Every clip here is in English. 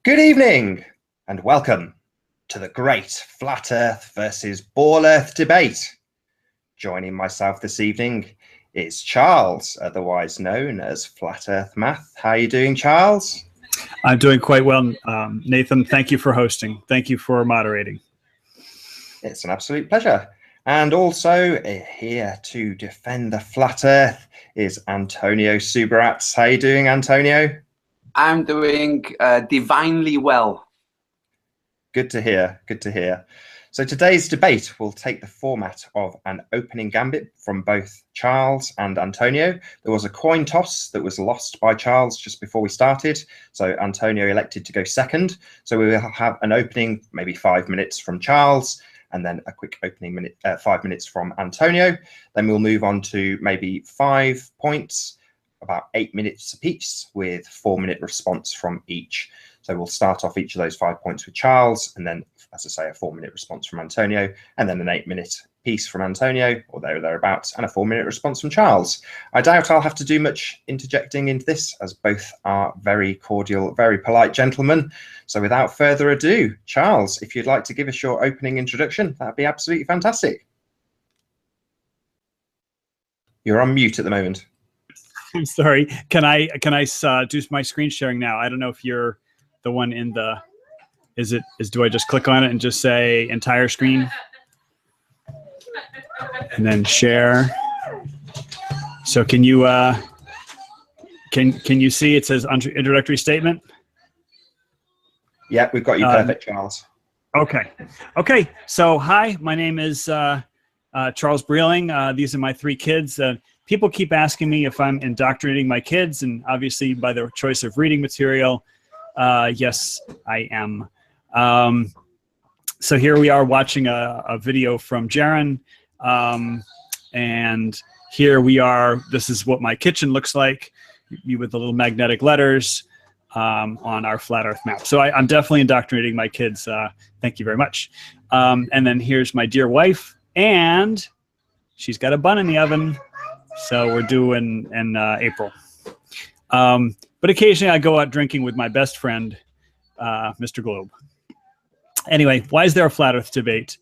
Good evening and welcome to the great Flat Earth versus Ball Earth debate. Joining myself this evening is Charles, otherwise known as Flat Earth Math. How are you doing, Charles? I'm doing quite well, Nathan. Thank you for hosting. Thank you for moderating. It's an absolute pleasure. And also here to defend the Flat Earth is Antonio Subirats. How are you doing, Antonio? I'm doing divinely well. Good to hear. Good to hear. So today's debate will take the format of an opening gambit from both Charles and Antonio. There was a coin toss that was lost by Charles just before we started. So Antonio elected to go second. So we will have an opening, maybe 5 minutes from Charles, and then a quick opening 5 minutes from Antonio. Then we'll move on to maybe 5 points, about 8 minutes apiece, with 4-minute response from each. So we'll start off each of those 5 points with Charles, and then, as I say, a 4-minute response from Antonio, and then an 8-minute piece from Antonio, or thereabouts, and a 4-minute response from Charles. I doubt I'll have to do much interjecting into this, as both are very cordial, very polite gentlemen. So without further ado, Charles, if you'd like to give us your opening introduction, that'd be absolutely fantastic. You're on mute at the moment. I'm sorry. Can I do my screen sharing now? I don't know if you're the one in the. Do I just click on it and just say entire screen, and then share? So can you can you see it says introductory statement? Yeah, we've got you perfect, Charles. Okay. So hi, my name is Charles Breeling. These are my 3 kids. People keep asking me if I'm indoctrinating my kids, and obviously by their choice of reading material, yes, I am. So here we are watching a video from Jaron, and here we are. This is what my kitchen looks like, with the little magnetic letters on our flat Earth map. So I'm definitely indoctrinating my kids. Thank you very much. And then here's my dear wife, and she's got a bun in the oven. So we're due in April. But occasionally I go out drinking with my best friend, Mr. Globe. Anyway, why is there a flat Earth debate?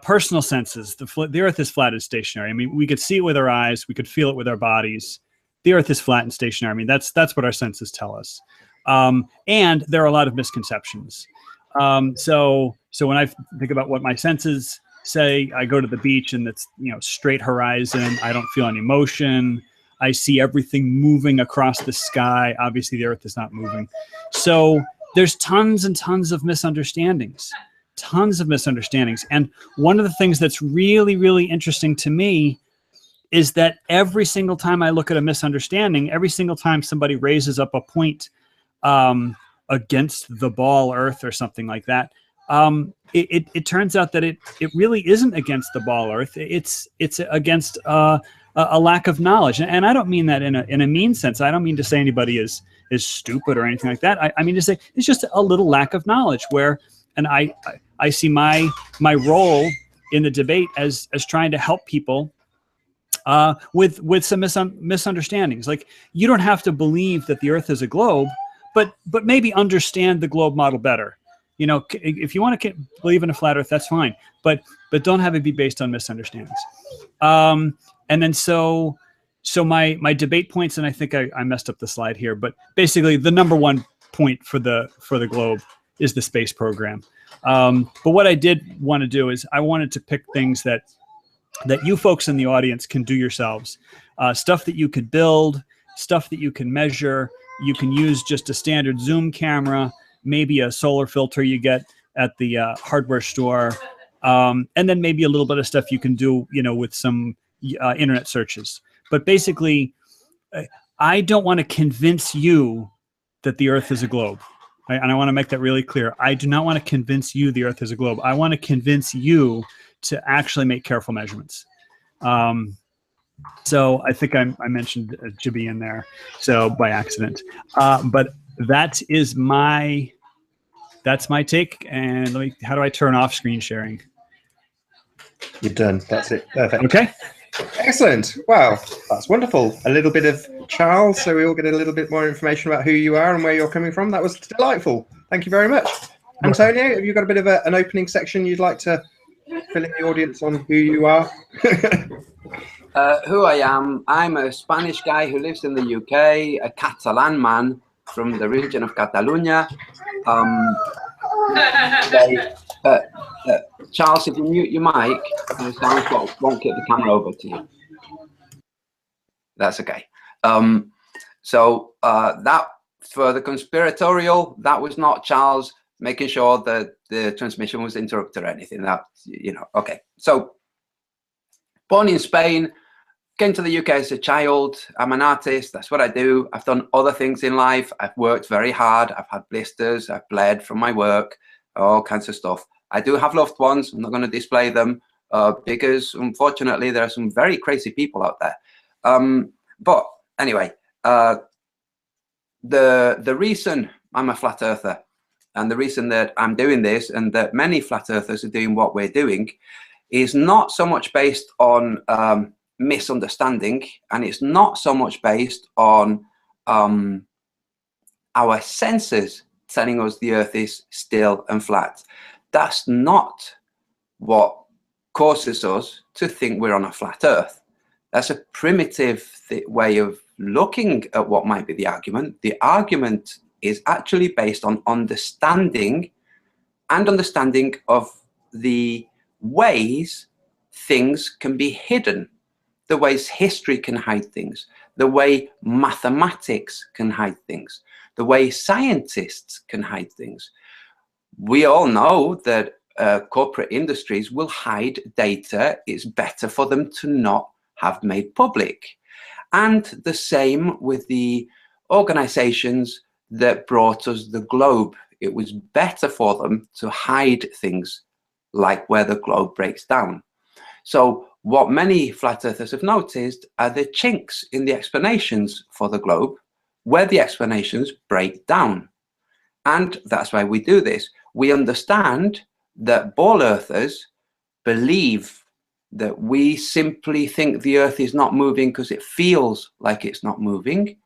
Personal senses. The Earth is flat and stationary. I mean, we could see it with our eyes. We could feel it with our bodies. The Earth is flat and stationary. I mean, that's what our senses tell us. And there are a lot of misconceptions. So when I think about what my senses say, I go to the beach and it's straight horizon. I don't feel any motion. I see everything moving across the sky. Obviously, the Earth is not moving. So there's tons and tons of misunderstandings. And one of the things that's really, really interesting to me is that every single time I look at a misunderstanding, every single time somebody raises up a point against the ball Earth or something like that, it turns out that it really isn't against the ball Earth. It's against a lack of knowledge, and I don't mean that in a mean sense. I don't mean to say anybody is stupid or anything like that. I mean to say it's just a little lack of knowledge. And I see my role in the debate as trying to help people with some misunderstandings. Like, you don't have to believe that the Earth is a globe, but maybe understand the globe model better. If you want to believe in a flat Earth, that's fine, but don't have it be based on misunderstandings. And then so my debate points, and I think I messed up the slide here, but basically the number 1 point for the globe is the space program. But what I did want to do is I wanted to pick things that you folks in the audience can do yourselves, stuff that you could build, stuff that you can measure. You can use just a standard zoom camera, maybe a solar filter you get at the hardware store, and then maybe a little bit of stuff you can do, with some internet searches. But basically, I don't want to convince you that the Earth is a globe. And I want to make that really clear. I do not want to convince you the Earth is a globe. I want to convince you to actually make careful measurements. So I think I mentioned Jibby in there, so by accident. But that's my take. And how do I turn off screen sharing? You're done. That's it. Perfect. Okay. Excellent. Wow, that's wonderful. A little bit of Charles, so we all get a little bit more information about who you are and where you're coming from. That was delightful. Thank you very much. Antonio, have you got a bit of an opening section you'd like to fill in the audience on who you are? Who I am, I'm a Spanish guy who lives in the UK, a Catalan man from the region of Catalonia. Charles, if you mute your mic, the sound won't get the camera over to you. That's okay. So that for the conspiratorial, that was not Charles making sure that the transmission was interrupted or anything. That, you know, okay. So born in Spain, came to the UK as a child. I'm an artist. That's what I do. I've done other things in life. I've worked very hard. I've had blisters. I've bled from my work, all kinds of stuff. I do have loved ones. I'm not going to display them because, unfortunately, there are some very crazy people out there. But anyway, the reason I'm a flat earther and the reason that I'm doing this and that many flat earthers are doing what we're doing is not so much based on misunderstanding, and it's not so much based on our senses telling us the earth is still and flat. That's not what causes us to think we're on a flat earth. That's a primitive way of looking at what might be the argument. The argument is actually based on understanding of the ways things can be hidden, the ways history can hide things, the way mathematics can hide things, the way scientists can hide things. We all know that corporate industries will hide data. It's better for them to not have made public. And the same with the organizations that brought us the globe. It was better for them to hide things like where the globe breaks down. So what many flat earthers have noticed are the chinks in the explanations for the globe, where the explanations break down. And that's why we do this. We understand that ball earthers believe that we simply think the earth is not moving because it feels like it's not moving,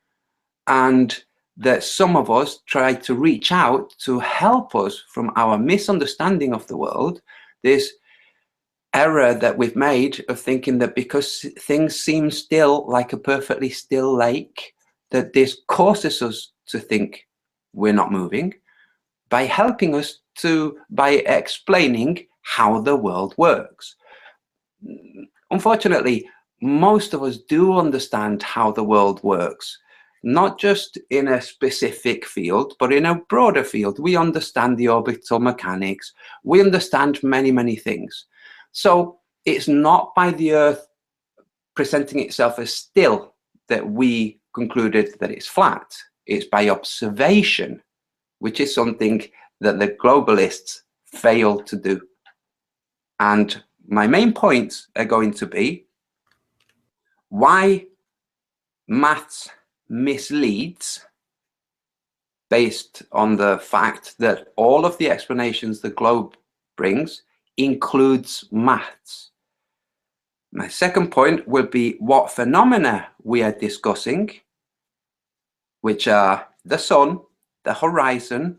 and that some of us try to reach out to help us from our misunderstanding of the world, this error that we've made of thinking that because things seem still, like a perfectly still lake, that this causes us to think we're not moving, by helping us by explaining how the world works. Unfortunately, most of us do understand how the world works, not just in a specific field, but in a broader field. We understand the orbital mechanics. We understand many, many things. So it's not by the Earth presenting itself as still that we concluded that it's flat. It's by observation, which is something that the globalists failed to do. And my main points are going to be why maths misleads based on the fact that all of the explanations the globe brings includes maths. My second point will be what phenomena we are discussing, which are the sun, the horizon,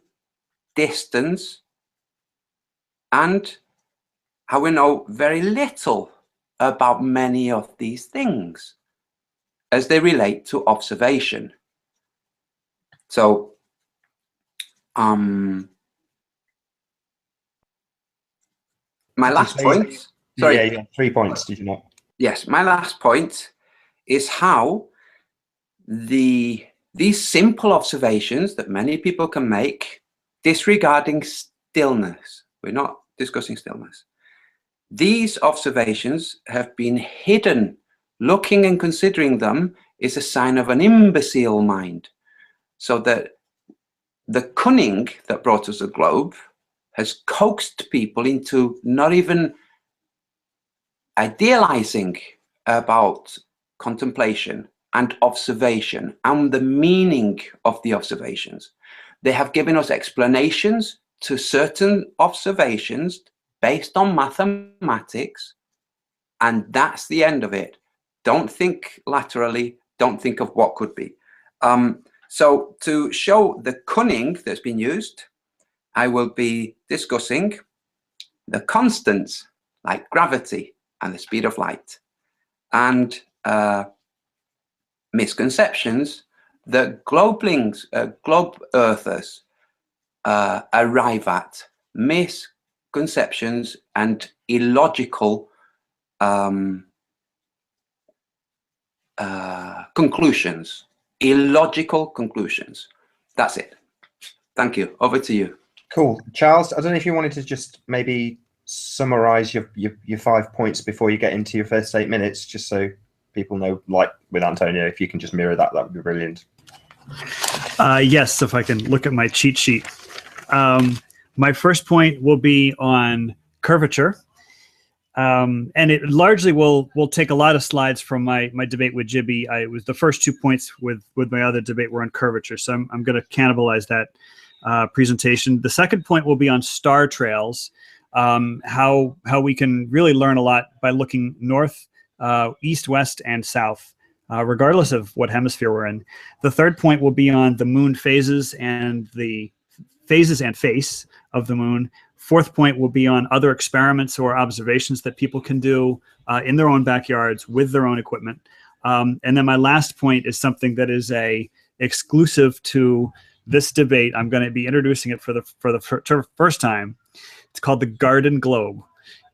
distance, and how we know very little about many of these things as they relate to observation. So, my last point. Sorry. Yeah, you had 3 points, did you not? Yes, my last point is how these simple observations that many people can make, disregarding stillness. We're not discussing stillness. These observations have been hidden. Looking and considering them is a sign of an imbecile mind. So that the cunning that brought us a globe has coaxed people into not even idealizing about contemplation and observation and the meaning of the observations. They have given us explanations to certain observations based on mathematics, and that's the end of it. Don't think laterally, don't think of what could be. So to show the cunning that's been used, I will be discussing the constants like gravity and the speed of light, and misconceptions that globe earthers arrive at, misconceptions and illogical conclusions. Illogical conclusions. That's it. Thank you. Over to you. Cool. Charles, I don't know if you wanted to just maybe summarize your 5 points before you get into your first 8 minutes, just so people know, like with Antonio, if you can just mirror that, that would be brilliant. Yes, if I can look at my cheat sheet. My first point will be on curvature. And it largely will take a lot of slides from my debate with Jibby. It was the first 2 points with my other debate were on curvature. So I'm going to cannibalize that presentation. The second point will be on star trails, how we can really learn a lot by looking north, east, west, and south, regardless of what hemisphere we're in. The third point will be on the moon phases and the phases and face of the moon. Fourth point will be on other experiments or observations that people can do in their own backyards with their own equipment. And then my last point is something that is a exclusive to this debate. I'm going to be introducing it for the first time. It's called the Garden Globe.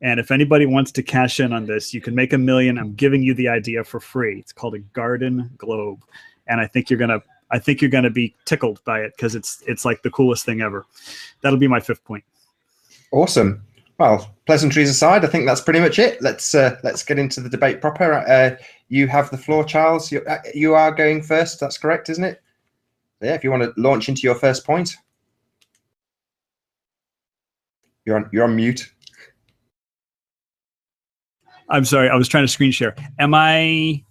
And if anybody wants to cash in on this, you can make $1 million. I'm giving you the idea for free. It's called a Garden Globe. And I think you're going to be tickled by it because it's like the coolest thing ever. That'll be my fifth point. Awesome. Well, pleasantries aside, I think that's pretty much it. Let's get into the debate proper. You have the floor, Charles. You are going first. That's correct, isn't it? Yeah. If you want to launch into your first point, you're on mute. I'm sorry. I was trying to screen share. Am I?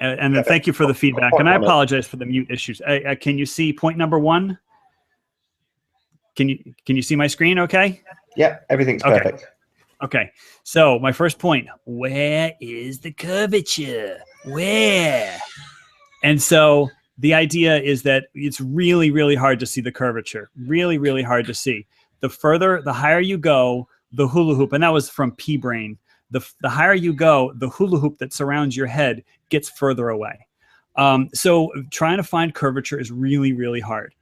And then thank you for the feedback. And I apologize for the mute issues. Can you see point number 1? Can you see my screen okay? Yeah, everything's perfect. Okay. So my first point, where is the curvature? Where? And so the idea is that it's really, really hard to see the curvature. Really, really hard to see. The higher you go, the hula hoop, and that was from P-Brain, the higher you go, the hula hoop that surrounds your head gets further away. So trying to find curvature is really, really hard.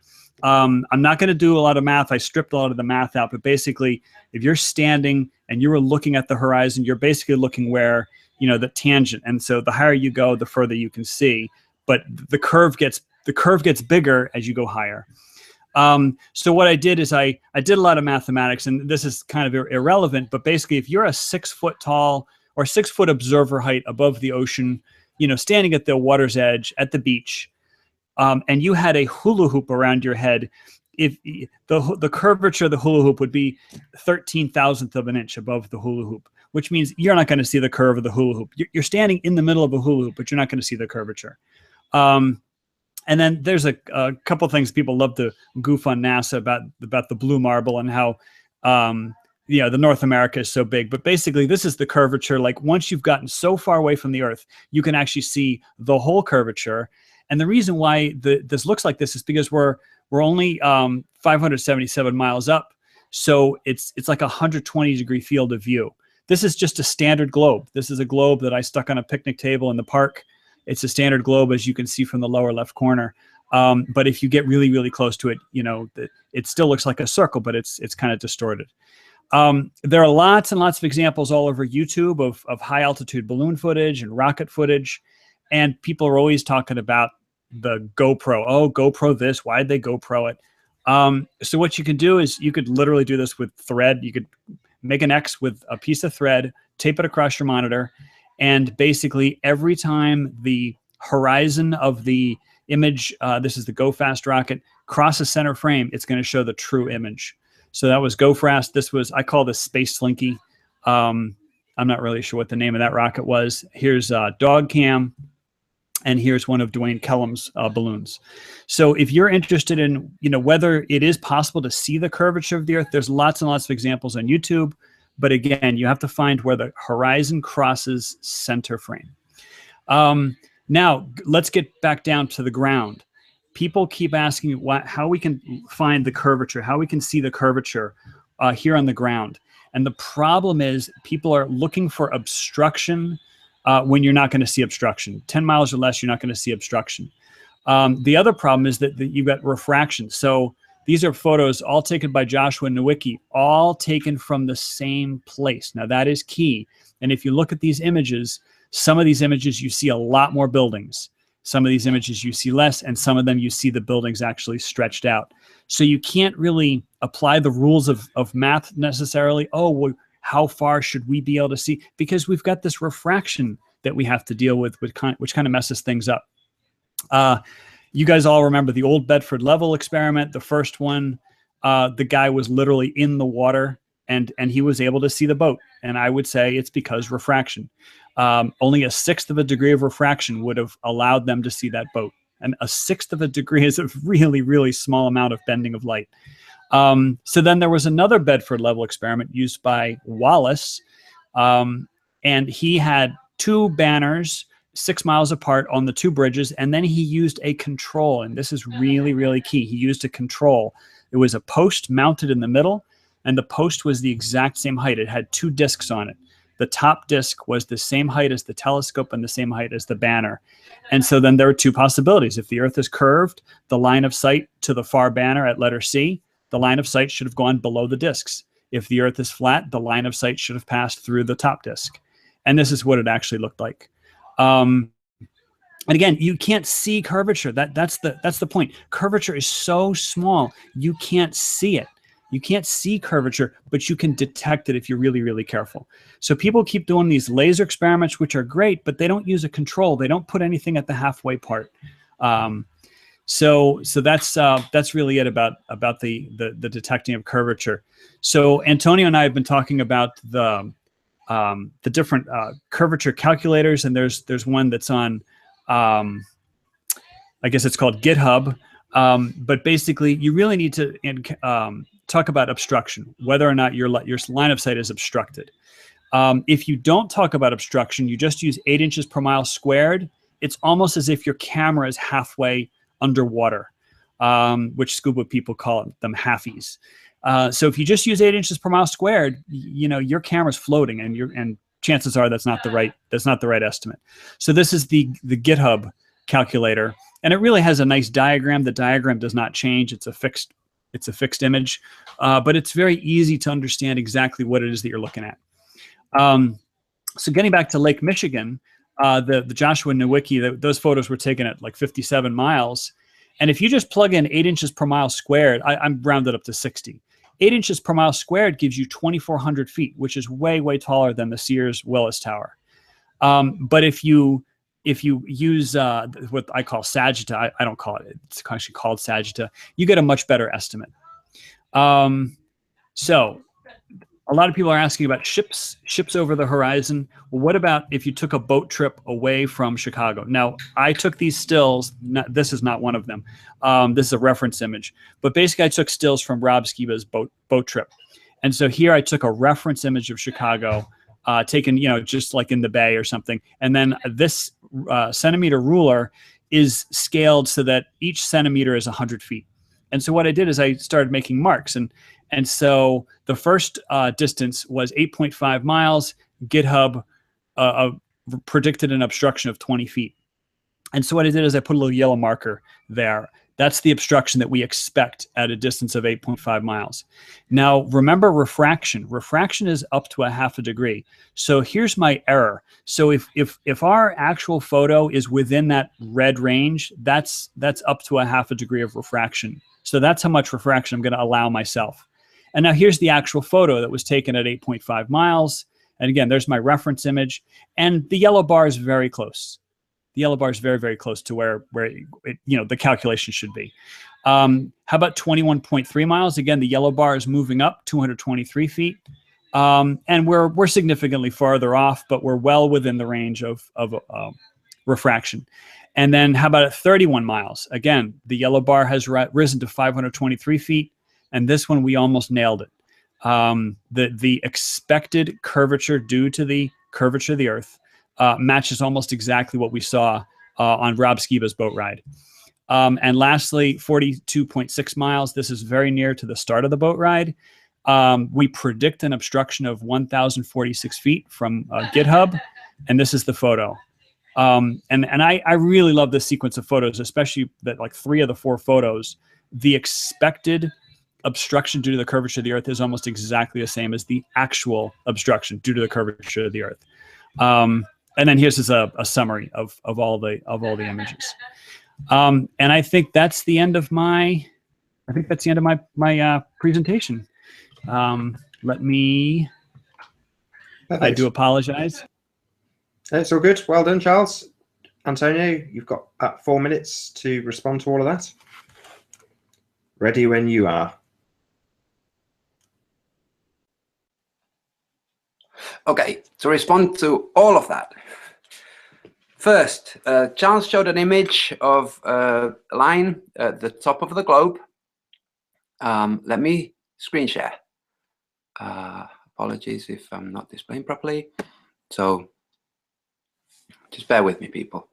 I'm not going to do a lot of math. I stripped a lot of the math out, but basically if you're standing and you were looking at the horizon, you're basically looking where, the tangent. And so the higher you go, the further you can see, but the curve gets bigger as you go higher. So what I did is I did a lot of mathematics, and this is kind of irrelevant, but basically if you're a 6 foot tall or 6 foot observer height above the ocean, standing at the water's edge at the beach, and you had a hula hoop around your head, if the curvature of the hula hoop would be 13,000th of an inch above the hula hoop, which means you're not going to see the curve of the hula hoop. You're standing in the middle of a hula hoop, but you're not going to see the curvature. And then there's a couple things people love to goof on NASA about the blue marble and how the North America is so big. But basically, this is the curvature. Like once you've gotten so far away from the Earth, you can actually see the whole curvature. And the reason why this looks like this is because we're only 577 miles up. So it's like a 120-degree field of view. This is just a standard globe. This is a globe that I stuck on a picnic table in the park. It's a standard globe, as you can see from the lower left corner. But if you get really, really close to it, it still looks like a circle, but it's kind of distorted. There are lots and lots of examples all over YouTube of high altitude balloon footage and rocket footage. And people are always talking about the GoPro. Oh, GoPro this. Why did they GoPro it? So what you can do is you could literally do this with thread. You could make an X with a piece of thread, tape it across your monitor, and basically every time the horizon of the image, this is the GoFast rocket, crosses center frame, it's going to show the true image. So that was GoFast. This was, I call this Space Slinky. I'm not really sure what the name of that rocket was. Here's Dog Cam, and here's one of Dwayne Kellum's balloons. So if you're interested in, whether it is possible to see the curvature of the Earth, there's lots and lots of examples on YouTube. But again, you have to find where the horizon crosses center frame. Now, let's get back down to the ground. people keep asking how we can find the curvature, how we can see the curvature here on the ground. And the problem is people are looking for obstruction when you're not going to see obstruction. 10 miles or less, you're not going to see obstruction. The other problem is that you've got refraction. So these are photos all taken by Joshua Nowicki, all taken from the same place. Now that is key. And if you look at these images, some of these images you see a lot more buildings. Some of these images you see less, and some of them you see the buildings actually stretched out. So you can't really apply the rules of math necessarily. Oh, well, how far should we be able to see? Because we've got this refraction that we have to deal with, which kind of messes things up. You guys all remember the old Bedford level experiment, the first one. The guy was literally in the water and he was able to see the boat. And I would say it's because refraction. Only 1/6 of a degree of refraction would have allowed them to see that boat. And 1/6 of a degree is a really, really small amount of bending of light. So then there was another Bedford level experiment used by Wallace. And he had 2 banners 6 miles apart on the 2 bridges. And then he used a control. And this is really, really key. He used a control. It was a post mounted in the middle. And the post was the exact same height. It had 2 discs on it. The top disc was the same height as the telescope and the same height as the banner. And so then there are 2 possibilities. If the Earth is curved, the line of sight to the far banner at letter C, the line of sight should have gone below the discs. If the Earth is flat, the line of sight should have passed through the top disc. And this is what it actually looked like. And again, you can't see curvature. That's the point. Curvature is so small, you can't see it. You can't see curvature, but you can detect it if you're really, really careful. So people keep doing these laser experiments, which are great, but they don't use a control. They don't put anything at the halfway part. So that's really it about the detecting of curvature. So Antonio and I have been talking about the different curvature calculators, and there's one that's on I guess it's called GitHub. But basically, you really need to talk about obstruction, whether or not your line of sight is obstructed. If you don't talk about obstruction, you just use 8 inches per mile squared. It's almost as if your camera is halfway underwater, which scuba people call them halfies. So if you just use 8 inches per mile squared, your camera's floating, and chances are that's not the right estimate. So this is the GitHub calculator, and it really has a nice diagram. The diagram does not change. It's a fixed image, but it's very easy to understand exactly what it is that you're looking at. So getting back to Lake Michigan, the Joshua Nowicki, those photos were taken at like 57 miles. And if you just plug in 8 inches per mile squared, I'm rounded up to 60. 8 inches per mile squared gives you 2,400 feet, which is way, way taller than the Sears Willis Tower. But if you use what I call Sagitta, I don't call it, it's actually called Sagitta, you get a much better estimate. So a lot of people are asking about ships over the horizon. Well, what about if you took a boat trip away from Chicago? Now, I took these stills. This is not one of them. This is a reference image. But basically, I took stills from Rob Skiba's boat trip. And so here I took a reference image of Chicago, taken, just like in the bay or something. And then this centimeter ruler is scaled so that each centimeter is 100 feet. And so what I did is I started making marks. And so the first distance was 8.5 miles. GitHub predicted an obstruction of 20 feet. And so what I did is I put a little yellow marker there. That's the obstruction that we expect at a distance of 8.5 miles. Now, remember refraction. Refraction is up to 0.5 degree. So here's my error. So if our actual photo is within that red range, that's up to 0.5 degree of refraction. So that's how much refraction I'm going to allow myself. And now here's the actual photo that was taken at 8.5 miles. And again, there's my reference image. And the yellow bar is very close. The yellow bar is very, very close to where the calculation should be. How about 21.3 miles? Again, the yellow bar is moving up 223 feet. And we're significantly farther off, but we're well within the range of refraction. And then how about at 31 miles? Again, the yellow bar has risen to 523 feet. And this one, we almost nailed it. The expected curvature due to the curvature of the Earth matches almost exactly what we saw on Rob Skiba's boat ride. And lastly, 42.6 miles. This is very near to the start of the boat ride. We predict an obstruction of 1,046 feet from GitHub, and this is the photo. And I really love this sequence of photos, especially that like 3 of the 4 photos, the expected obstruction due to the curvature of the Earth is almost exactly the same as the actual obstruction due to the curvature of the Earth. And then here's just a summary of all the images. And I think that's the end of my presentation. Let me. Perfect. I do apologize. It's all good. Well done, Charles. Antonio, you've got 4 minutes to respond to all of that. Ready when you are. Okay, to respond to all of that. First, Charles showed an image of a line at the top of the globe. Let me screen share. Apologies if I'm not displaying properly. So just bear with me, people.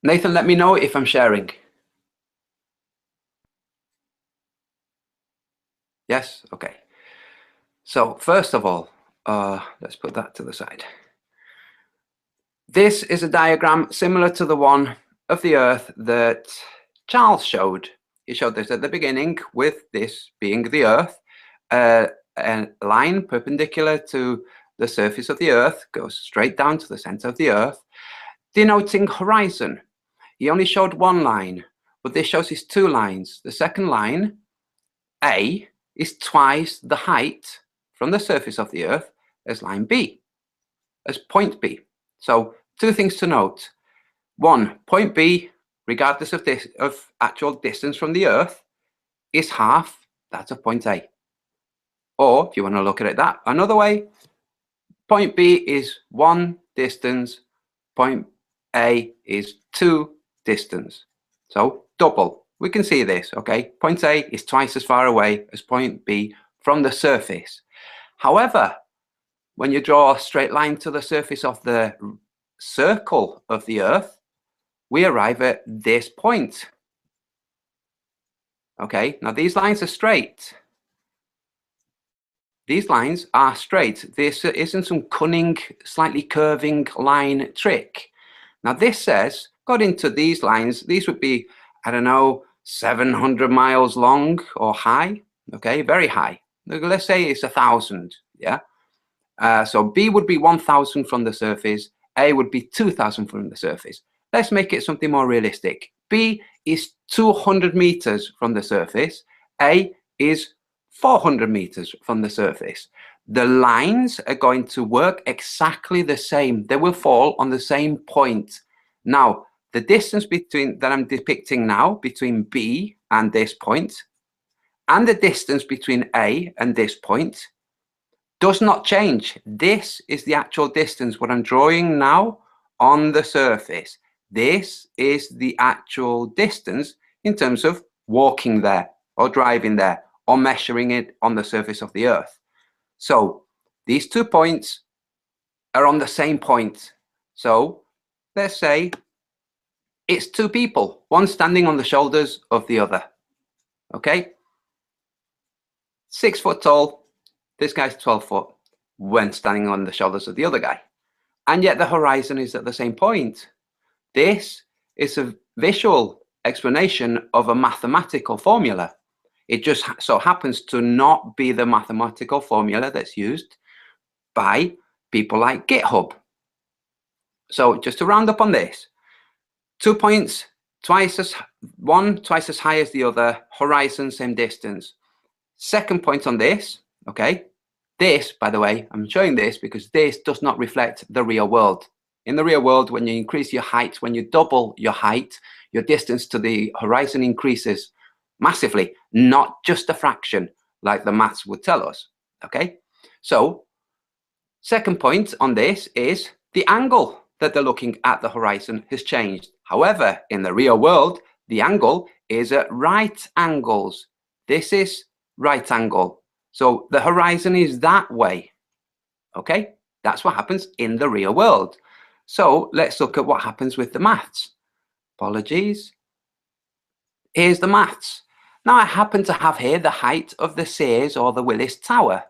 Nathan, let me know if I'm sharing. Yes? Okay. So first of all, let's put that to the side. This is a diagram similar to the one of the Earth that Charles showed. He showed this at the beginning with this being the Earth. A line perpendicular to the surface of the Earth goes straight down to the center of the Earth, denoting horizon. He only showed one line, but this shows his 2 lines. The second line, A, is twice the height from the surface of the Earth as line B, as point B. So 2 things to note. 1, point B, regardless of actual distance from the Earth, is half that of point A. Or if you want to look at it that another way, point B is 1 distance, point A is 2 distance. So double. We can see this, okay? Point A is twice as far away as point B from the surface. However, when you draw a straight line to the surface of the circle of the Earth, we arrive at this point. Okay, now these lines are straight. These lines are straight. This isn't some cunning, slightly curving line trick. Now this says, according to these lines, these would be, I don't know, 700 miles long or high. Okay, very high. Let's say it's 1,000. Yeah. So B would be 1,000 from the surface. A would be 2,000 from the surface. Let's make it something more realistic. B is 200 meters from the surface. A is 400 meters from the surface. The lines are going to work exactly the same. They will fall on the same point. Now, the distance that I'm depicting now between B and this point, and the distance between A and this point, does not change. This is the actual distance, what I'm drawing now on the surface. This is the actual distance in terms of walking there or driving there or measuring it on the surface of the Earth. So these 2 points are on the same point. So let's say it's 2 people, one standing on the shoulders of the other. Okay? 6 foot tall, this guy's 12 foot when standing on the shoulders of the other guy. And yet the horizon is at the same point. This is a visual explanation of a mathematical formula. It just so happens to not be the mathematical formula that's used by people like GitHub. So just to round up on this, 2 points, twice as high as the other, horizon, same distance. Second point on this, okay, this, by the way, I'm showing this because this does not reflect the real world. In the real world, when you increase your height, when you double your height, your distance to the horizon increases massively, not just a fraction like the maths would tell us, okay? So, second point on this is the angle that they're looking at the horizon has changed. However, in the real world, the angle is at right angles. This is right angle. So the horizon is that way, okay? That's what happens in the real world. So let's look at what happens with the maths. Apologies. Here's the maths. Now I happen to have here the height of the Sears or the Willis Tower,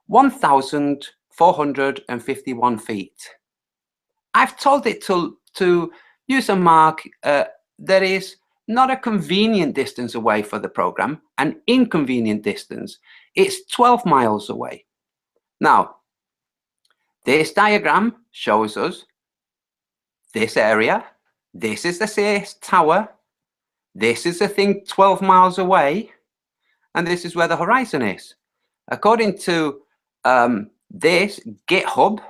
1,451 feet. I've told it to use a mark that is not a convenient distance away for the program, an inconvenient distance. It's 12 miles away. Now, this diagram shows us this area. This is the Sears Tower. This is the thing 12 miles away. And this is where the horizon is. According to this GitHub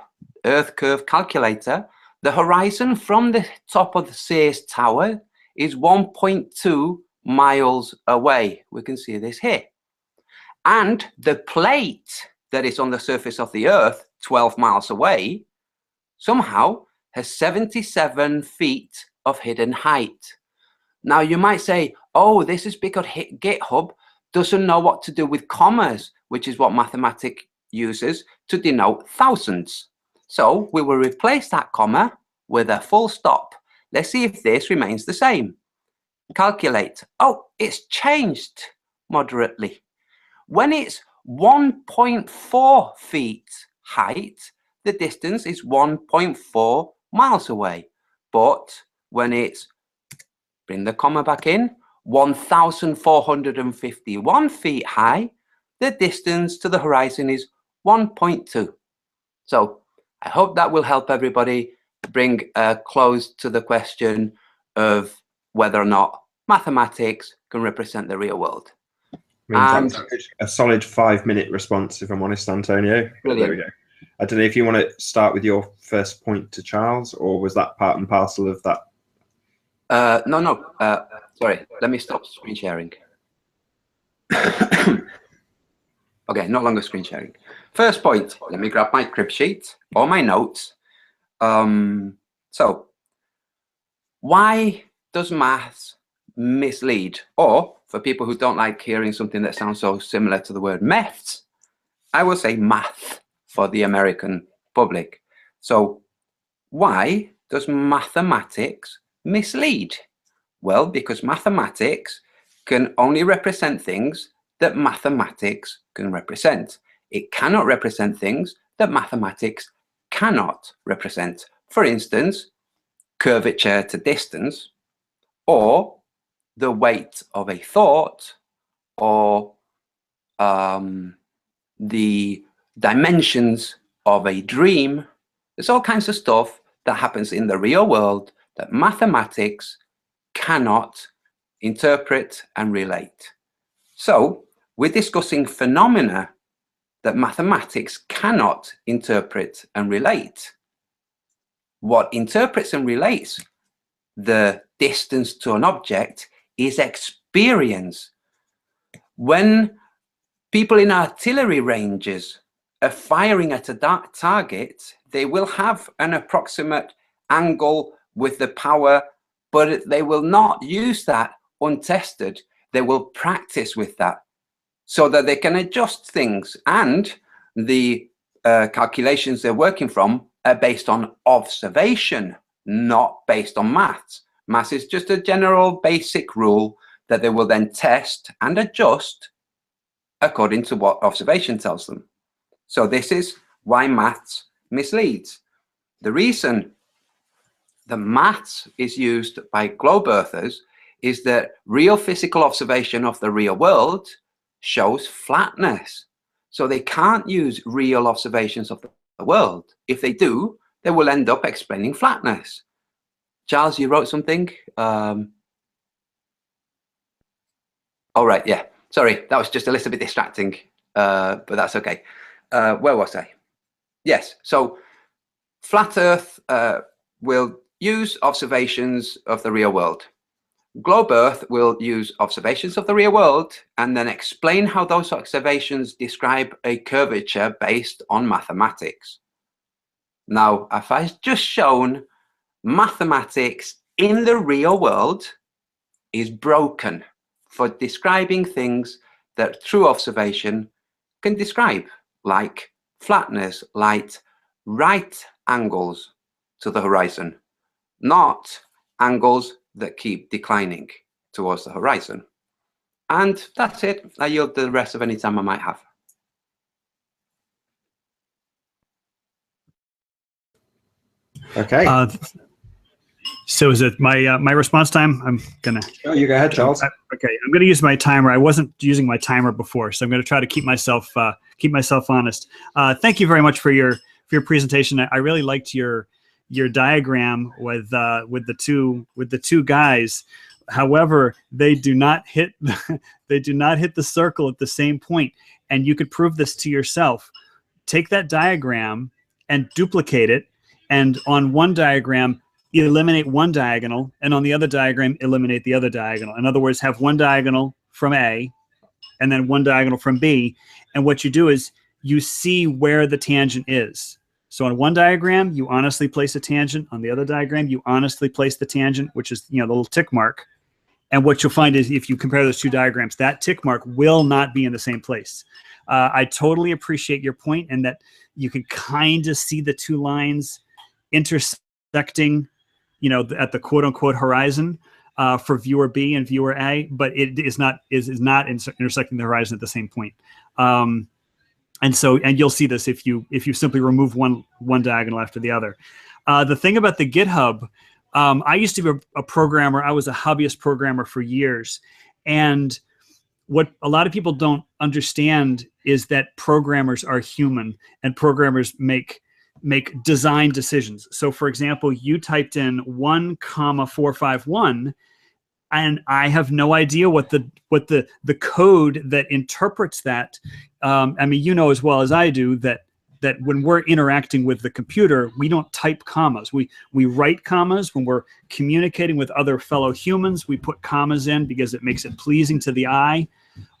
Earth Curve Calculator, the horizon from the top of the Sears Tower is 1.2 miles away. We can see this here. And the plate that is on the surface of the Earth, 12 miles away, somehow has 77 feet of hidden height. Now you might say, oh, this is because GitHub doesn't know what to do with commas, which is what mathematics uses to denote thousands. So we will replace that comma with a full stop. Let's see if this remains the same. Calculate. Oh, it's changed moderately. When it's 1.4 feet height, the distance is 1.4 miles away. But when it's, bring the comma back in, 1,451 feet high, the distance to the horizon is 1.2. So I hope that will help everybody bring a close to the question of whether or not mathematics can represent the real world. I mean, that's a solid 5-minute response, if I'm honest, Antonio. Brilliant. There we go. I don't know if you want to start with your first point to Charles, or was that part and parcel of that? No. Sorry, let me stop screen sharing. Okay, no longer screen sharing. First point, let me grab my crib sheet or my notes. So, why does maths mislead? Or, for people who don't like hearing something that sounds so similar to the word maths, I will say math for the American public. So, why does mathematics mislead? Well, because mathematics can only represent things that mathematics can represent. It cannot represent things that mathematics cannot represent. For instance, curvature to distance, or the weight of a thought, or the dimensions of a dream. There's all kinds of stuff that happens in the real world that mathematics cannot interpret and relate. So we're discussing phenomena that mathematics cannot interpret and relate. What interprets and relates the distance to an object is experience. When people in artillery ranges are firing at a target, they will have an approximate angle with the power, but they will not use that untested. They will practice with that so that they can adjust things, and the calculations they're working from are based on observation, not based on maths. Maths is just a general basic rule that they will then test and adjust according to what observation tells them. So this is why maths misleads. The reason the maths is used by globe earthers is that real physical observation of the real world shows flatness. So they can't use real observations of the world. If they do, they will end up explaining flatness. Charles, you wrote something? All right, yeah. Sorry, that was just a little bit distracting, but that's okay. Where was I? Yes, so flat Earth will use observations of the real world. Globe Earth will use observations of the real world and then explain how those observations describe a curvature based on mathematics. Now, if I've just shown mathematics in the real world is broken for describing things that through observation can describe, like flatness, like right angles to the horizon, not angles that keep declining towards the horizon. And that's it. I yield the rest of any time I might have. Okay. So is it my response time? I'm gonna. Oh, you go ahead, Charles. Okay, I'm gonna use my timer. I wasn't using my timer before, so I'm gonna try to keep myself honest. Thank you very much for your presentation. I really liked your diagram with the two guys. However, they do not hit the circle at the same point, and you could prove this to yourself. Take that diagram and duplicate it, and on one diagram eliminate one diagonal, and on the other diagram eliminate the other diagonal. In other words, have one diagonal from A and then one diagonal from B, and what you do is you see where the tangent is. So on one diagram, you honestly place a tangent. On the other diagram, you honestly place the tangent, which is, the little tick mark. And what you'll find is if you compare those two diagrams, that tick mark will not be in the same place. I totally appreciate your point, and that you can kind of see the two lines intersecting, at the quote unquote horizon for viewer B and viewer A, but it is not intersecting the horizon at the same point. And you'll see this if you simply remove one diagonal after the other. The thing about the GitHub, I used to be a programmer. I was a hobbyist programmer for years, and what a lot of people don't understand is that programmers are human, and programmers make design decisions. So for example, you typed in 1,451, and I have no idea what the code that interprets that. I mean, as well as I do that when we're interacting with the computer, we don't type commas. We write commas when we're communicating with other fellow humans. We put commas in because it makes it pleasing to the eye.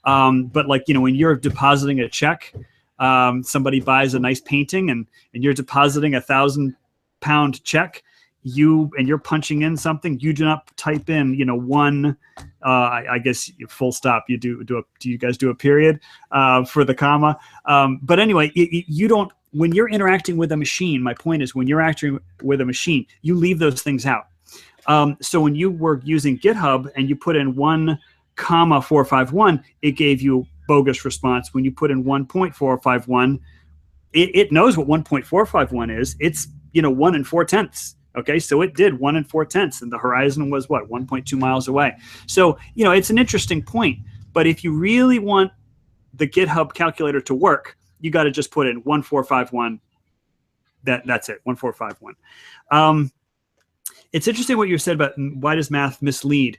But when you're depositing a check, somebody buys a nice painting and you're depositing £1,000 check, you're punching in something, you do not type in, one, I guess full stop. You do you guys do a period, for the comma? But anyway, you don't, when you're interacting with a machine, my point is when you're acting with a machine, you leave those things out. So when you were using GitHub and you put in 1,451, it gave you bogus response. When you put in 1.451, it knows what 1.451 is. It's 1 4/10. Okay, so it did 1 4/10, and the horizon was what, 1.2 miles away. So it's an interesting point. But if you really want the GitHub calculator to work, you got to just put in 1.451. That's it, 1.451. It's interesting what you said about why does math mislead.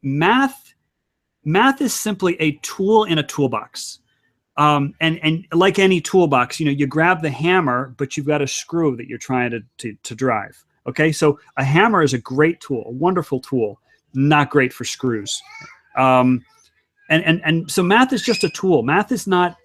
Math is simply a tool in a toolbox. And like any toolbox, you grab the hammer, but you've got a screw that you're trying to drive. Okay, so a hammer is a great tool, a wonderful tool, not great for screws. And so math is just a tool. Math is not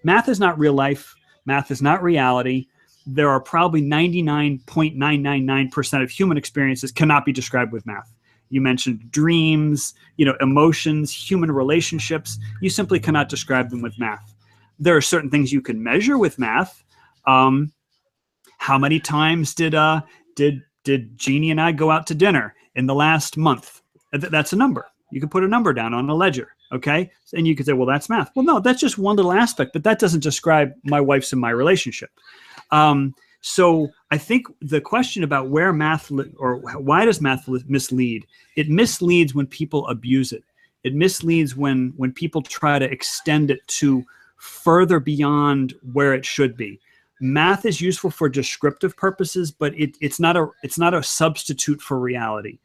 real life. Math is not reality. There are probably 99.999% of human experiences cannot be described with math. You mentioned dreams, emotions, human relationships. You simply cannot describe them with math. There are certain things you can measure with math. How many times did Jeannie and I go out to dinner in the last month? That's a number. You can put a number down on a ledger, okay? And you could say, well, that's math. Well, no, that's just one little aspect, but that doesn't describe my wife's and my relationship. So I think the question about where math or why does math mislead? It misleads when people abuse it. It misleads when people try to extend it to further beyond where it should be. Math is useful for descriptive purposes, but it's not a substitute for reality.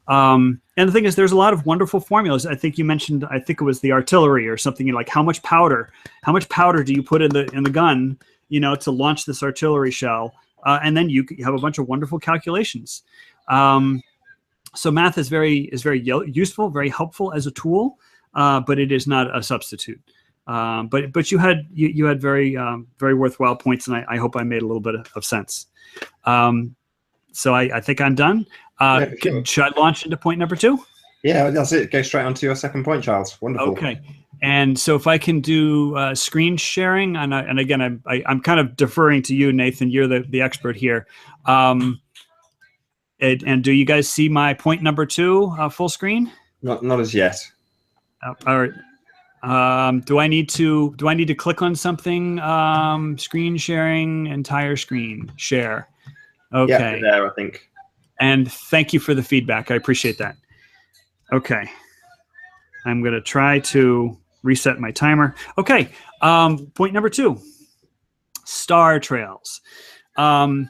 And the thing is, there's a lot of wonderful formulas. I think you mentioned, I think it was the artillery or something, like how much powder do you put in the gun, to launch this artillery shell, and then you have a bunch of wonderful calculations. So math is very useful, very helpful as a tool, but it is not a substitute. But you had very worthwhile points, and I hope I made a little bit of sense. So I think I'm done. Yeah, sure. Should I launch into point number 2? Yeah, that's it. Go straight on to your second point, Charles. Wonderful. Okay. And so if I can do screen sharing, and again, I'm kind of deferring to you, Nathan. You're the expert here. And do you guys see my point number 2 full screen? Not as yet. All right. Do I need to click on something? Screen sharing, entire screen share. Okay. Yeah, there, I think. And thank you for the feedback. I appreciate that. Okay. I'm going to try to reset my timer. Okay. Point number 2, star trails. And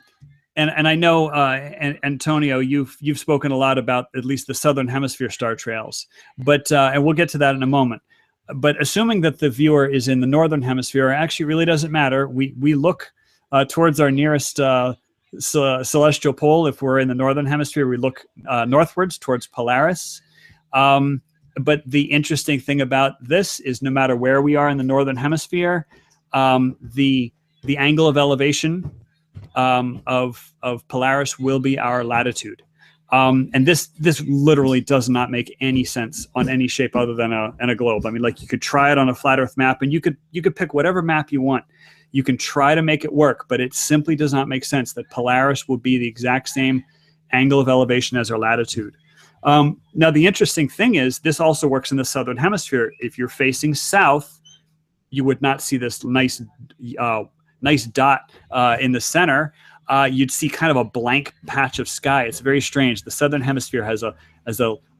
I know, Antonio, you've spoken a lot about at least the Southern Hemisphere star trails, but and we'll get to that in a moment. But assuming that the viewer is in the Northern Hemisphere, actually really doesn't matter. We look towards our nearest celestial pole. If we're in the Northern Hemisphere, we look northwards towards Polaris. But the interesting thing about this is no matter where we are in the Northern Hemisphere, the angle of elevation of Polaris will be our latitude. And this literally does not make any sense on any shape other than a globe. I mean, like, you could try it on a flat Earth map, and you could pick whatever map you want. You can try to make it work, but it simply does not make sense that Polaris will be the exact same angle of elevation as our latitude. Now, the interesting thing is this also works in the Southern Hemisphere. If you're facing south, you would not see this nice dot in the center. You'd see kind of a blank patch of sky. It's very strange. The Southern Hemisphere has a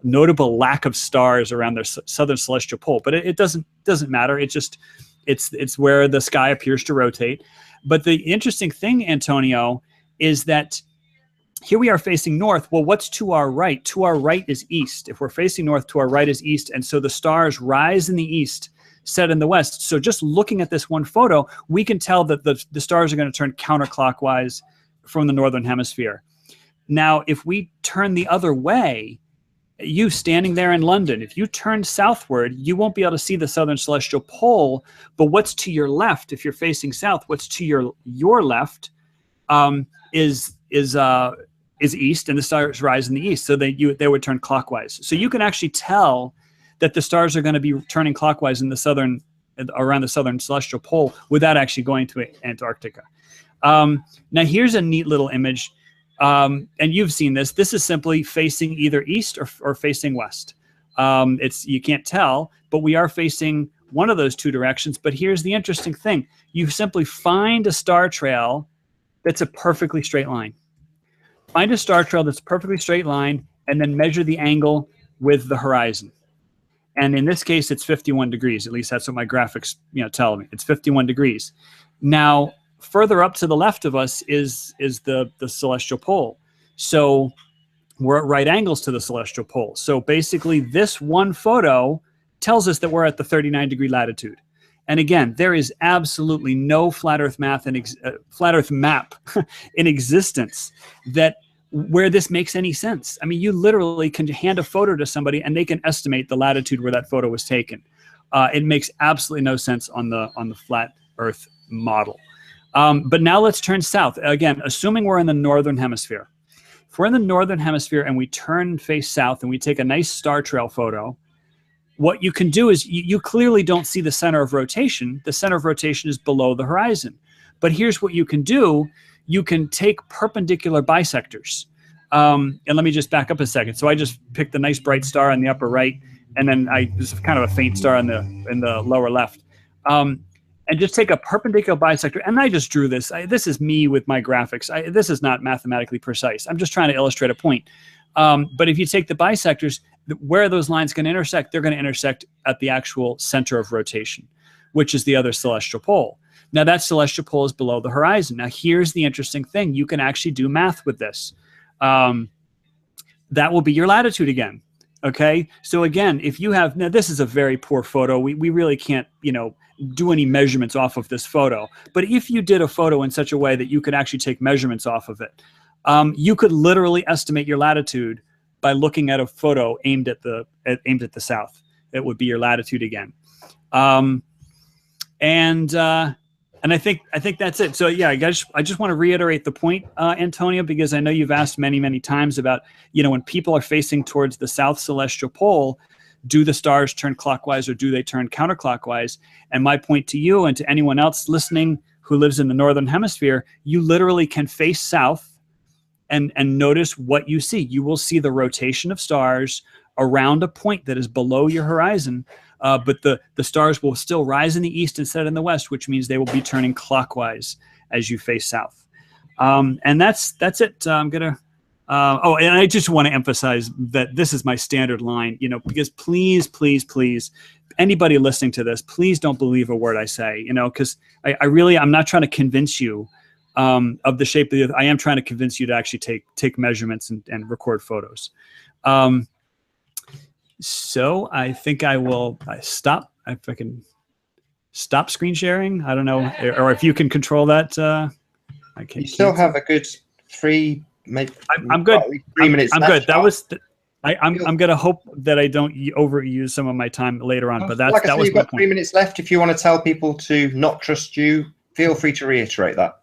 notable lack of stars around their southern celestial pole, but it doesn't matter. It's where the sky appears to rotate. But the interesting thing, Antonio, is that here we are facing north. Well, what's to our right? To our right is east. If we're facing north, to our right is east. And so the stars rise in the east, set in the west. So just looking at this one photo, we can tell that the stars are going to turn counterclockwise from the Northern Hemisphere. Now, if we turn the other way, you standing there in London, if you turn southward, you won't be able to see the southern celestial pole. But what's to your left, if you're facing south, what's to your left is east, and the stars rise in the east. So they would turn clockwise. So you can actually tell that the stars are going to be turning clockwise in around the southern celestial pole without actually going to Antarctica. Now here's a neat little image, and you've seen this. This is simply facing either east or facing west. You can't tell, but we are facing one of those two directions. But here's the interesting thing: you simply find a star trail that's a perfectly straight line. Find a star trail that's a perfectly straight line, and then measure the angle with the horizon. And in this case, it's 51 degrees. At least that's what my graphics tell me. It's 51 degrees. Now, further up to the left of us is the celestial pole. So we're at right angles to the celestial pole. So basically, this one photo tells us that we're at the 39-degree latitude. And again, there is absolutely no flat Earth map in existence where this makes any sense. I mean, you literally can hand a photo to somebody and they can estimate the latitude where that photo was taken. It makes absolutely no sense on the flat Earth model. But now let's turn south. Again, assuming we're in the Northern Hemisphere. If we're in the Northern Hemisphere and we turn face south and we take a nice star trail photo, what you can do is you clearly don't see the center of rotation. The center of rotation is below the horizon. But here's what you can do. You can take perpendicular bisectors. And let me just back up a second. So I just picked the nice bright star on the upper right, and then there's kind of a faint star in the lower left. And just take a perpendicular bisector. And I just drew this. This is me with my graphics. This is not mathematically precise. I'm just trying to illustrate a point. But if you take the bisectors, where those lines can intersect, they're going to intersect at the actual center of rotation, which is the other celestial pole. Now, that celestial pole is below the horizon. Now, here's the interesting thing. You can actually do math with this. That will be your latitude again. Okay? So again, if you have, now this is a very poor photo. We really can't, do any measurements off of this photo. But if you did a photo in such a way that you could actually take measurements off of it, you could literally estimate your latitude by looking at a photo aimed at the south. It would be your latitude again. And I think that's it. So yeah, I just want to reiterate the point, Antonio, because I know you've asked many, many times about, when people are facing towards the south celestial pole, do the stars turn clockwise or do they turn counterclockwise? And my point to you and to anyone else listening who lives in the Northern Hemisphere, you literally can face south and notice what you see. You will see the rotation of stars around a point that is below your horizon, but the stars will still rise in the east instead of in the west, which means they will be turning clockwise as you face south. And that's it. I'm gonna. Oh, and I just want to emphasize that this is my standard line, you know, because please, please, please, anybody listening to this, please don't believe a word I say, you know, because I'm not trying to convince you of the shape of the Earth. I am trying to convince you to actually take measurements and record photos. So I think I will stop. If I can stop screen sharing, I don't know, or if you can control that. I can. You still have a good three. I'm good. 3 minutes. I'm left, good. That was. I'm gonna hope that I don't overuse some of my time later on. But like I that said, was you've my got point. 3 minutes left. If you want to tell people to not trust you, feel free to reiterate that.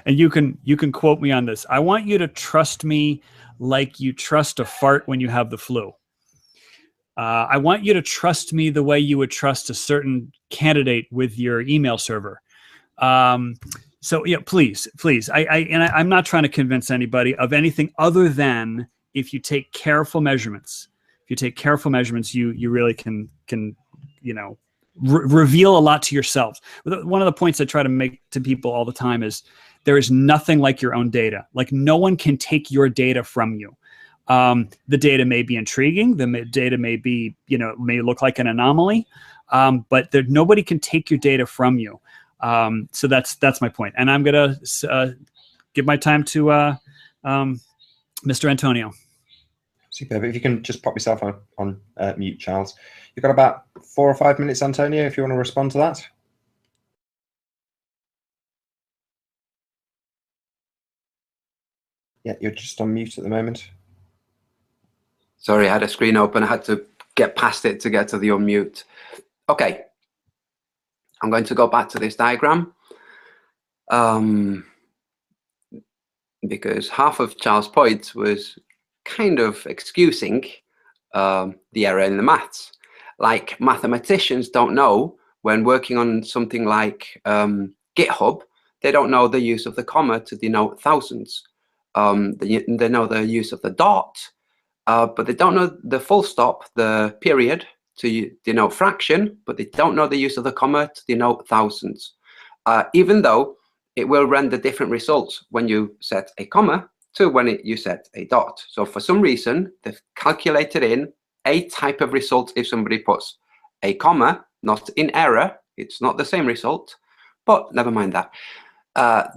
And you can quote me on this. I want you to trust me like you trust a fart when you have the flu. I want you to trust me the way you would trust a certain candidate with your email server. So yeah, please. I'm not trying to convince anybody of anything other than if you take careful measurements. If you take careful measurements, you really can you know reveal a lot to yourselves. One of the points I try to make to people all the time is there is nothing like your own data. Like no one can take your data from you. The data may be intriguing. The data may be, may look like an anomaly, but nobody can take your data from you. So that's my point. And I'm going to give my time to Mr. Antonio. Superb. If you can just pop yourself on mute, Charles. You've got about 4 or 5 minutes, Antonio, if you want to respond to that. Yeah, you're just on mute at the moment. Sorry, I had a screen open. I had to get past it to get to the unmute. Okay. I'm going to go back to this diagram because half of Charles' point was kind of excusing the error in the maths. Like mathematicians don't know when working on something like GitHub, they don't know the use of the comma to denote thousands. They know the use of the dot, but they don't know the full stop, the period to denote fraction, but they don't know the use of the comma to denote thousands. Even though it will render different results when you set a comma to when you set a dot. So for some reason, they've calculated in a type of result if somebody puts a comma, not in error. It's not the same result, but never mind that.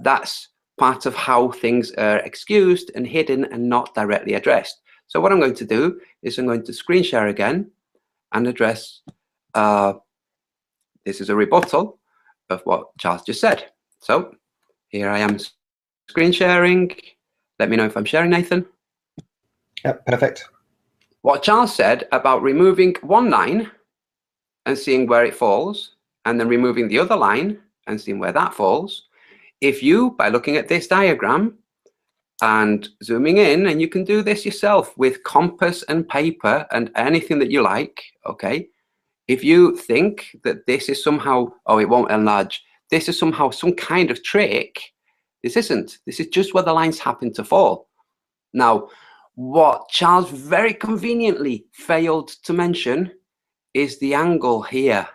That's part of how things are excused and hidden and not directly addressed. So what I'm going to do is I'm going to screen share again and address, this is a rebuttal of what Charles just said. So here I am screen sharing. Let me know if I'm sharing, Nathan. Yep, perfect. What Charles said about removing one line and seeing where it falls, and then removing the other line and seeing where that falls. If you, by looking at this diagram and zooming in, and you can do this yourself with compass and paper and anything that you like, okay? If you think that this is somehow, oh, it won't enlarge, this is somehow some kind of trick, this isn't. This is just where the lines happen to fall. Now, what Charles very conveniently failed to mention is the angle here.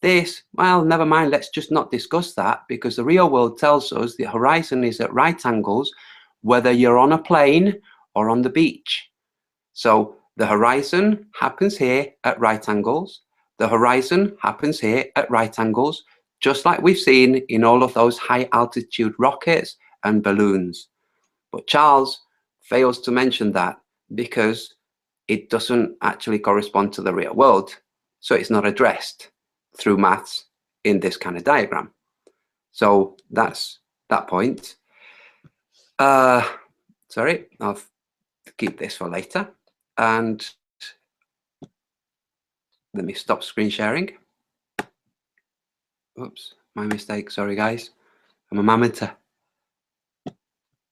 This, well, never mind, let's just not discuss that, because the real world tells us the horizon is at right angles, whether you're on a plane or on the beach. So the horizon happens here at right angles. The horizon happens here at right angles, just like we've seen in all of those high altitude rockets and balloons. But Charles fails to mention that because it doesn't actually correspond to the real world. So it's not addressed through maths in this kind of diagram. So that's that point. Sorry, I'll keep this for later. And let me stop screen sharing. Oops, my mistake. Sorry, guys. I'm a mammoth.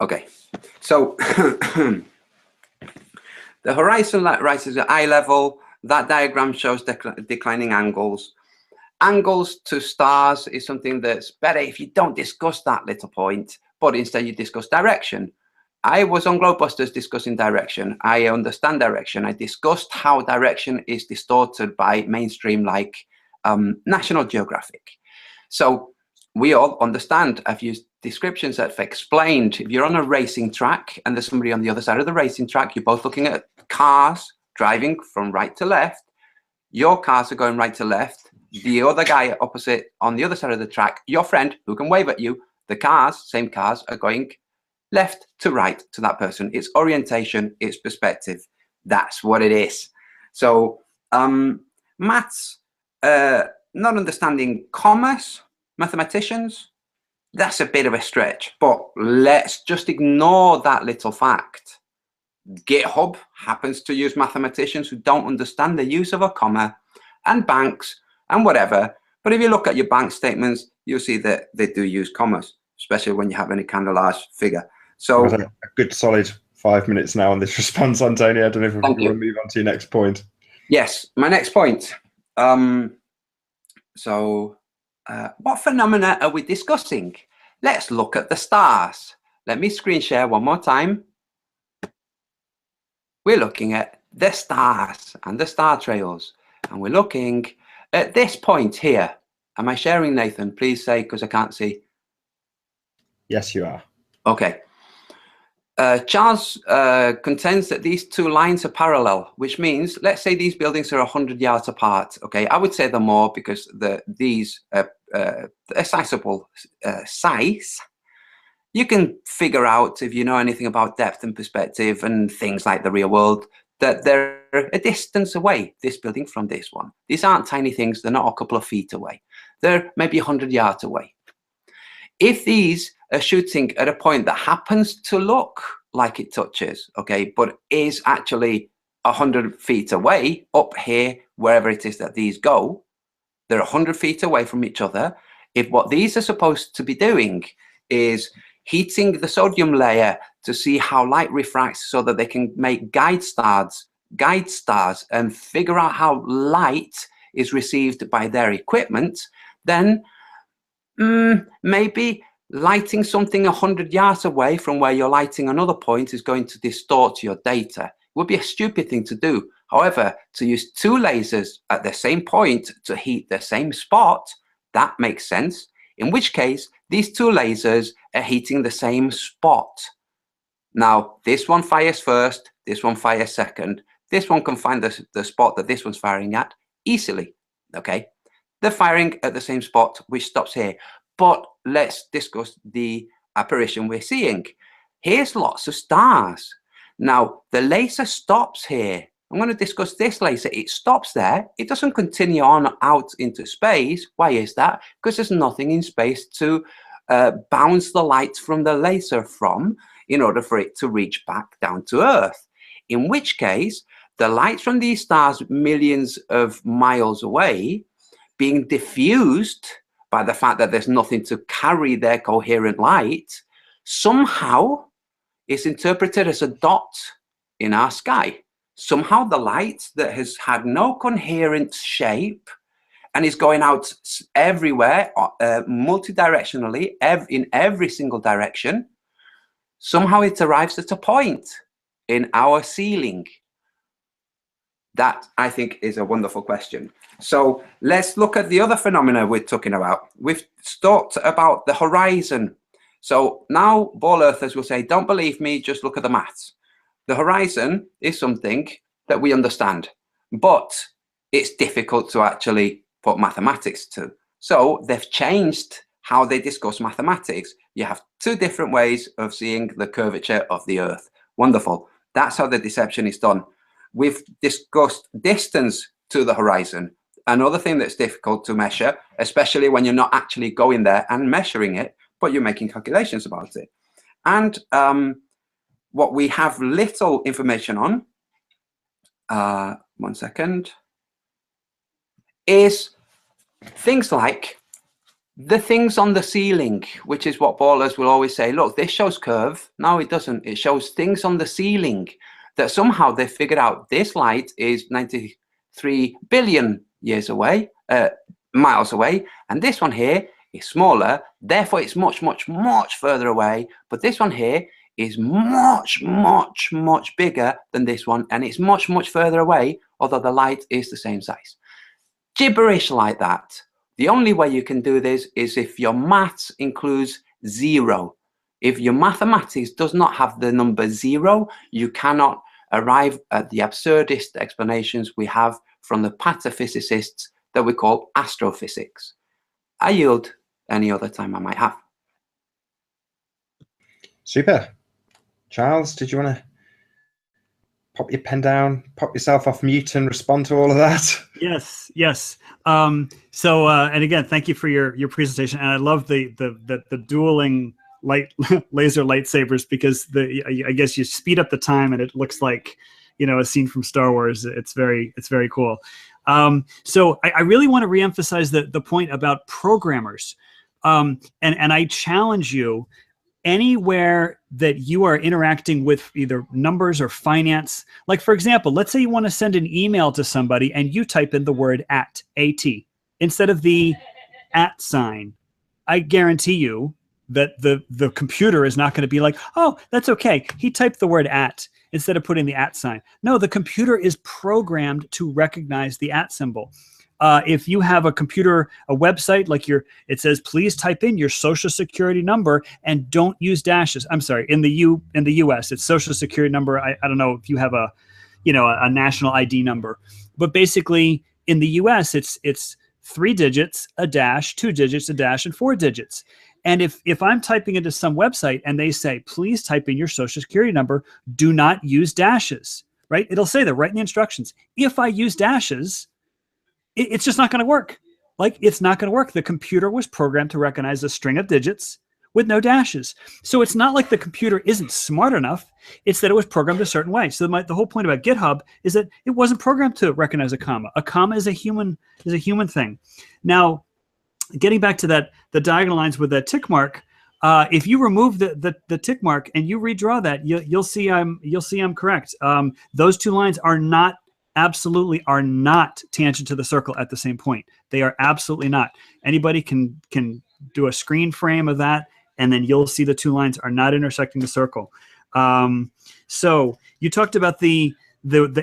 Okay, so the horizon rises at eye level. That diagram shows declining angles. Angles to stars is something that's better if you don't discuss that little point. but instead you discuss direction. I was on Globebusters discussing direction. I understand direction. I discussed how direction is distorted by mainstream like National Geographic. So we all understand. I've used descriptions that have explained if you're on a racing track and there's somebody on the other side of the racing track, you're both looking at cars driving from right to left. Your cars are going right to left. The other guy opposite on the other side of the track, your friend who can wave at you, the cars, same cars, are going left to right to that person. It's orientation, it's perspective. That's what it is. So maths, not understanding commerce, mathematicians, that's a bit of a stretch, but let's just ignore that little fact. GitHub happens to use mathematicians who don't understand the use of a comma, and banks and whatever. But if you look at your bank statements, you'll see that they do use commas, especially when you have any kind of large figure. So a good solid 5 minutes now on this response, Antonio. I don't know if you want to move on to your next point. Yes, my next point. What phenomena are we discussing? Let's look at the stars. Let me screen share one more time. We're looking at the stars and the star trails. And we're looking at this point here. Am I sharing, Nathan? Please say, because I can't see. Yes, you are. Okay. Charles contends that these two lines are parallel, which means, let's say these buildings are 100 yards apart. Okay, I would say they're more because these a sizable size. You can figure out, if you know anything about depth and perspective and things like the real world, that they're a distance away, this building from this one. These aren't tiny things. They're not a couple of feet away. They're maybe 100 yards away. If these are shooting at a point that happens to look like it touches, okay, but is actually 100 feet away, up here, wherever it is that these go, they're 100 feet away from each other. If what these are supposed to be doing is heating the sodium layer to see how light refracts so that they can make guide stars and figure out how light is received by their equipment, then maybe lighting something 100 yards away from where you're lighting another point is going to distort your data. It would be a stupid thing to do. However, to use two lasers at the same point to heat the same spot, that makes sense. In which case, these two lasers are heating the same spot. Now, this one fires first, this one fires second. This one can find the spot that this one's firing at easily, okay? They're firing at the same spot, which stops here. But let's discuss the apparition we're seeing. Here's lots of stars. Now, the laser stops here. I'm going to discuss this laser. It stops there. It doesn't continue on out into space. Why is that? Because there's nothing in space to bounce the light from the laser from in order for it to reach back down to Earth. In which case, the light from these stars millions of miles away being diffused by the fact that there's nothing to carry their coherent light, somehow is interpreted as a dot in our sky. Somehow the light that has had no coherent shape and is going out everywhere, multidirectionally, in every single direction, somehow it arrives at a point in our ceiling. That, I think, is a wonderful question. So let's look at the other phenomena we're talking about. We've talked about the horizon. So now ball earthers will say, don't believe me, just look at the maths. The horizon is something that we understand, but it's difficult to actually put mathematics to. So they've changed how they discuss mathematics. You have two different ways of seeing the curvature of the Earth. Wonderful. That's how the deception is done. We've discussed distance to the horizon. Another thing that's difficult to measure, especially when you're not actually going there and measuring it, but you're making calculations about it. And what we have little information on, one second, is things like the things on the ceiling, which is what ballers will always say, look, this shows curve. No, it doesn't. It shows things on the ceiling that somehow they figured out this light is 93 billion years away, miles away, and this one here is smaller, therefore it's much, much, much further away. But this one here is much, much, much bigger than this one, and it's much, much further away, although the light is the same size. Gibberish like that. The only way you can do this is if your maths includes 0. If your mathematics does not have the number 0, you cannot arrive at the absurdist explanations we have from the pataphysicists that we call astrophysics. I yield any other time I might have. Super. Charles, did you want to pop your pen down, pop yourself off mute and respond to all of that? Yes, yes. And again, thank you for your presentation. And I love the dueling laser lightsabers, because I guess you speed up the time and it looks like, you know, a scene from Star Wars. It's very cool. So I really want to reemphasize the point about programmers. And I challenge you, anywhere that you are interacting with either numbers or finance, like for example, let's say you want to send an email to somebody and you type in the word at instead of the @ sign. I guarantee you that the computer is not going to be like, oh, that's okay, he typed the word at instead of putting the @ sign. No, the computer is programmed to recognize the @ symbol. If you have a computer, a website, like it says, please type in your social security number and don't use dashes. I'm sorry, in the US, it's social security number. I don't know if you have a national ID number, but basically in the US, it's 3 digits, a dash, 2 digits, a dash, and 4 digits. And if I'm typing into some website and they say, please type in your social security number, do not use dashes, right? It'll say that right in the instructions. If I use dashes, it's just not going to work. Like, it's not going to work. The computer was programmed to recognize a string of digits with no dashes. So it's not like the computer isn't smart enough. It's that it was programmed a certain way. So the whole point about GitHub is that it wasn't programmed to recognize a comma. A comma is a human thing. Now, getting back to the diagonal lines with that tick mark, if you remove the tick mark and you redraw that, you'll see I'm correct. Those two lines absolutely are not tangent to the circle at the same point. They are absolutely not. Anybody can do a screen frame of that, and then you'll see the two lines are not intersecting the circle. So you talked about the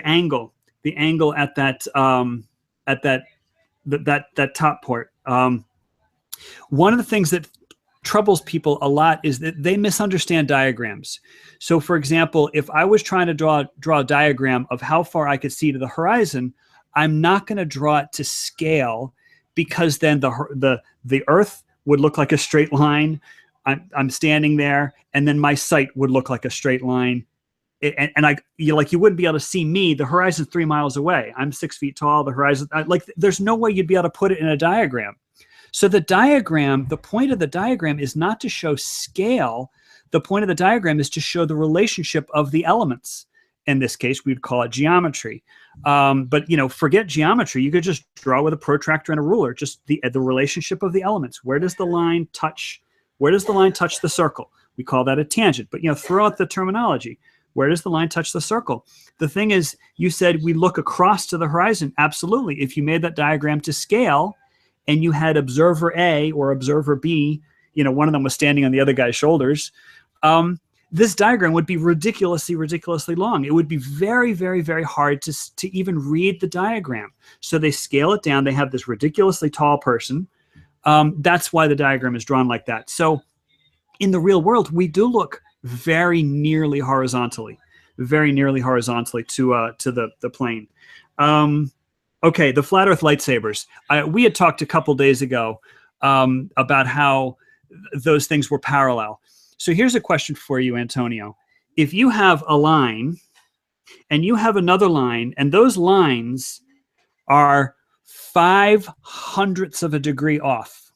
angle at that top port. One of the things that troubles people a lot is that they misunderstand diagrams. So for example, if I was trying to draw a diagram of how far I could see to the horizon, I'm not going to draw it to scale, because then the Earth would look like a straight line. I'm standing there, and then my sight would look like a straight line. And you wouldn't be able to see me. The horizon's 3 miles away. I'm 6 feet tall. The horizon, there's no way you'd be able to put it in a diagram. So the point of the diagram is not to show scale. The point of the diagram is to show the relationship of the elements. In this case, we'd call it geometry. But forget geometry. You could just draw with a protractor and a ruler, just the relationship of the elements. Where does the line touch? Where does the line touch the circle? We call that a tangent. But throw out the terminology. Where does the line touch the circle? The thing is, you said we look across to the horizon. Absolutely. If you made that diagram to scale, and you had observer A or observer B, one of them was standing on the other guy's shoulders, this diagram would be ridiculously long. It would be very, very, very hard to even read the diagram. So they scale it down. They have this ridiculously tall person. That's why the diagram is drawn like that. So in the real world, we do look very nearly horizontally to the plane. Okay, the flat Earth lightsabers. We had talked a couple days ago about how those things were parallel. So here's a question for you, Antonio. If you have a line and you have another line, and those lines are 5/100ths of a degree off,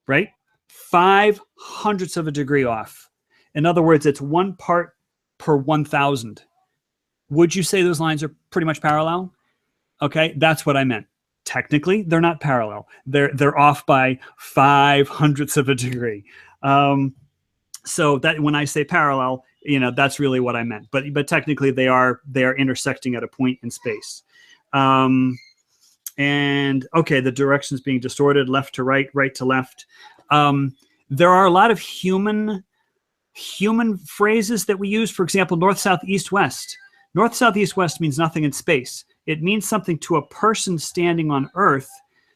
right? 5/100ths of a degree off. In other words, it's 1 part per 1,000. Would you say those lines are pretty much parallel? Okay, that's what I meant. Technically, they're not parallel. They're off by 5/100ths of a degree. So that when I say parallel, that's really what I meant. But technically, they are intersecting at a point in space. And okay, the directions being distorted, left to right, right to left. There are a lot of human phrases that we use. For example, north, south, east, west. North, south, east, west means nothing in space. It means something to a person standing on Earth,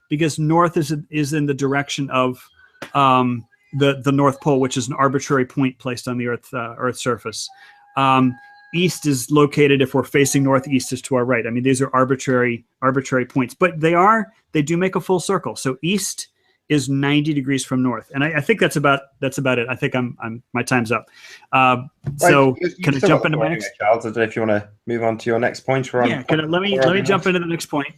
because north is in the direction of the North Pole, which is an arbitrary point placed on the Earth's surface. East is located, if we're facing northeast, is to our right. I mean, these are arbitrary points, but they do make a full circle. So east is 90 degrees from north, and I think that's about it. I think my time's up. So can I jump into my next? Charles, I don't know if you want to move on to your next point. Yeah, let me jump into the next point.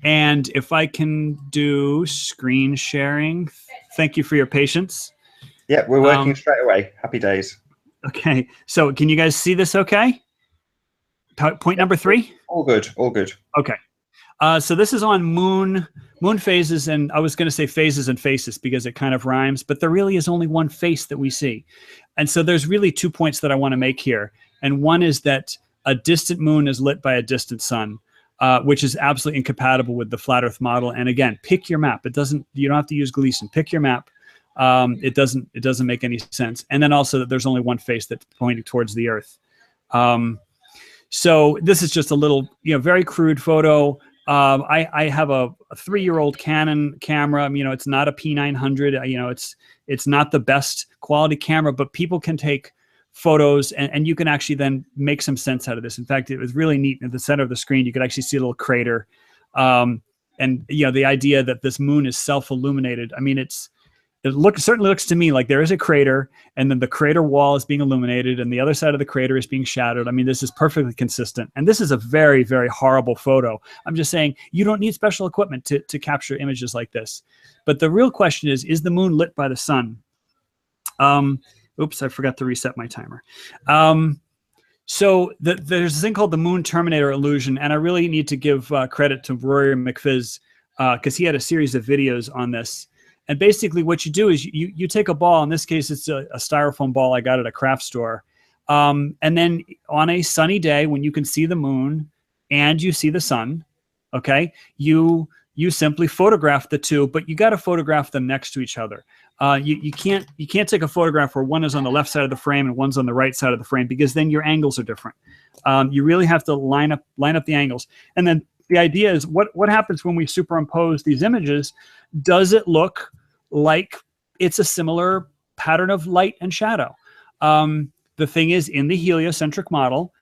And if I can do screen sharing, thank you for your patience. Yeah, we're working straight away. Happy days. Okay, so can you guys see this okay? Point number 3? All good, all good. Okay. So this is on moon phases, and I was going to say phases and faces because it kind of rhymes, but there really is only one face that we see. And so there's really 2 points that I want to make here. And one is that a distant moon is lit by a distant sun, which is absolutely incompatible with the flat Earth model. And again, pick your map. You don't have to use Gleason. Pick your map. It doesn't make any sense. And then also that there's only one face that's pointing towards the Earth. So this is just a little, very crude photo. I have a 3-year-old Canon camera. It's not a P900. It's not the best quality camera, but people can take photos and you can actually then make some sense out of this. In fact, it was really neat. At the center of the screen, you could actually see a little crater. And the idea that this moon is self-illuminated. I mean, it certainly looks to me like there is a crater, and then the crater wall is being illuminated, and the other side of the crater is being shadowed. I mean, this is perfectly consistent. And this is a very, very horrible photo. I'm just saying you don't need special equipment to capture images like this. But the real question is the moon lit by the sun? Oops, I forgot to reset my timer. So there's this thing called the moon terminator illusion, and I really need to give credit to Rory McPhizz because he had a series of videos on this. And basically what you do is you take a ball. In this case, it's a styrofoam ball I got at a craft store. And then on a sunny day when you can see the moon and you see the sun, okay, you simply photograph the two, but you got to photograph them next to each other. You can't take a photograph where one is on the left side of the frame and one's on the right side of the frame, because then your angles are different. You really have to line up the angles. And then the idea is what happens when we superimpose these images? Does it look like it's a similar pattern of light and shadow? The thing is, in the heliocentric model,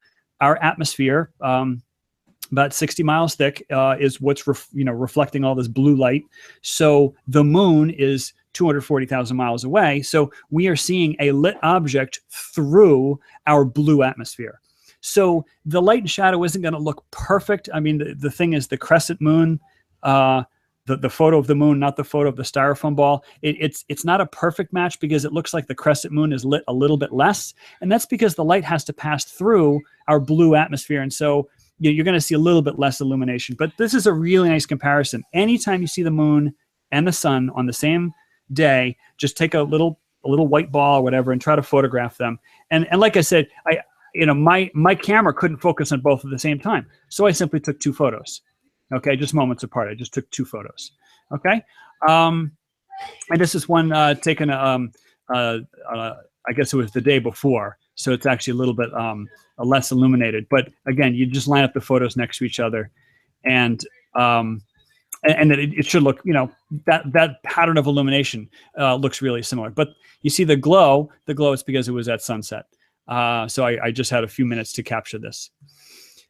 our atmosphere, about 60 miles thick, is what's reflecting all this blue light. So the moon is 240,000 miles away. So we are seeing a lit object through our blue atmosphere. So the light and shadow isn't going to look perfect. I mean, the thing is, the crescent moon, the photo of the moon, not the photo of the styrofoam ball, it's not a perfect match because it looks like the crescent moon is lit a little bit less. And that's because the light has to pass through our blue atmosphere. And so you're going to see a little bit less illumination. But this is a really nice comparison. Anytime you see the moon and the sun on the same day, just take a little white ball or whatever and try to photograph them. And like I said, my camera couldn't focus on both at the same time. So I simply took 2 photos. Okay, just moments apart. I just took 2 photos. Okay, and this is one taken. I guess it was the day before, so it's actually a little bit less illuminated. But again, you just line up the photos next to each other, and it should look, that pattern of illumination looks really similar. But you see the glow is because it was at sunset. So I just had a few minutes to capture this.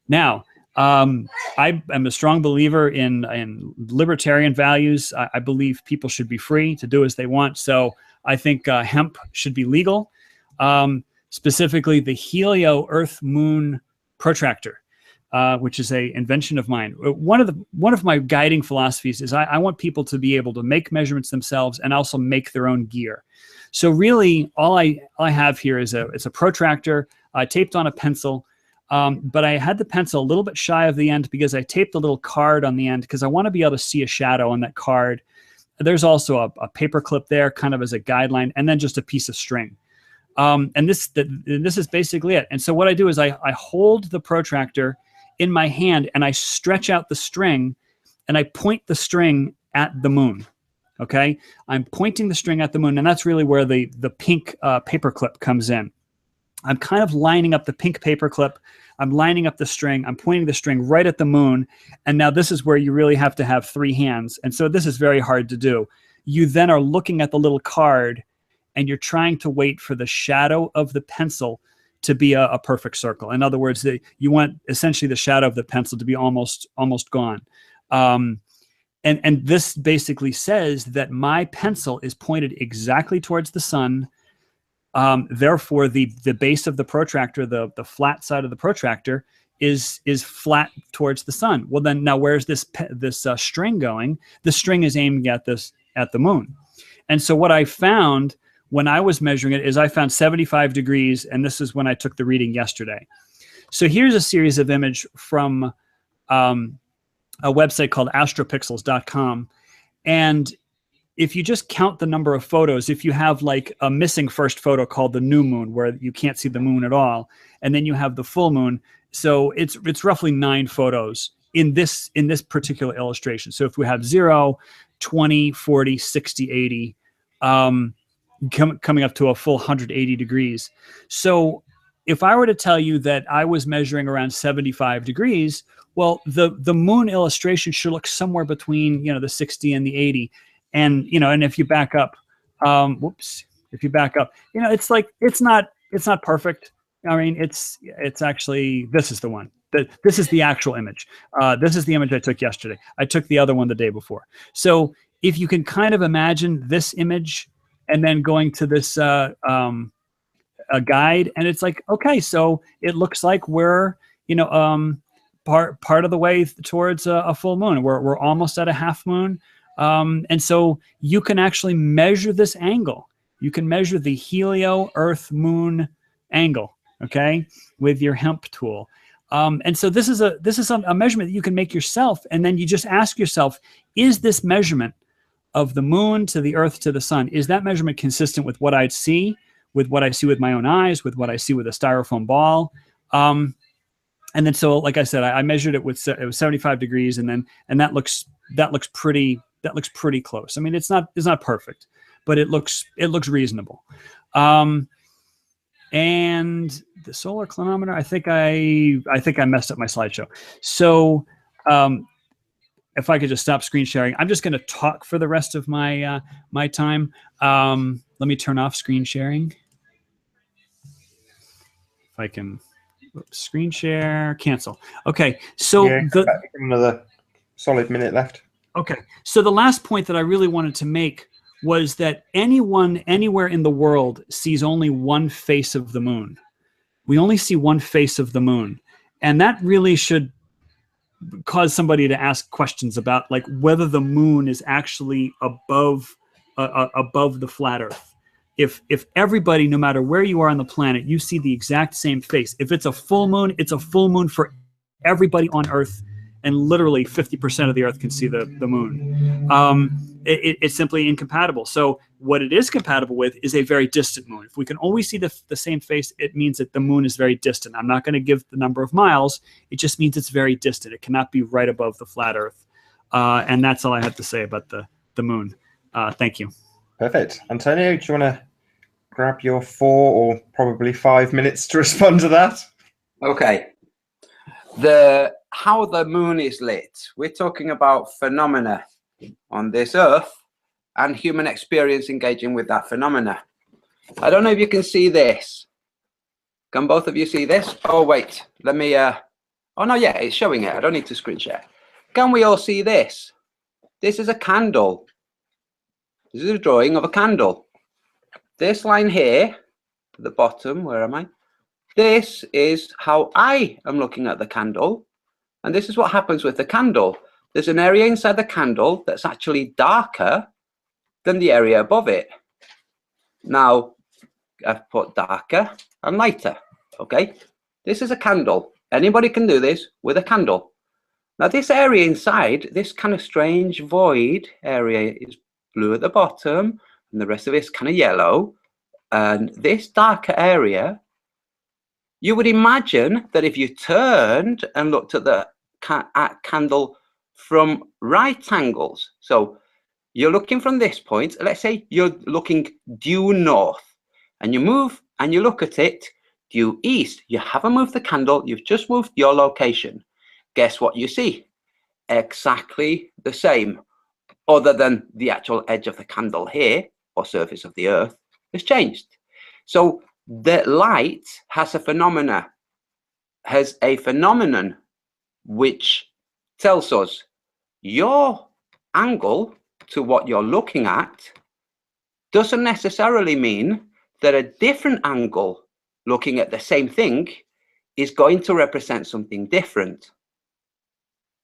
Now. I am a strong believer in libertarian values. I believe people should be free to do as they want. So I think hemp should be legal, specifically the Helio Earth Moon protractor, which is an invention of mine. One of my guiding philosophies is I want people to be able to make measurements themselves and also make their own gear. So really, all I have here is it's a protractor taped on a pencil. But I had the pencil a little bit shy of the end because I taped a little card on the end because I want to be able to see a shadow on that card. There's also a paper clip there kind of as a guideline, and then just a piece of string. And this is basically it. And so what I do is I hold the protractor in my hand and I stretch out the string and I point the string at the moon. Okay, I'm pointing the string at the moon, and that's really where the pink paper clip comes in. I'm kind of lining up the pink paper clip. I'm lining up the string. I'm pointing the string right at the moon. And now this is where you really have to have 3 hands. And so this is very hard to do. You then are looking at the little card, and you're trying to wait for the shadow of the pencil to be a perfect circle. In other words, you want essentially the shadow of the pencil to be almost gone. And this basically says that my pencil is pointed exactly towards the sun. Therefore, the base of the protractor, the flat side of the protractor, is flat towards the sun. Well, then now where's this string going? The string is aiming at the moon. And so what I found when I was measuring it is I found 75 degrees, and this is when I took the reading yesterday. So here's a series of image from a website called astropixels.com, and if you just count the number of photos, if you have like a missing first photo called the new moon, where you can't see the moon at all, and then you have the full moon, so it's roughly 9 photos in this particular illustration. So if we have 0, 20, 40, 60, 80, coming up to a full 180 degrees. So if I were to tell you that I was measuring around 75 degrees, well, the moon illustration should look somewhere between, the 60 and the 80. And, and if you back up, if you back up, it's like, it's not perfect. I mean, it's actually, this is the one. This is the actual image. This is the image I took yesterday. I took the other one the day before. So if you can kind of imagine this image and then going to this a guide, and it's like, okay, so it looks like we're, part of the way towards a full moon. We're almost at a half moon. And so you can actually measure this angle. You can measure the helio Earth Moon angle, okay, with your HEMP tool. And so this is a measurement that you can make yourself, and then you just ask yourself, is this measurement of the moon to the Earth to the sun, is that measurement consistent with what I'd see, with what I see with my own eyes, with what I see with a styrofoam ball? And then so, like I said, I measured it with it was 75 degrees, and that looks pretty close. I mean, it's not perfect, but it looks reasonable. And the solar clinometer, I think I messed up my slideshow. So if I could just stop screen sharing, I'm just going to talk for the rest of my my time. Let me turn off screen sharing. If I can, screen share, cancel. Okay, so another solid minute left. Okay, so the last point that I really wanted to make was that anyone anywhere in the world sees only one face of the moon. We only see one face of the moon, and that really should cause somebody to ask questions about like whether the moon is actually above the flat Earth. If everybody, no matter where you are on the planet, you see the exact same face. If it's a full moon, it's a full moon for everybody on Earth, and literally 50% of the Earth can see the moon. It's simply incompatible. So what it is compatible with is a very distant moon. If we can always see the same face, it means that the moon is very distant. I'm not going to give the number of miles. It just means it's very distant. It cannot be right above the flat Earth. And that's all I have to say about the moon. Thank you. Perfect. Antonio, do you want to grab your 4 or probably 5 minutes to respond to that? Okay. How the moon is lit. We're talking about phenomena on this Earth and human experience engaging with that phenomena. I don't know if you can see this. Can both of you see this? Oh, wait. Let me... oh, no, yeah, it's showing it. I don't need to screen share. Can we all see this? This is a candle. This is a drawing of a candle. This line here, at the bottom, where am I? This is how I am looking at the candle. And this is what happens with the candle. There's an area inside the candle that's actually darker than the area above it. Now, I've put darker and lighter, okay? This is a candle. Anybody can do this with a candle. Now, this area inside, this kind of strange void area is blue at the bottom, and the rest of it is kind of yellow. And this darker area, you would imagine that if you turned and looked at the candle from right angles, so you're looking from this point. Let's say you're looking due north, and you move and you look at it due east. You haven't moved the candle, you've just moved your location. Guess what you see? Exactly the same, other than the actual edge of the candle here, or surface of the earth, has changed. So the light has a phenomenon which tells us your angle to what you're looking at doesn't necessarily mean that a different angle looking at the same thing is going to represent something different.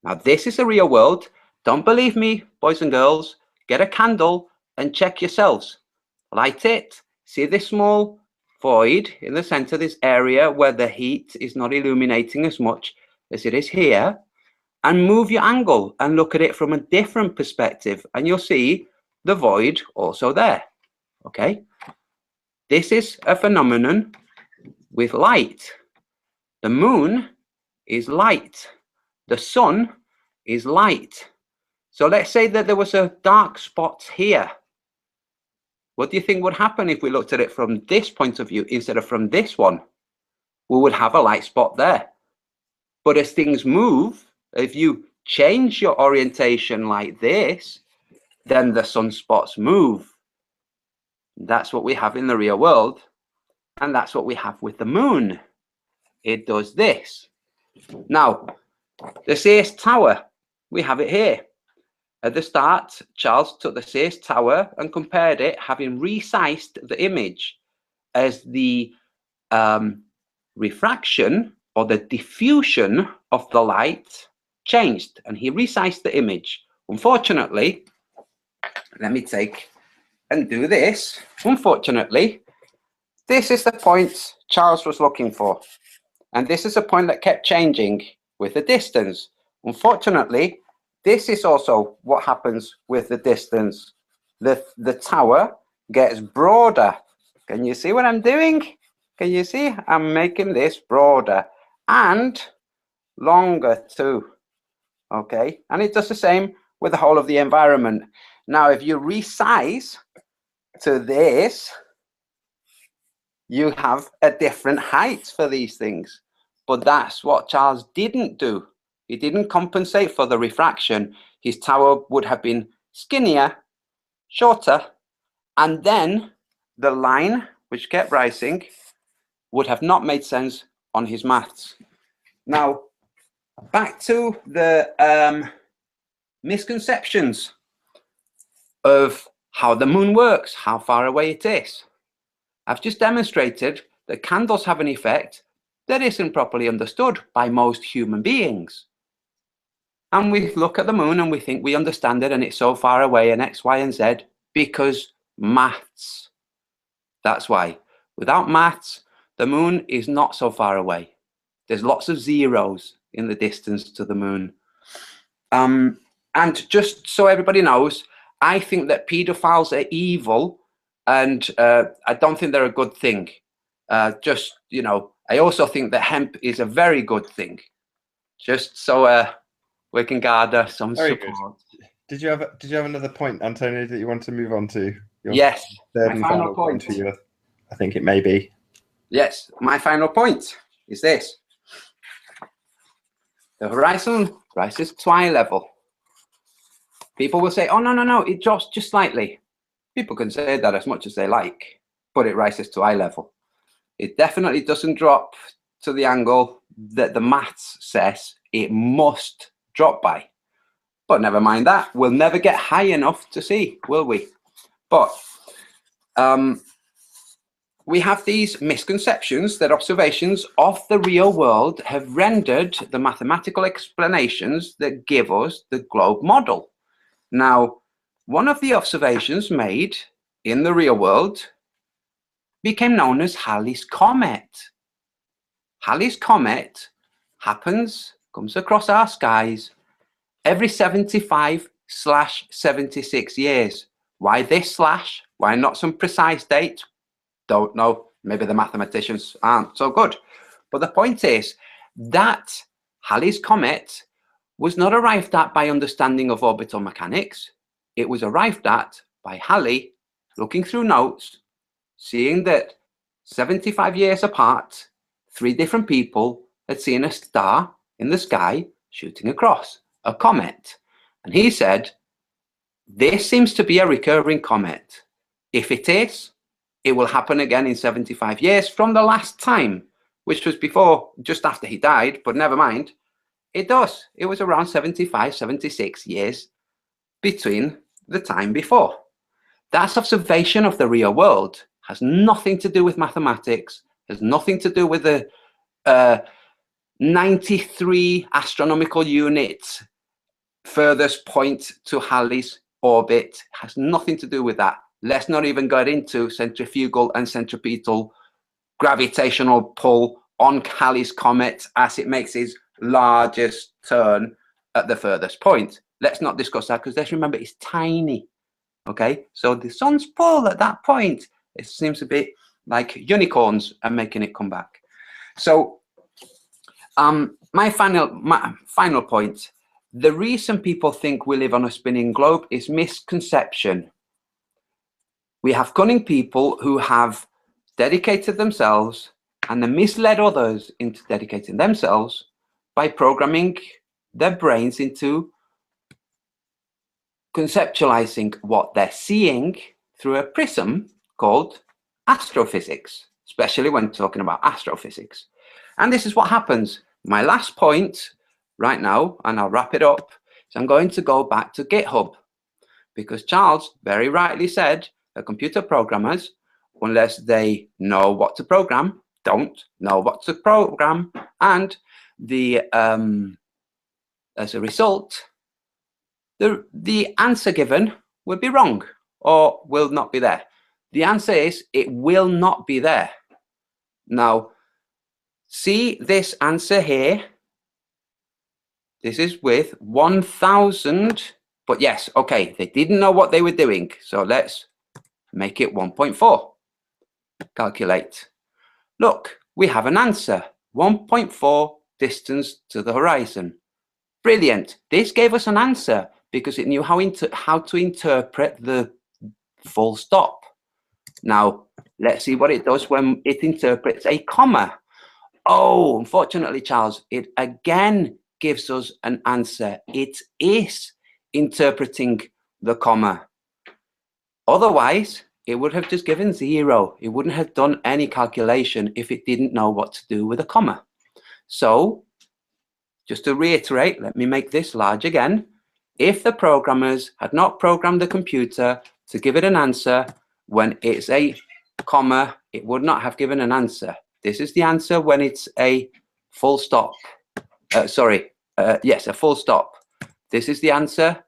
Now, this is the real world. Don't believe me, boys and girls. Get a candle and check yourselves. Light it. See this small void in the center, this area where the heat is not illuminating as much as it is here, and move your angle and look at it from a different perspective, and you'll see the void also there. Okay, this is a phenomenon with light. The moon is light. The sun is light. So let's say that there was a dark spot here. What do you think would happen if we looked at it from this point of view instead of from this one? We would have a light spot there. But as things move, if you change your orientation like this, then the sunspots move. That's what we have in the real world. And that's what we have with the moon. It does this. Now, the Sears Tower, we have it here. At the start, Charles took the Sears Tower and compared it, having resized the image as the refraction or the diffusion of the light changed, and he resized the image. Unfortunately, let me take and do this. Unfortunately, this is the point Charles was looking for, and this is a point that kept changing with the distance. Unfortunately, this is also what happens with the distance. The tower gets broader. Can you see what I'm doing? Can you see? I'm making this broader and longer too. Okay, and it does the same with the whole of the environment. Now, if you resize to this, you have a different height for these things. But that's what Charles didn't do. He didn't compensate for the refraction. His tower would have been skinnier, shorter, and then the line, which kept rising, would have not made sense on his maths. Now, back to the misconceptions of how the moon works, how far away it is. I've just demonstrated that candles have an effect that isn't properly understood by most human beings. And we look at the moon and we think we understand it and it's so far away and X, Y, and Z because maths. That's why. Without maths, the moon is not so far away. There's lots of zeros in the distance to the moon. And just so everybody knows, I think that pedophiles are evil, and I don't think they're a good thing. Just, you know, I also think that hemp is a very good thing. Just so we can gather some Very support. good. Did you have another point, Antonio, that you want to move on to? Yes. Third My and final final point point. for you, I think it may be. Yes, my final point is this. The horizon rises to eye level. People will say, oh, no, it drops just slightly. People can say that as much as they like, but it rises to eye level. It definitely doesn't drop to the angle that the maths says it must drop by. But never mind that. We'll never get high enough to see, will we? But we have these misconceptions that observations of the real world have rendered the mathematical explanations that give us the globe model. Now, one of the observations made in the real world became known as Halley's Comet. Halley's Comet comes across our skies every 75/76 years. Why this slash? Why not some precise date? Don't know. Maybe the mathematicians aren't so good. But the point is that Halley's Comet was not arrived at by understanding of orbital mechanics. it was arrived at by Halley looking through notes, seeing that 75 years apart, 3 different people had seen a star in the sky shooting across, a comet. And he said, this seems to be a recurring comet. If it is, it will happen again in 75 years from the last time, which was before, just after he died, but never mind. It does. It was around 75, 76 years between the time before. That's observation of the real world. Has nothing to do with mathematics, has nothing to do with the 93 astronomical units furthest point to Halley's orbit. Has nothing to do with that. Let's not even get into centrifugal and centripetal gravitational pull on Halley's comet as it makes its largest turn at the furthest point. Let's not discuss that, because let's remember it's tiny. Okay, so the sun's pull at that point, it seems a bit like unicorns and making it come back. So my final point, the reason people think we live on a spinning globe is misconception. We have cunning people who have dedicated themselves and then misled others into dedicating themselves by programming their brains into conceptualizing what they're seeing through a prism called astrophysics, especially when talking about astrophysics. And this is what happens. My last point right now, and I'll wrap it up, is I'm going to go back to GitHub, because Charles very rightly said that computer programmers, unless they know what to program, don't know what to program, and the as a result, the answer given will be wrong or will not be there. The answer is it will not be there. Now, see this answer here. This is with 1,000, but yes, okay, they didn't know what they were doing. So let's make it 1.4. Calculate. Look, we have an answer, 1.4 distance to the horizon. Brilliant. This gave us an answer because it knew how to interpret the full stop. Now, let's see what it does when it interprets a comma. Oh, unfortunately, Charles, it again gives us an answer. It is interpreting the comma. Otherwise, it would have just given 0. It wouldn't have done any calculation if it didn't know what to do with a comma. So, just to reiterate, let me make this large again. If the programmers had not programmed the computer to give it an answer when it's a comma, it would not have given an answer. This is the answer when it's a full stop. Yes, a full stop. This is the answer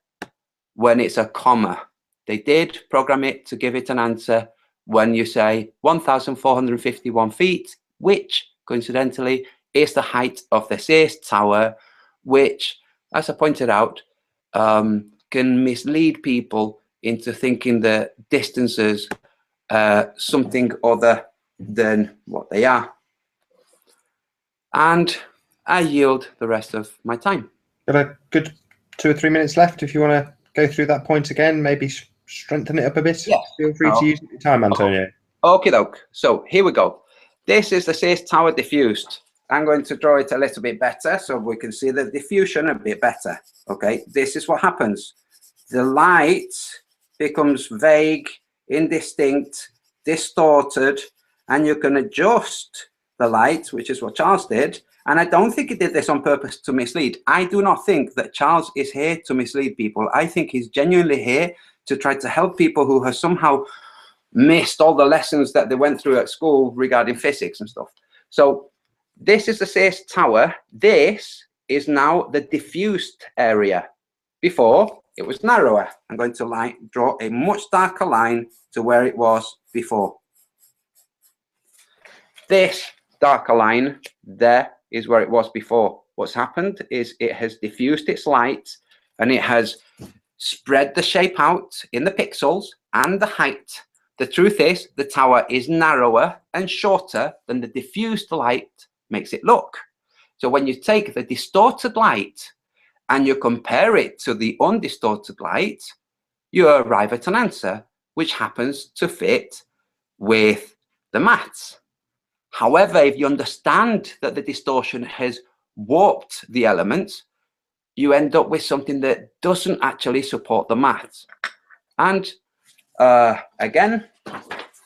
when it's a comma. They did program it to give it an answer when you say 1,451 feet, which coincidentally is the height of the Sears Tower, which, as I pointed out, can mislead people into thinking that distances are something other than what they are. And I yield the rest of my time. Got a good 2 or 3 minutes left if you want to go through that point again, maybe strengthen it up a bit. Yes. Feel free to use your time, Antonio. Okie doke. So here we go. This is the Sears Tower diffused. I'm going to draw it a little bit better so we can see the diffusion a bit better. Okay, this is what happens. The light becomes vague, indistinct, distorted, and you can adjust the light, which is what Charles did. And I don't think he did this on purpose to mislead. I do not think that Charles is here to mislead people. I think he's genuinely here to try to help people who have somehow missed all the lessons that they went through at school regarding physics and stuff. So this is the Sears Tower. This is now the diffused area. Before, it was narrower. I'm going to draw a much darker line to where it was before. This darker line there is where it was before. What's happened is it has diffused its light and it has spread the shape out in the pixels and the height. The truth is the tower is narrower and shorter than the diffused light makes it look. So when you take the distorted light and you compare it to the undistorted light, you arrive at an answer which happens to fit with the maths. However, if you understand that the distortion has warped the elements, you end up with something that doesn't actually support the maths. And again,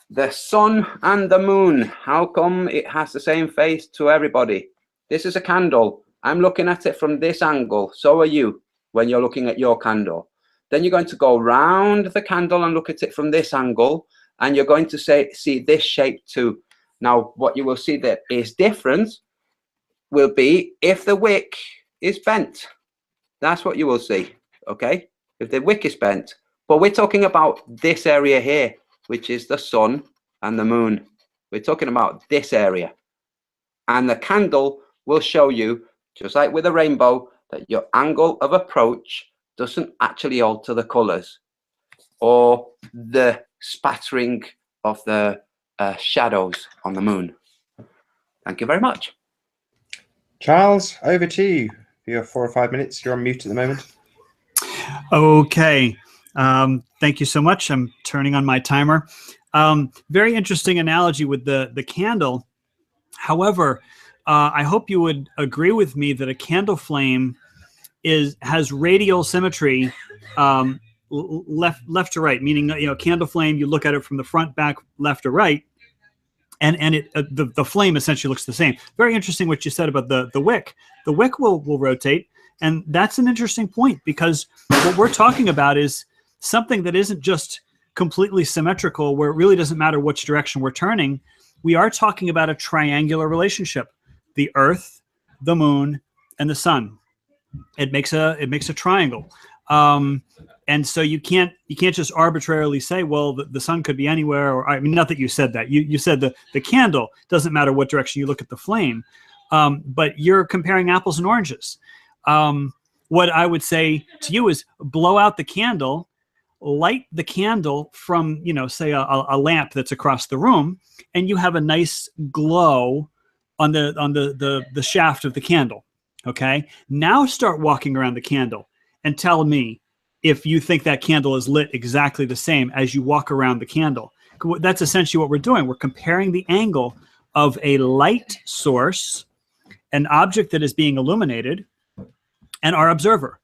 the sun and the moon, how come it has the same face to everybody? This is a candle. I'm looking at it from this angle. So are you when you're looking at your candle. Then you're going to go round the candle and look at it from this angle, and you're going to see this shape too. Now, what you will see that is different will be if the wick is bent. That's what you will see, okay? If the wick is bent. But we're talking about this area here, which is the sun and the moon. We're talking about this area. And the candle will show you, just like with a rainbow, that your angle of approach doesn't actually alter the colors or the spattering of the shadows on the moon. Thank you very much. Charles, over to you for your 4 or 5 minutes. You're on mute at the moment. Okay. Thank you so much. I'm turning on my timer. Very interesting analogy with the candle. However, I hope you would agree with me that a candle flame has radial symmetry, left to right, meaning, you know, candle flame, you look at it from the front, back, left or right, and the flame essentially looks the same. Very interesting what you said about the wick. The wick will rotate, and that's an interesting point, because what we're talking about is something that isn't just completely symmetrical, where it really doesn't matter which direction we're turning. We are talking about a triangular relationship: the Earth, the Moon, and the Sun. It makes a triangle, and so you can't just arbitrarily say, well, the sun could be anywhere. Or, I mean, not that you said that. You said the candle doesn't matter what direction you look at the flame, but you're comparing apples and oranges. What I would say to you is blow out the candle, light the candle from, you know, say a lamp that's across the room, and you have a nice glow on the shaft of the candle. Okay, now start walking around the candle and tell me if you think that candle is lit exactly the same as you walk around the candle. That's essentially what we're doing. We're comparing the angle of a light source, an object that is being illuminated, and our observer.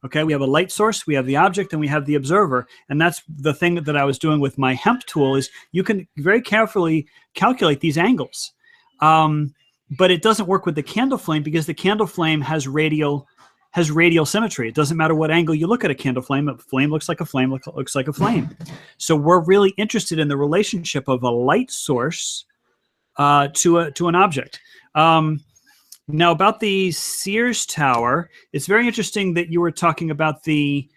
Okay, we have a light source, we have the object, and we have the observer. And that's the thing that I was doing with my hemp tool, is you can very carefully calculate these angles. But it doesn't work with the candle flame, because the candle flame has radial symmetry. It doesn't matter what angle you look at a candle flame. A flame looks like a flame, looks like a flame. So we're really interested in the relationship of a light source to an object. Now, about the Sears Tower, it's very interesting that you were talking about I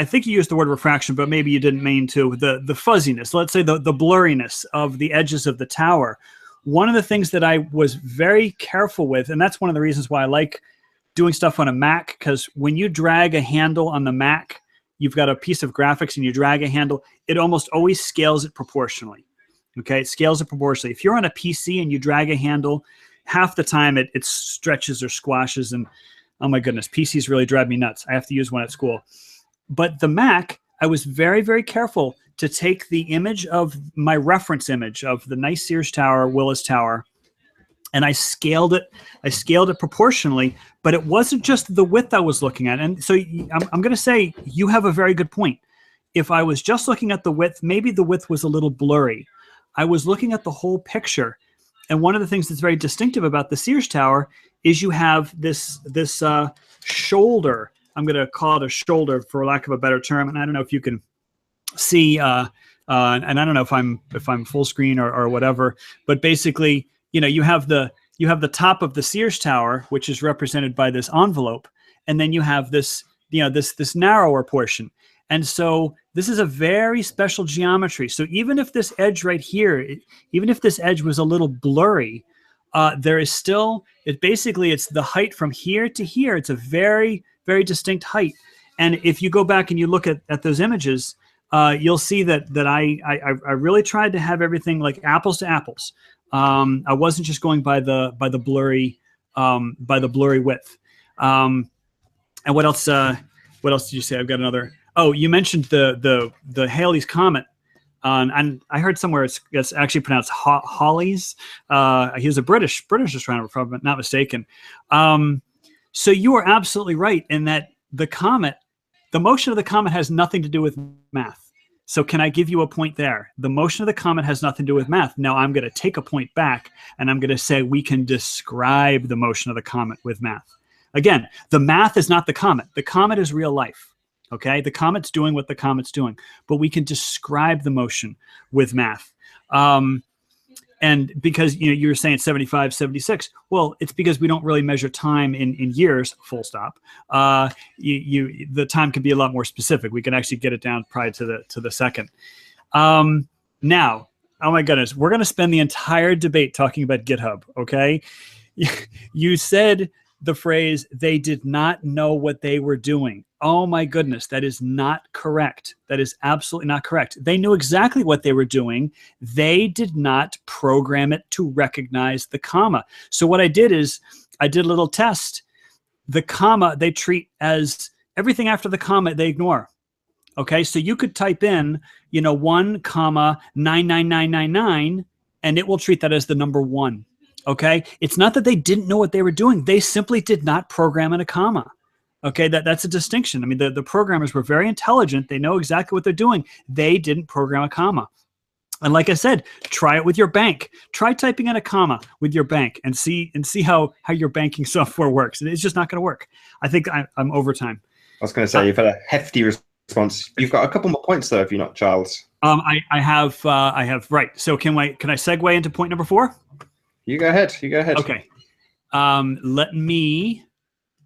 think you used the word refraction, but maybe you didn't mean to. The fuzziness, let's say the blurriness of the edges of the tower. One of the things that I was very careful with, and that's one of the reasons why I like doing stuff on a Mac, because when you drag a handle on the Mac, you've got a piece of graphics and you drag a handle, it almost always scales it proportionally. Okay, it scales it proportionally. If you're on a PC and you drag a handle, half the time it stretches or squashes, and oh my goodness, PCs really drive me nuts. I have to use one at school. But the Mac, I was very, very careful to take the image of my reference image of the nice Sears Tower, Willis Tower, and I scaled it. I scaled it proportionally, but it wasn't just the width I was looking at. And so I'm going to say you have a very good point. If I was just looking at the width, maybe the width was a little blurry. I was looking at the whole picture. And one of the things that's very distinctive about the Sears Tower is you have this shoulder. I'm going to call it a shoulder for lack of a better term. And I don't know if you can see, and I don't know if I'm full screen or whatever, but basically, you know, you have the top of the Sears Tower, which is represented by this envelope, and then you have this, you know, this narrower portion. And so this is a very special geometry. So even if this edge right here, even if this edge was a little blurry, there is still, it's the height from here to here. It's a very, very distinct height. And if you go back and you look at those images, you'll see that I really tried to have everything like apples to apples. I wasn't just going by the blurry width. And what else? what else did you say? I've got another. Oh, you mentioned the Halley's Comet. And I heard somewhere it's actually pronounced Halley's. He's a British astronomer, if I'm not mistaken. So you are absolutely right in that the motion of the comet has nothing to do with math. So can I give you a point there? The motion of the comet has nothing to do with math. Now I'm going to take a point back, and I'm going to say we can describe the motion of the comet with math. Again, the math is not the comet. The comet is real life. Okay, the comet's doing what the comet's doing, but we can describe the motion with math. And because you were saying 75, 76, well, it's because we don't really measure time in years, full stop. The time can be a lot more specific. We can actually get it down prior to the second. Now, oh my goodness, we're going to spend the entire debate talking about GitHub. Okay, you said the phrase, they did not know what they were doing. Oh my goodness, that is not correct. That is absolutely not correct. They knew exactly what they were doing. They did not program it to recognize the comma. So what I did is I did a little test. The comma they treat as everything after the comma they ignore. Okay, so you could type in, 1, 99999, and it will treat that as the number 1. Okay, it's not that they didn't know what they were doing. They simply did not program in a comma. Okay, that's a distinction. I mean, the programmers were very intelligent. They know exactly what they're doing. They didn't program a comma. And like I said, try it with your bank. Try typing in a comma with your bank and see how your banking software works. It's just not going to work. I think I'm over time. I was going to say, you've had a hefty response. You've got a couple more points though, if you're not Charles. I have right. So can I segue into point number 4? You go ahead. Okay. Let me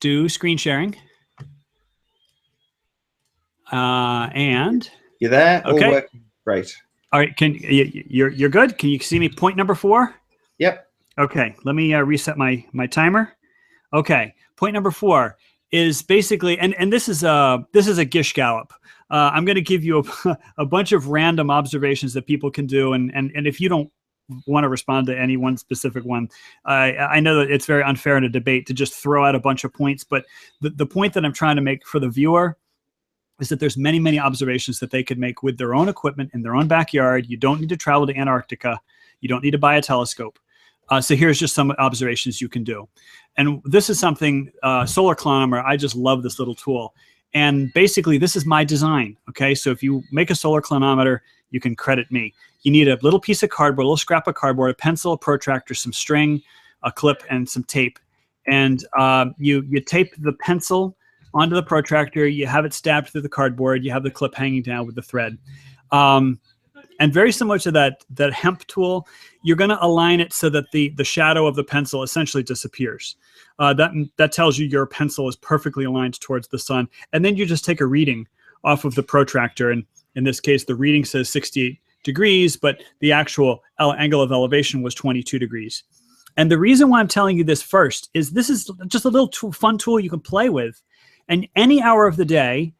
do screen sharing. And you're there. Okay. All working great. All right. You're good? Can you see me? Point number 4? Yep. Okay. Let me reset my timer. Okay. Point number 4 is basically, and this is a Gish Gallop. I'm going to give you a bunch of random observations that people can do, and if you don't want to respond to any one specific one, I know that it's very unfair in a debate to just throw out a bunch of points, but the point that I'm trying to make for the viewer is that there's many observations that they could make with their own equipment in their own backyard. You don't need to travel to Antarctica. You don't need to buy a telescope. So here's just some observations you can do. And this is something, Solar Clinometer, I just love this little tool. And basically, this is my design, okay? So if you make a solar clinometer, you can credit me. You need a little piece of cardboard, a little scrap of cardboard, a pencil, a protractor, some string, a clip, and some tape. And you tape the pencil onto the protractor. You have it stabbed through the cardboard. You have the clip hanging down with the thread. And very similar to that hemp tool, you're going to align it so that the shadow of the pencil essentially disappears. That tells you your pencil is perfectly aligned towards the sun. And then you just take a reading off of the protractor. And in this case, the reading says 68 degrees, but the actual angle of elevation was 22 degrees. And the reason why I'm telling you this first is this is just a little fun tool you can play with. And any hour of the day,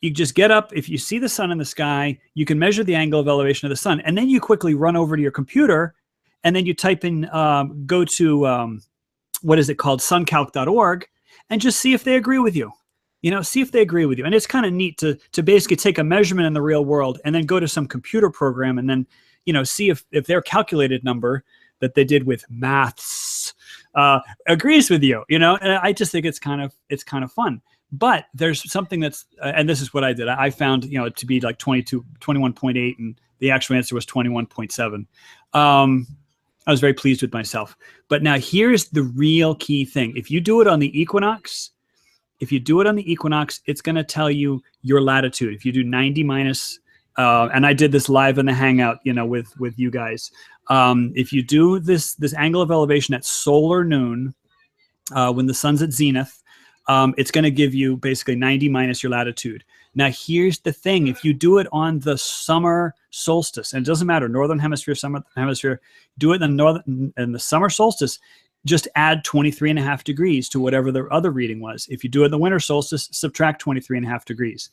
you just get up. If you see the sun in the sky, you can measure the angle of elevation of the sun. And then you quickly run over to your computer, and then you type in, go to, what is it called, suncalc.org, and just see if they agree with you. See if they agree with you. And it's kind of neat to basically take a measurement in the real world and then go to some computer program and then, see if their calculated number that they did with maths agrees with you, And I just think it's kind of fun. But there's something that's, and this is what I did. I found, to be like 21.8, and the actual answer was 21.7. I was very pleased with myself. But now here's the real key thing. If you do it on the equinox, it's going to tell you your latitude. If you do 90 minus, and I did this live in the Hangout, with you guys. If you do this angle of elevation at solar noon, when the sun's at zenith, it's going to give you basically 90 minus your latitude. Now, here's the thing. If you do it on the summer solstice, and it doesn't matter, northern hemisphere, southern hemisphere, do it in the summer solstice, just add 23.5 degrees to whatever the other reading was. If you do it in the winter solstice, subtract 23.5 degrees.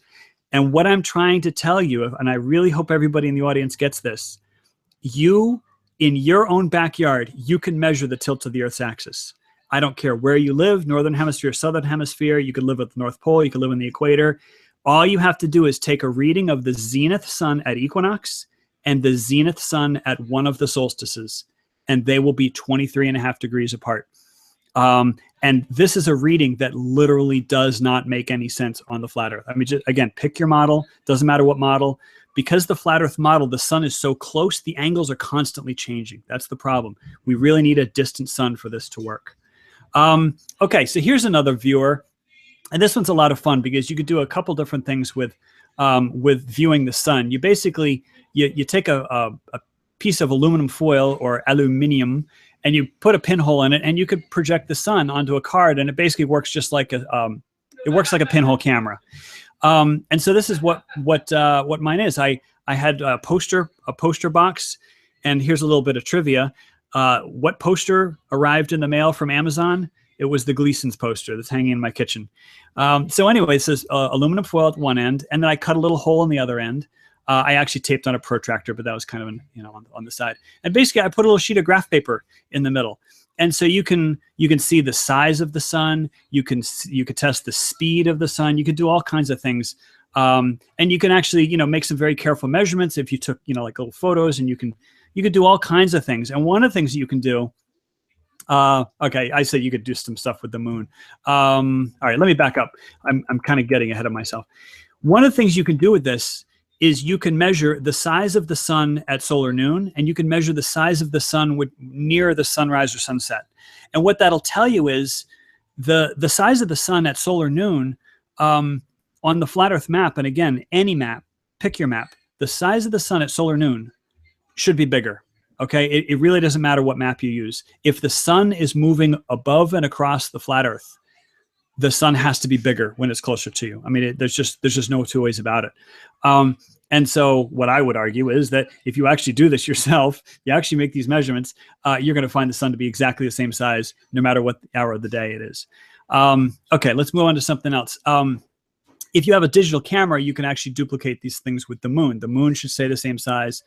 And what I'm trying to tell you, and I really hope everybody in the audience gets this, you, in your own backyard, you can measure the tilt of the Earth's axis. I don't care where you live, northern hemisphere, southern hemisphere. You could live at the North Pole. You could live in the equator. All you have to do is take a reading of the zenith sun at equinox and the zenith sun at one of the solstices, and they will be 23.5 degrees apart. And this is a reading that literally does not make any sense on the flat Earth. I mean, just, again, pick your model. Doesn't matter what model. Because the flat Earth model, the sun is so close, the angles are constantly changing. That's the problem. We really need a distant sun for this to work. Okay, so here's another viewer. And this one's a lot of fun because you could do a couple different things with viewing the sun. You basically, you take a piece of aluminum foil or aluminium, and you put a pinhole in it, and you could project the sun onto a card, and it basically works just like a pinhole camera. And so this is what mine is. I had a poster box, and here's a little bit of trivia. What poster arrived in the mail from Amazon? It was the Gleason's poster that's hanging in my kitchen. So anyway, this is aluminum foil at one end, and then I cut a little hole in the other end. I actually taped on a protractor, but that was kind of on the side. And basically, I put a little sheet of graph paper in the middle, and so you can see the size of the sun. You could test the speed of the sun. You could do all kinds of things, and you can actually make some very careful measurements if you took like little photos, and you could do all kinds of things. And one of the things that you can do. Okay, I said you could do some stuff with the moon. All right, let me back up. I'm kind of getting ahead of myself. One of the things you can do with this is you can measure the size of the sun at solar noon, and you can measure the size of the sun near the sunrise or sunset. And what that'll tell you is the size of the sun at solar noon on the flat Earth map, and again, any map, pick your map, the size of the sun at solar noon should be bigger. Okay, it really doesn't matter what map you use. If the sun is moving above and across the flat Earth, the sun has to be bigger when it's closer to you. I mean, there's just no two ways about it. And so what I would argue is that if you actually do this yourself, you actually make these measurements, you're going to find the sun to be exactly the same size, no matter what hour of the day it is. Okay, let's move on to something else. If you have a digital camera, you can actually duplicate these things with the moon. The moon should stay the same size.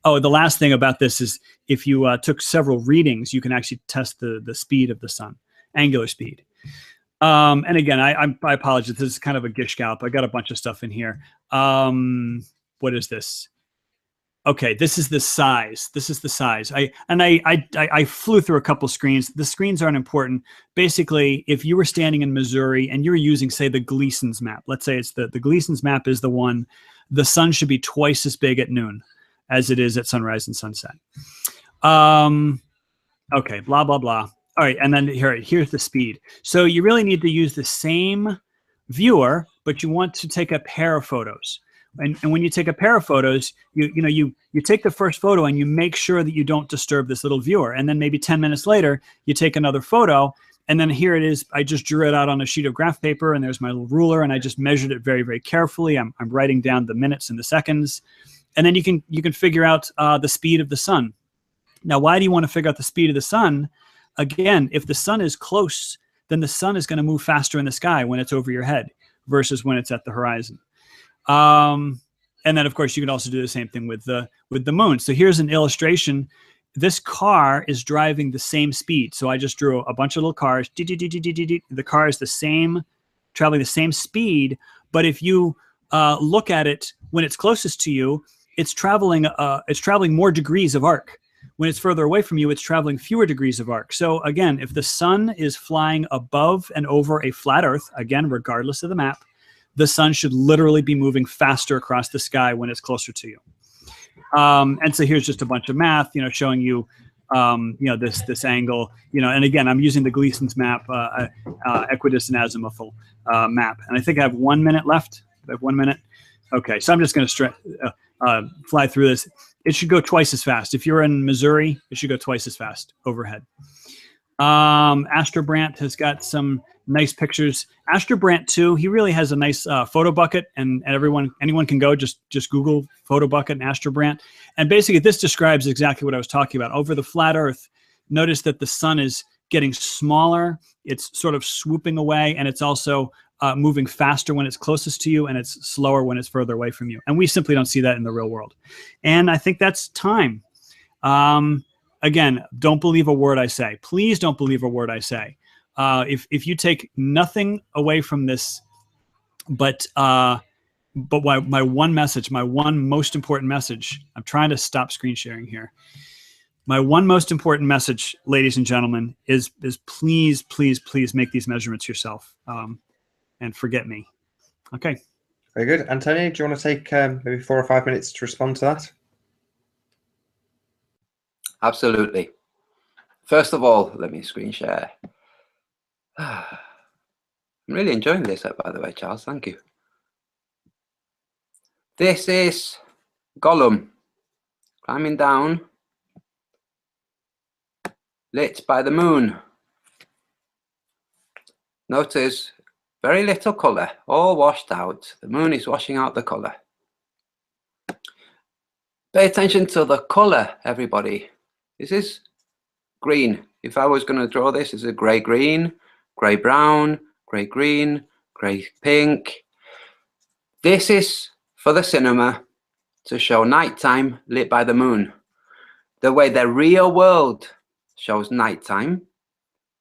Oh, the last thing about this is if you took several readings, you can actually test the speed of the sun, angular speed. And again, I apologize. This is kind of a gish gallop. I got a bunch of stuff in here. What is this? Okay, this is the size. This is the size. I flew through a couple screens. The screens aren't important. Basically, if you were standing in Missouri and you were using, say, the Gleason's map, let's say it's the Gleason's map is the one, the sun should be twice as big at noon as it is at sunrise and sunset. Okay, blah, blah, blah. All right, and then here's the speed. So you really need to use the same viewer, but you want to take a pair of photos. And when you take a pair of photos, you take the first photo and you make sure that you don't disturb this little viewer. And then maybe 10 minutes later, you take another photo, and then here it is. I just drew it out on a sheet of graph paper, and there's my little ruler, and I just measured it very, very carefully. I'm writing down the minutes and the seconds, and then you can figure out the speed of the sun. Now, why do you want to figure out the speed of the sun? Again, if the sun is close, then the sun is going to move faster in the sky when it's over your head versus when it's at the horizon. And then, of course, you can also do the same thing with the moon. So here's an illustration. This car is driving the same speed. So I just drew a bunch of little cars. The car is the same, traveling the same speed. But if you look at it when it's closest to you, it's traveling more degrees of arc. When it's further away from you, it's traveling fewer degrees of arc. So again, if the sun is flying above and over a flat Earth, again, regardless of the map, the sun should literally be moving faster across the sky when it's closer to you. And so here's just a bunch of math, showing you, this angle, and again, I'm using the Gleason's map, equidistant azimuthal map. And I think I have 1 minute left. I have 1 minute. Okay, so I'm just going to fly through this. It should go twice as fast. If you're in Missouri, it should go twice as fast overhead. Astrobrandt has got some nice pictures. Astrobrandt too, he really has a nice photo bucket, and anyone can go just Google photo bucket and Astrobrandt. And basically this describes exactly what I was talking about. Over the flat Earth, notice that the sun is getting smaller, it's sort of swooping away, and it's also moving faster when it's closest to you, and it's slower when it's further away from you. And we simply don't see that in the real world. And I think that's time. Again, don't believe a word I say. Please don't believe a word I say. if you take nothing away from this, but my one message, my one most important message, I'm trying to stop screen sharing here. My one most important message, ladies and gentlemen, is please, please, please make these measurements yourself, and forget me. Okay. Very good. Antonio, do you want to take maybe 4 or 5 minutes to respond to that? Absolutely. First of all, let me screen share. I'm really enjoying this, by the way, Charles. Thank you. This is Gollum climbing down, lit by the moon. Notice very little colour, all washed out. The moon is washing out the colour. Pay attention to the colour, everybody. This is green. If I was going to draw this, it's a grey-green, grey-brown, grey-green, grey-pink. This is for the cinema to show nighttime lit by the moon. The way the real world shows nighttime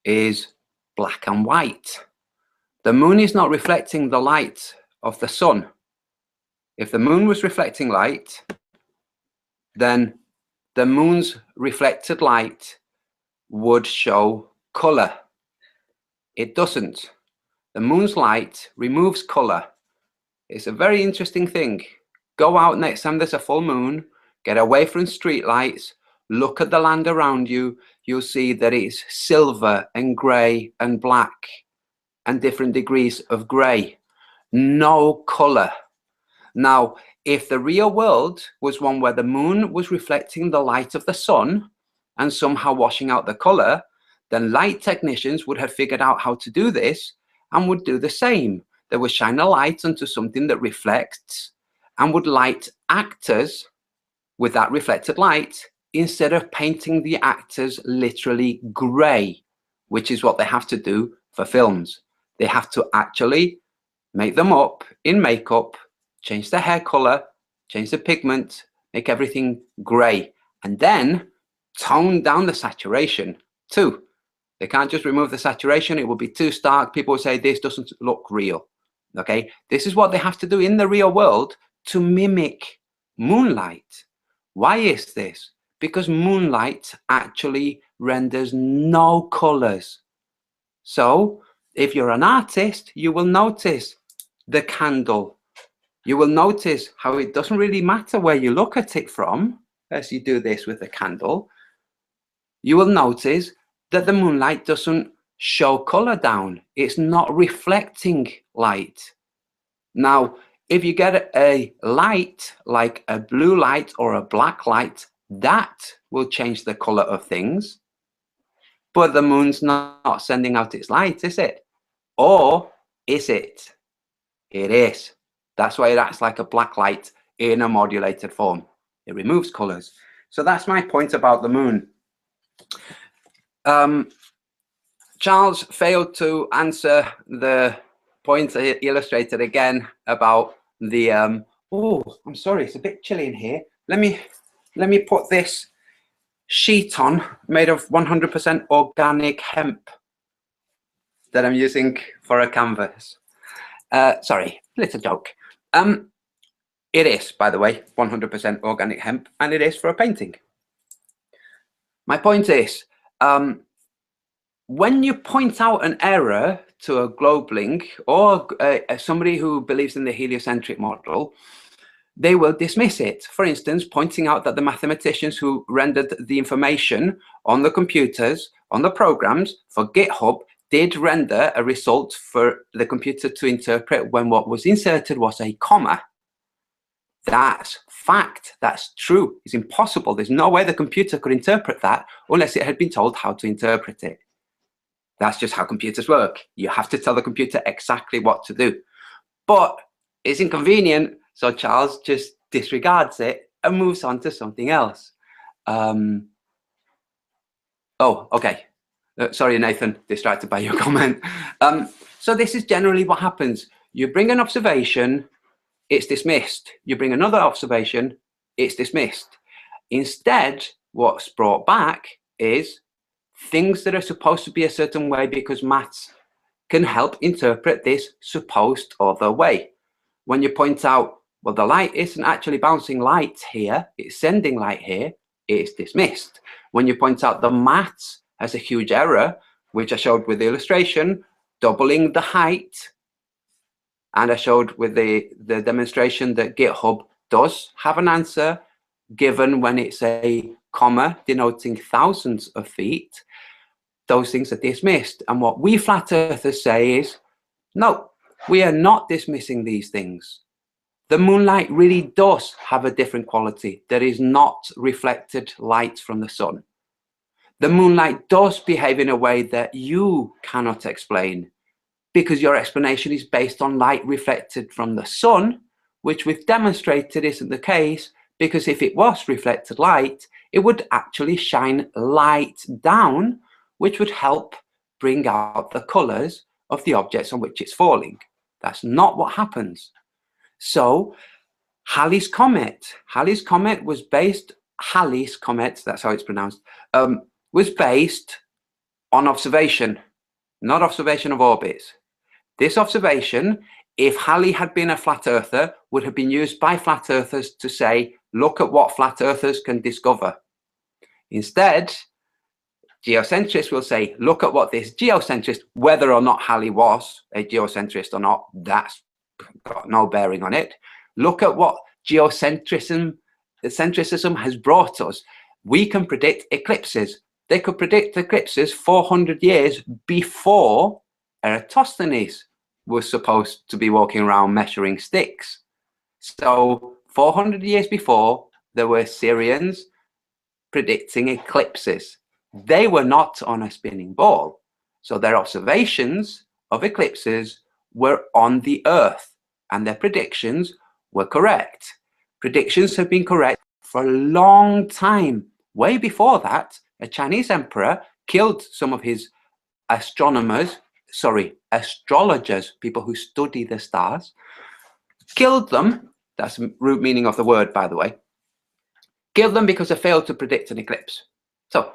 is black and white. The moon is not reflecting the light of the sun. If the moon was reflecting light, then the moon's reflected light would show color. It doesn't. The moon's light removes color. It's a very interesting thing. Go out next time there's a full moon, get away from street lights, look at the land around you. You'll see that it's silver and gray and black and different degrees of gray. No color. Now, if the real world was one where the moon was reflecting the light of the sun and somehow washing out the color, then light technicians would have figured out how to do this and would do the same. They would shine a light onto something that reflects and would light actors with that reflected light instead of painting the actors literally gray, which is what they have to do for films. They have to actually make them up in makeup, change the hair color, change the pigment, make everything gray, and then tone down the saturation too. They can't just remove the saturation. It will be too stark. People will say this doesn't look real. Okay, this is what they have to do in the real world to mimic moonlight. Why is this? Because moonlight actually renders no colors. So if you're an artist, you will notice the candle. You will notice how it doesn't really matter where you look at it from, as you do this with the candle. You will notice that the moonlight doesn't show color down. It's not reflecting light. Now, if you get a light, like a blue light or a black light, that will change the color of things. But the moon's not sending out its light, is it? Or is it? It is. That's why it acts like a black light in a modulated form. It removes colors. So that's my point about the moon. Charles failed to answer the point I illustrated again about the oh, I'm sorry, it's a bit chilly in here. Let me put this sheet on made of 100% organic hemp that I'm using for a canvas. Sorry, little joke. It is, by the way, 100% organic hemp, and it is for a painting. My point is, when you point out an error to a globelink or somebody who believes in the heliocentric model, they will dismiss it. For instance, pointing out that the mathematicians who rendered the information on the computers, on the programs for GitHub, did render a result for the computer to interpret when what was inserted was a comma. That's fact. That's true. It's impossible. There's no way the computer could interpret that unless it had been told how to interpret it. That's just how computers work. You have to tell the computer exactly what to do. But it's inconvenient, so Charles just disregards it and moves on to something else. Oh, okay. Sorry, Nathan, distracted by your comment. So this is generally what happens. You bring an observation, it's dismissed. You bring another observation, it's dismissed. Instead, what's brought back is things that are supposed to be a certain way because maths can help interpret this supposed other way. When you point out, well, the light isn't actually bouncing light here, it's sending light here, it's dismissed. When you point out the maths has a huge error, which I showed with the illustration, doubling the height, and I showed with the demonstration that GitHub does have an answer given when it's a comma denoting thousands of feet, those things are dismissed. And what we flat earthers say is, no, we are not dismissing these things. The moonlight really does have a different quality. There is not reflected light from the sun. The moonlight does behave in a way that you cannot explain because your explanation is based on light reflected from the sun, which we've demonstrated isn't the case, because if it was reflected light, it would actually shine light down, which would help bring out the colors of the objects on which it's falling. That's not what happens. So Halley's Comet was based, Halley's Comet, that's how it's pronounced, was based on observation, not observation of orbits. This observation, if Halley had been a flat earther, would have been used by flat earthers to say, look at what flat earthers can discover. Instead, geocentrists will say, look at what this geocentrist, whether or not Halley was a geocentrist or not, that's got no bearing on it. Look at what geocentrism has brought us. We can predict eclipses. They could predict eclipses 400 years before Eratosthenes was supposed to be walking around measuring sticks. So 400 years before, there were Syrians predicting eclipses. They were not on a spinning ball. So their observations of eclipses were on the Earth, and their predictions were correct. Predictions have been correct for a long time. Way before that, a Chinese emperor killed some of his astrologers, people who study the stars, killed them. That's the root meaning of the word, by the way. Killed them because they failed to predict an eclipse. So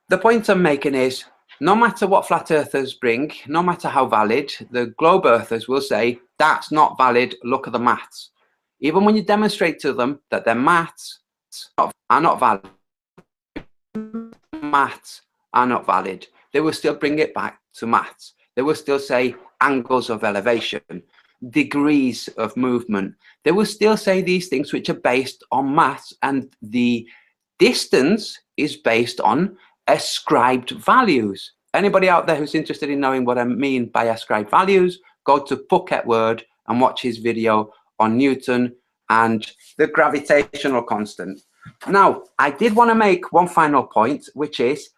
the point I'm making is, no matter what flat earthers bring, no matter how valid, the globe earthers will say, that's not valid, look at the maths. Even when you demonstrate to them that their maths are not valid, maths are not valid, they will still bring it back to maths. They will still say angles of elevation, degrees of movement. They will still say these things which are based on maths, and the distance is based on ascribed values. Anybody out there who's interested in knowing what I mean by ascribed values, go to Phuket Word and watch his video on Newton and the gravitational constant. Now, I did want to make one final point, which is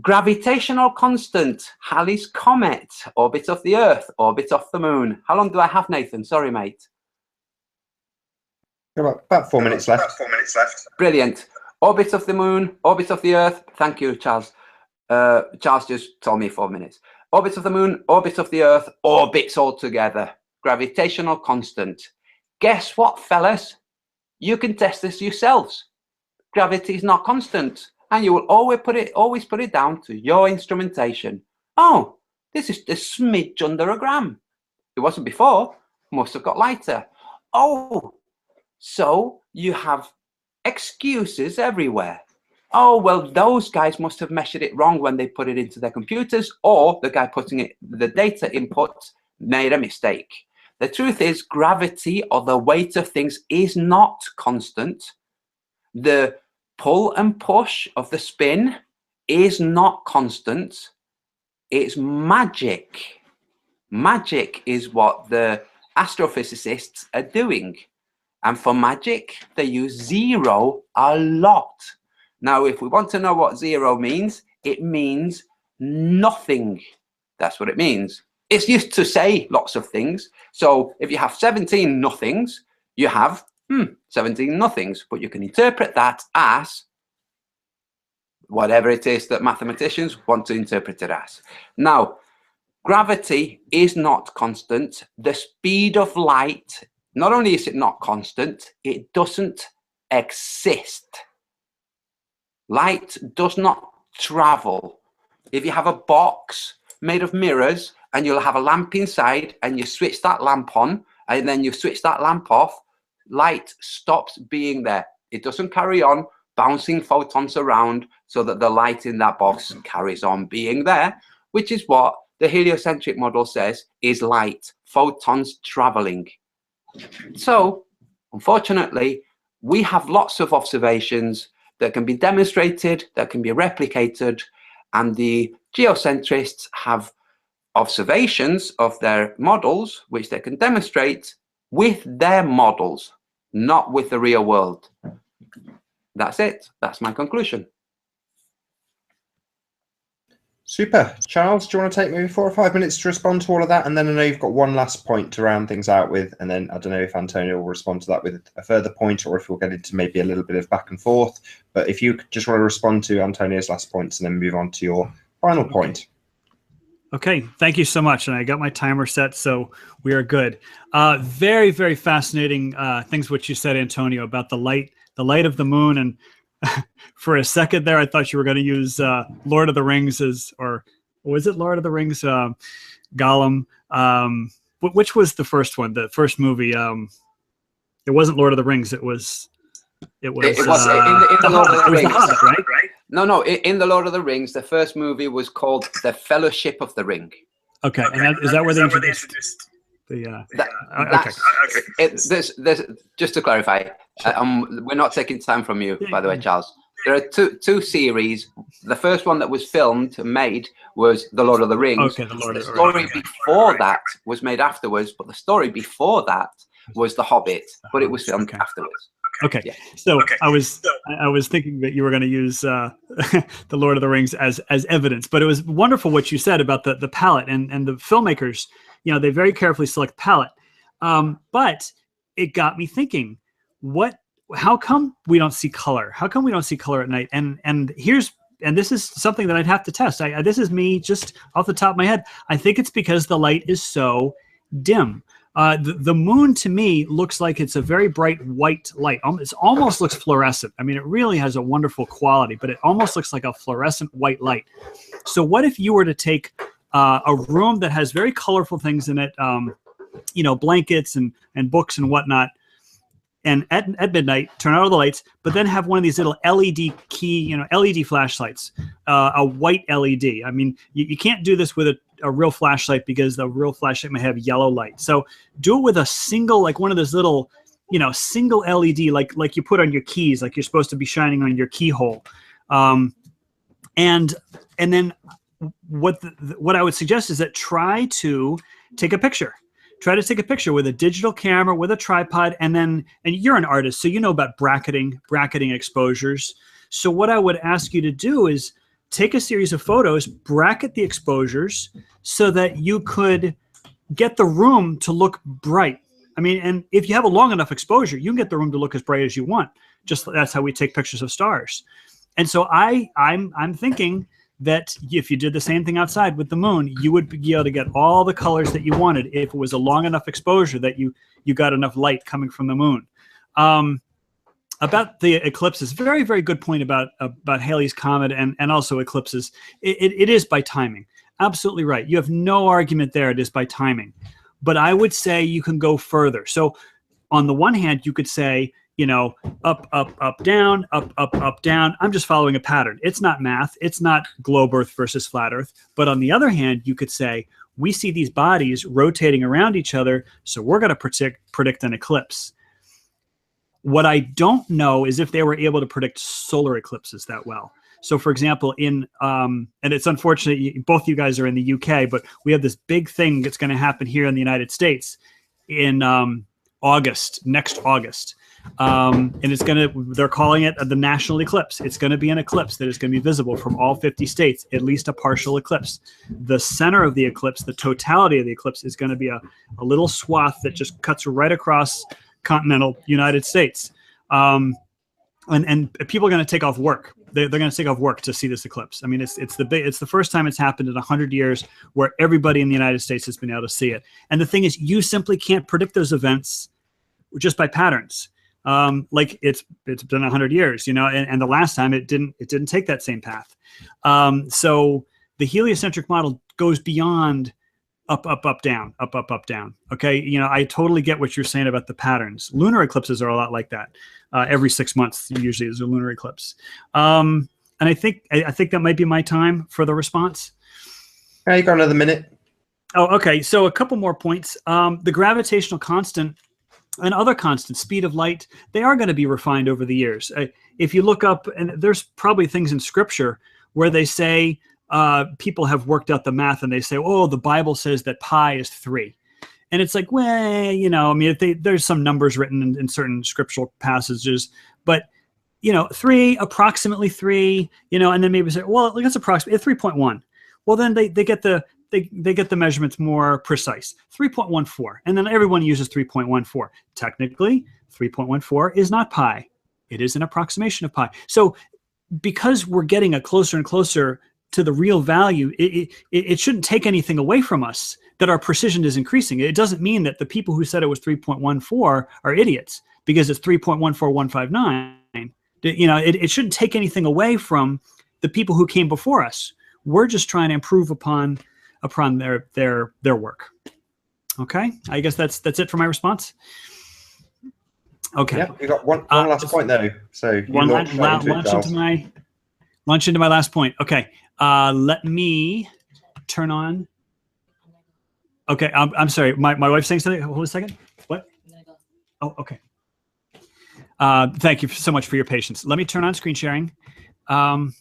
gravitational constant, Halley's Comet, orbit of the Earth, orbit of the Moon. How long do I have, Nathan? Sorry, mate. About 4 minutes left. About 4 minutes left. Brilliant. Orbit of the Moon, orbit of the Earth. Thank you, Charles. Charles just told me 4 minutes. Orbit of the Moon, orbit of the Earth, orbits all together. Gravitational constant. Guess what, fellas? You can test this yourselves. Gravity is not constant, and you will always put it down to your instrumentation. Oh, this is a smidge under a gram. It wasn't before. Must have got lighter. Oh, so you have excuses everywhere. Oh, well, those guys must have measured it wrong when they put it into their computers, or the guy putting it, the data input, made a mistake. The truth is, gravity, or the weight of things, is not constant. The pull and push of the spin is not constant. It's magic. Magic is what the astrophysicists are doing. And for magic, they use zero a lot. Now, if we want to know what zero means, it means nothing. That's what it means. It's used to say lots of things. So if you have 17 nothings, you have 17 nothings. But you can interpret that as whatever it is that mathematicians want to interpret it as. Now, gravity is not constant. The speed of light, not only is it not constant, it doesn't exist. Light does not travel. If you have a box made of mirrors and you'll have a lamp inside and you switch that lamp on and then you switch that lamp off, light stops being there. It doesn't carry on bouncing photons around so that the light in that box carries on being there, which is what the heliocentric model says is light, photons traveling. So, unfortunately, we have lots of observations that can be demonstrated, that can be replicated, and the geocentrists have observations of their models, which they can demonstrate with their models, not with the real world. That's it. That's my conclusion. Super. Charles, do you want to take maybe 4 or 5 minutes to respond to all of that? And then I know you've got one last point to round things out with, and then I don't know if Antonio will respond to that with a further point or if we'll get into maybe a little bit of back and forth. But if you just want to respond to Antonio's last points and then move on to your final point. Okay, thank you so much. And I got my timer set, so we are good. Very, very fascinating things what you said, Antonio, about the light of the moon. And for a second there, I thought you were going to use Lord of the Rings or was it Lord of the Rings? Gollum. Which was the first one? The first movie. It wasn't Lord of the Rings. It was in the Lord of the Rings. It was the Hobbit, right? No. In the Lord of the Rings, the first movie was called The Fellowship of the Ring. Okay, and is that where they introduced the? Just to clarify, we're not taking time from you, by the way, Charles. There are two series. The first one that was filmed and made was The Lord of the Rings. Okay, the story before that was made afterwards, but the story before that was The Hobbit, but it was filmed afterwards. Okay, yeah. I was thinking that you were going to use the Lord of the Rings as evidence, but it was wonderful what you said about the palette and the filmmakers. You know, they very carefully select palette, but it got me thinking: how come we don't see color? How come we don't see color at night? And this is something that I'd have to test. This is me just off the top of my head. I think it's because the light is so dim. The moon to me looks like it's a very bright white light. It almost looks fluorescent. I mean, it really has a wonderful quality, but it almost looks like a fluorescent white light. So what if you were to take a room that has very colorful things in it, blankets and books and whatnot, and at midnight, turn out all the lights, but then have one of these little LED LED flashlights, a white LED. I mean, you can't do this with a real flashlight because the real flashlight may have yellow light. So do it with a single, like one of those little, single LED, like you put on your keys, like you're supposed to be shining on your keyhole. And then what I would suggest is that try to take a picture. Try to take a picture with a digital camera, with a tripod, and you're an artist, so you know about bracketing exposures. So what I would ask you to do is take a series of photos, bracket the exposures so that you could get the room to look bright. I mean, and if you have a long enough exposure, you can get the room to look as bright as you want. Just that's how we take pictures of stars. And so I'm thinking that if you did the same thing outside with the moon, you would be able to get all the colors that you wanted if it was a long enough exposure that you got enough light coming from the moon. About the eclipses, very, very good point about Halley's Comet and also eclipses. It is by timing. Absolutely right. You have no argument there. It is by timing. But I would say you can go further. So on the one hand, you could say, up, down, up, down. I'm just following a pattern. It's not math. It's not globe Earth versus flat Earth. But on the other hand, you could say, we see these bodies rotating around each other, so we're going to predict an eclipse. What I don't know is if they were able to predict solar eclipses that well. So, for example, and it's unfortunate, both you guys are in the UK, but we have this big thing that's going to happen here in the United States in next August. And they're calling it the national eclipse. It's going to be an eclipse that is going to be visible from all 50 states, at least a partial eclipse. The center of the eclipse, the totality of the eclipse, is going to be a little swath that just cuts right across continental United States. And people are going to take off work. They're going to take off work to see this eclipse. I mean, it's the first time it's happened in 100 years where everybody in the United States has been able to see it. And the thing is, you simply can't predict those events just by patterns. like it's been 100 years, you know, and the last time it didn't take that same path. So the heliocentric model goes beyond up, up, up, down, up, up, up, down. Okay. You know, I totally get what you're saying about the patterns. Lunar eclipses are a lot like that. Every 6 months, usually is a lunar eclipse. And I think that might be my time for the response. Yeah, you got another minute. Oh, okay. So a couple more points. The gravitational constant and other constants, speed of light, they are going to be refined over the years. If you look up, and there's probably things in scripture where they say, people have worked out the math and they say, oh, the Bible says that pi is 3. And it's like, well, you know, I mean, there's some numbers written in certain scriptural passages, but, you know, 3, approximately 3, you know, and then maybe say, well, that's approximately 3.1. Well, then they get the measurements more precise, 3.14. And then everyone uses 3.14. Technically, 3.14 is not pi. It is an approximation of pi. So because we're getting a closer and closer to the real value, it shouldn't take anything away from us that our precision is increasing. It doesn't mean that the people who said it was 3.14 are idiots because it's 3.14159. You know, it shouldn't take anything away from the people who came before us. We're just trying to improve upon their work. Okay, I guess that's it for my response. Okay. Yeah, we got one last point though. So launch into my last point. Okay. Let me turn on. Okay, I'm sorry. My wife's saying something. Hold a second. What? Oh, okay. Thank you so much for your patience. Let me turn on screen sharing. I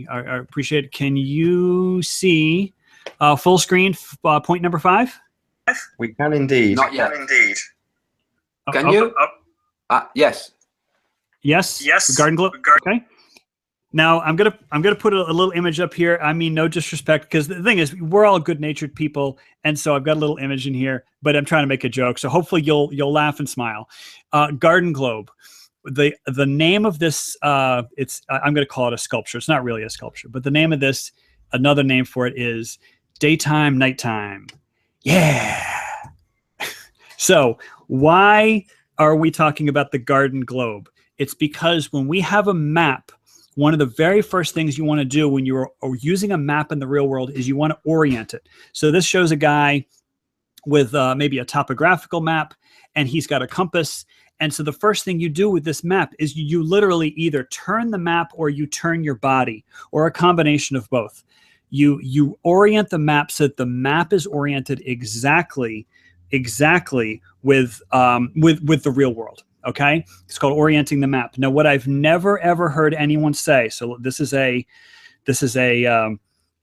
appreciate it. Can you see full screen point number 5? We can indeed. Not yet. Can you? Yes. Yes. Garden globe. Okay. Now I'm gonna put a little image up here. I mean, no disrespect, because the thing is, we're all good-natured people, and so I've got a little image in here. But I'm trying to make a joke, so hopefully you'll laugh and smile. Garden globe. The name of this, I'm going to call it a sculpture. It's not really a sculpture, but the name of this, another name for it is daytime, nighttime. Yeah. So why are we talking about the garden globe? It's because when we have a map, one of the very first things you want to do when you're using a map in the real world is you want to orient it. So this shows a guy with maybe a topographical map, and he's got a compass. And so the first thing you do with this map is you literally either turn the map or you turn your body, or a combination of both. You orient the map so that the map is oriented exactly with the real world. Okay, it's called orienting the map. Now, what I've never ever heard anyone say. So this is a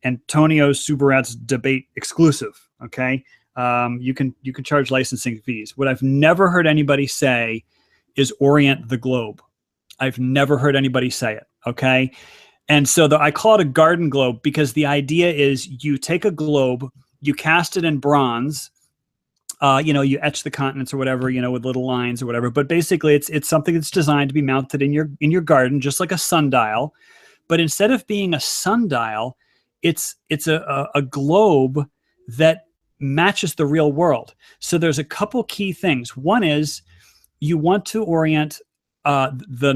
Antonio Subirats debate exclusive. Okay. You can charge licensing fees. What I've never heard anybody say is orient the globe. I've never heard anybody say it. Okay. And so I call it a garden globe because the idea is you take a globe, you cast it in bronze, you etch the continents or whatever, with little lines or whatever. But basically it's something that's designed to be mounted in your garden, just like a sundial. But instead of being a sundial, it's a globe that matches the real world. So there's a couple key things. One is you want to orient the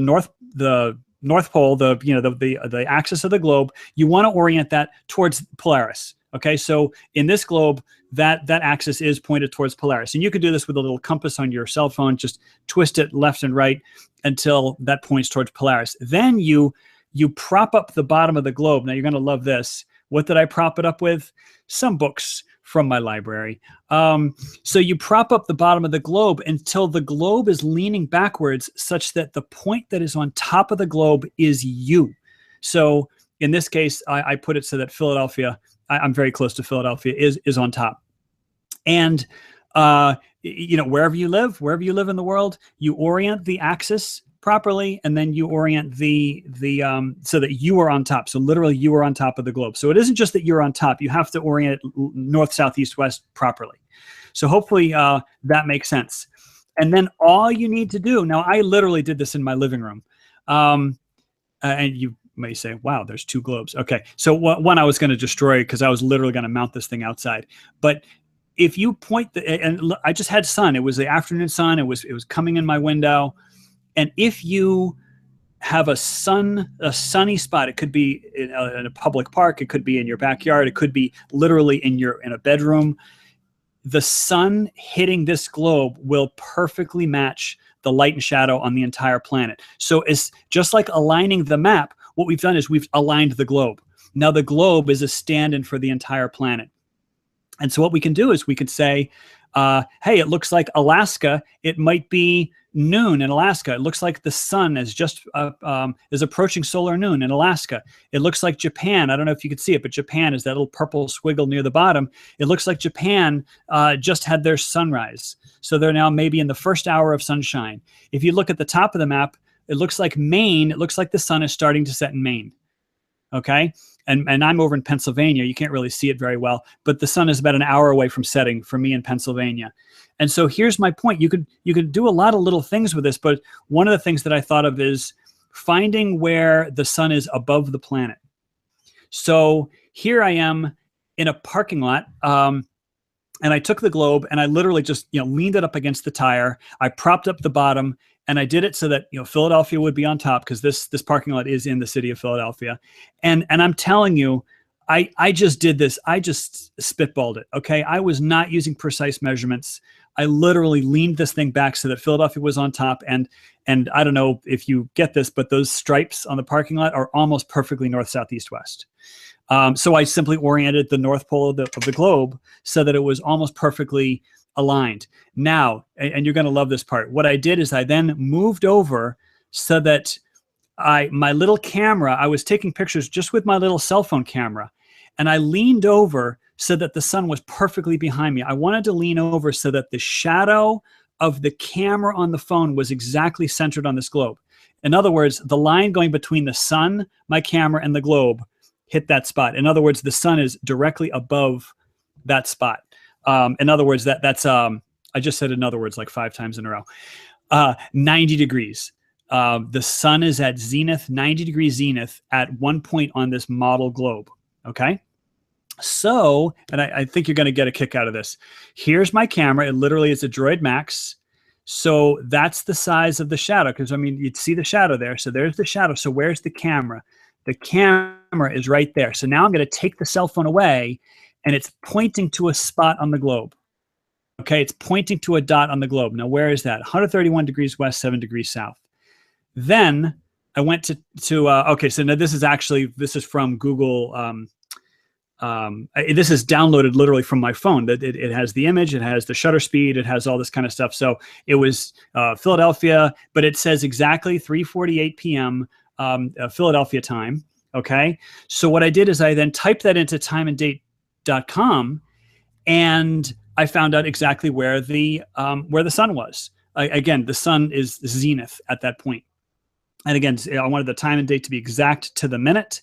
North Pole, the axis of the globe. You want to orient that towards Polaris. Okay, so in this globe, that axis is pointed towards Polaris, and you could do this with a little compass on your cell phone. Just twist it left and right until that points towards Polaris. Then you prop up the bottom of the globe. Now you're going to love this. What did I prop it up with? Some books from my library. So you prop up the bottom of the globe until the globe is leaning backwards, such that the point that is on top of the globe is you. So in this case, I put it so that Philadelphia, I'm very close to Philadelphia, is on top. And wherever you live in the world, you orient the axis properly, and then you orient the so that you are on top. So literally you are on top of the globe. So it isn't just that you're on top, you have to orient it north, south, east, west properly. So hopefully that makes sense. And then all you need to do, now I literally did this in my living room. And you may say, wow, there's 2 globes. Okay, so one I was going to destroy because I was literally going to mount this thing outside. But if you point and I just had sun, it was the afternoon sun, it was coming in my window. And if you have a sunny spot, it could be in a public park, it could be in your backyard, it could be literally in a bedroom. The sun hitting this globe will perfectly match the light and shadow on the entire planet. So it's just like aligning the map. What we've done is we've aligned the globe. Now the globe is a stand-in for the entire planet. And so what we can do is we could say, hey, it looks like Alaska. It might be noon in Alaska. It looks like the sun is just is approaching solar noon in Alaska. It looks like Japan. I don't know if you could see it, but Japan is that little purple squiggle near the bottom. It looks like Japan just had their sunrise. So they're now maybe in the first hour of sunshine. If you look at the top of the map, it looks like Maine. It looks like the sun is starting to set in Maine. Okay. And I'm over in Pennsylvania. You can't really see it very well, but the sun is about an hour away from setting for me in Pennsylvania. And so here's my point. You could do a lot of little things with this, but one of the things that I thought of is finding where the sun is above the planet. So here I am in a parking lot, and I took the globe and I literally just leaned it up against the tire. I propped up the bottom, and I did it so that Philadelphia would be on top, because this parking lot is in the city of Philadelphia. And I'm telling you, I just did this. I just spitballed it. Okay, I was not using precise measurements. I literally leaned this thing back so that Philadelphia was on top. And I don't know if you get this, but those stripes on the parking lot are almost perfectly north, south, east, west. So I simply oriented the north pole of the globe so that it was almost perfectly aligned. Now, and you're going to love this part, what I did is I then moved over so that my little camera, I was taking pictures just with my little cell phone camera, and I leaned over so that the sun was perfectly behind me. I wanted to lean over so that the shadow of the camera on the phone was exactly centered on this globe. In other words, the line going between the sun, my camera, and the globe hit that spot. In other words, the sun is directly above that spot. In other words, that's I just said in other words like 5 times in a row. 90 degrees. The sun is at zenith, 90 degrees zenith at one point on this model globe. Okay. So, and I think you're going to get a kick out of this. Here's my camera. It literally is a Droid Max. So that's the size of the shadow, because I mean, you'd see the shadow there. So there's the shadow. So where's the camera? The camera is right there. So now I'm going to take the cell phone away, and it's pointing to a spot on the globe. Okay, it's pointing to a dot on the globe. Now, where is that? 131 degrees west, 7 degrees south. Then I went to okay, so now this is from Google. This is downloaded literally from my phone. It has the image, it has the shutter speed, it has all this kind of stuff. So it was Philadelphia, but it says exactly 3:48 p.m. Philadelphia time. Okay, so what I did is I then typed that into timeanddate.com, and I found out exactly where the sun was. Again, the sun is zenith at that point. And again, I wanted the time and date to be exact to the minute.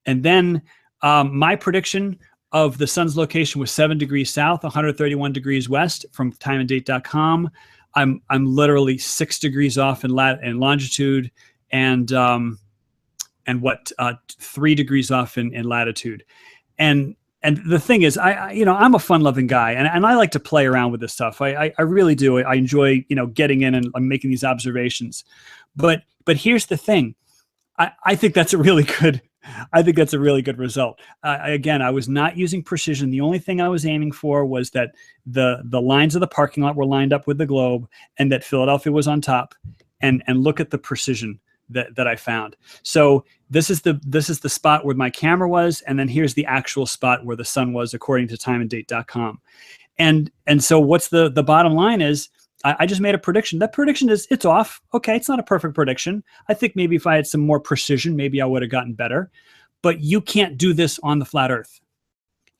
And then my prediction of the sun's location was 7 degrees south, 131 degrees west from timeanddate.com. I'm literally 6 degrees off in longitude, and 3 degrees off in latitude. And the thing is, I'm a fun-loving guy, and I like to play around with this stuff. I really do. I enjoy, getting in and making these observations. But here's the thing. I think that's a really good. I think that's a really good result. Again, I was not using precision. The only thing I was aiming for was that the lines of the parking lot were lined up with the globe, and that Philadelphia was on top. And look at the precision that I found. So this is the spot where my camera was, and then here's the actual spot where the sun was, according to timeanddate.com. And so what's the bottom line is, I just made a prediction. That prediction it's off. Okay, it's not a perfect prediction. I think maybe if I had some more precision, maybe I would have gotten better. But you can't do this on the flat Earth.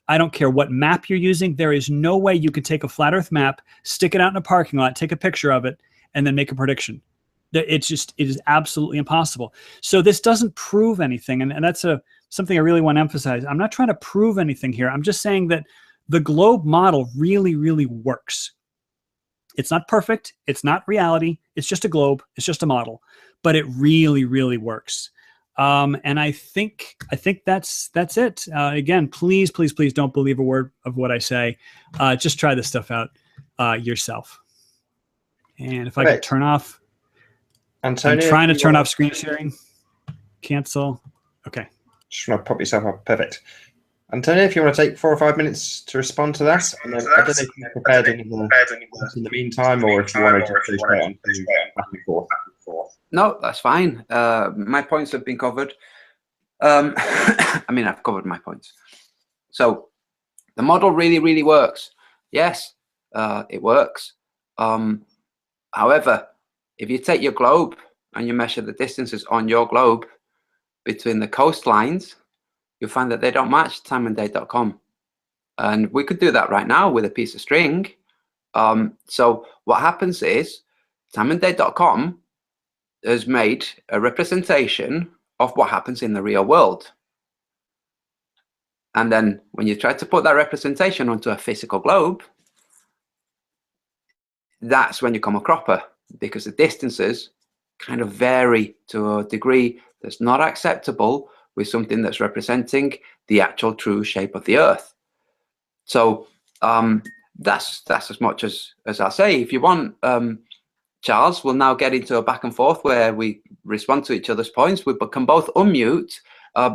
I don't care what map you're using. There is no way you could take a flat Earth map, stick it out in a parking lot, take a picture of it, and then make a prediction. It is absolutely impossible. So this doesn't prove anything. And that's something I really want to emphasize. I'm not trying to prove anything here. I'm just saying that the globe model really, really works. It's not perfect. It's not reality. It's just a globe. It's just a model. But it really, really works. And I think that's it. Again, please don't believe a word of what I say. Just try this stuff out yourself. And if I could turn off, Antonio, I'm trying to turn off screen sharing. Cancel. Okay. Just want to pop yourself up. Perfect. Antonio, if you want to take 4 or 5 minutes to respond to that, and then I don't know if you've prepared any in the meantime, or if you want to just go straight on to back and forth. No, that's fine. My points have been covered. I mean, I've covered my points. So the model really works. Yes, it works. However, if you take your globe and you measure the distances on your globe between the coastlines, you'll find that they don't match timeanddate.com. And we could do that right now with a piece of string. So what happens is timeanddate.com has made a representation of what happens in the real world. And then when you try to put that representation onto a physical globe, that's when you come a cropper, because the distances kind of vary to a degree that's not acceptable with something that's representing the actual true shape of the Earth. So that's as much as I'll say. If you want, Charles, we'll now get into a back and forth where we respond to each other's points. We can both unmute.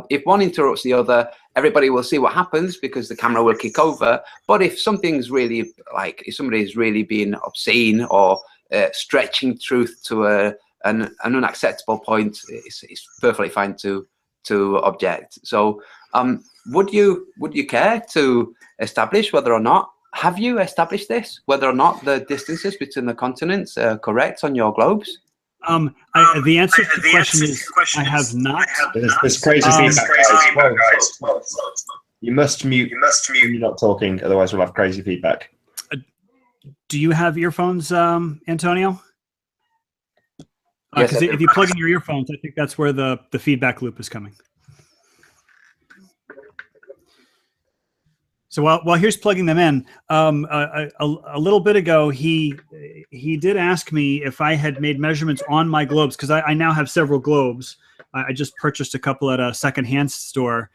If one interrupts the other, everybody will see what happens because the camera will kick over. But if something's really, like if somebody is really being obscene or stretching truth to an unacceptable point, it's perfectly fine to object. So would you care to establish whether or not, have you established this, whether or not the distances between the continents are correct on your globes? The answer to the question is I have not. There's crazy feedback, guys. You must mute when you're not talking, otherwise we'll have crazy feedback. Do you have earphones, Antonio? Yes, Because if you plug in your earphones, I think that's where the feedback loop is coming. So while here's plugging them in, a little bit ago, he did ask me if I had made measurements on my globes, because I now have several globes. I just purchased a couple at a secondhand store.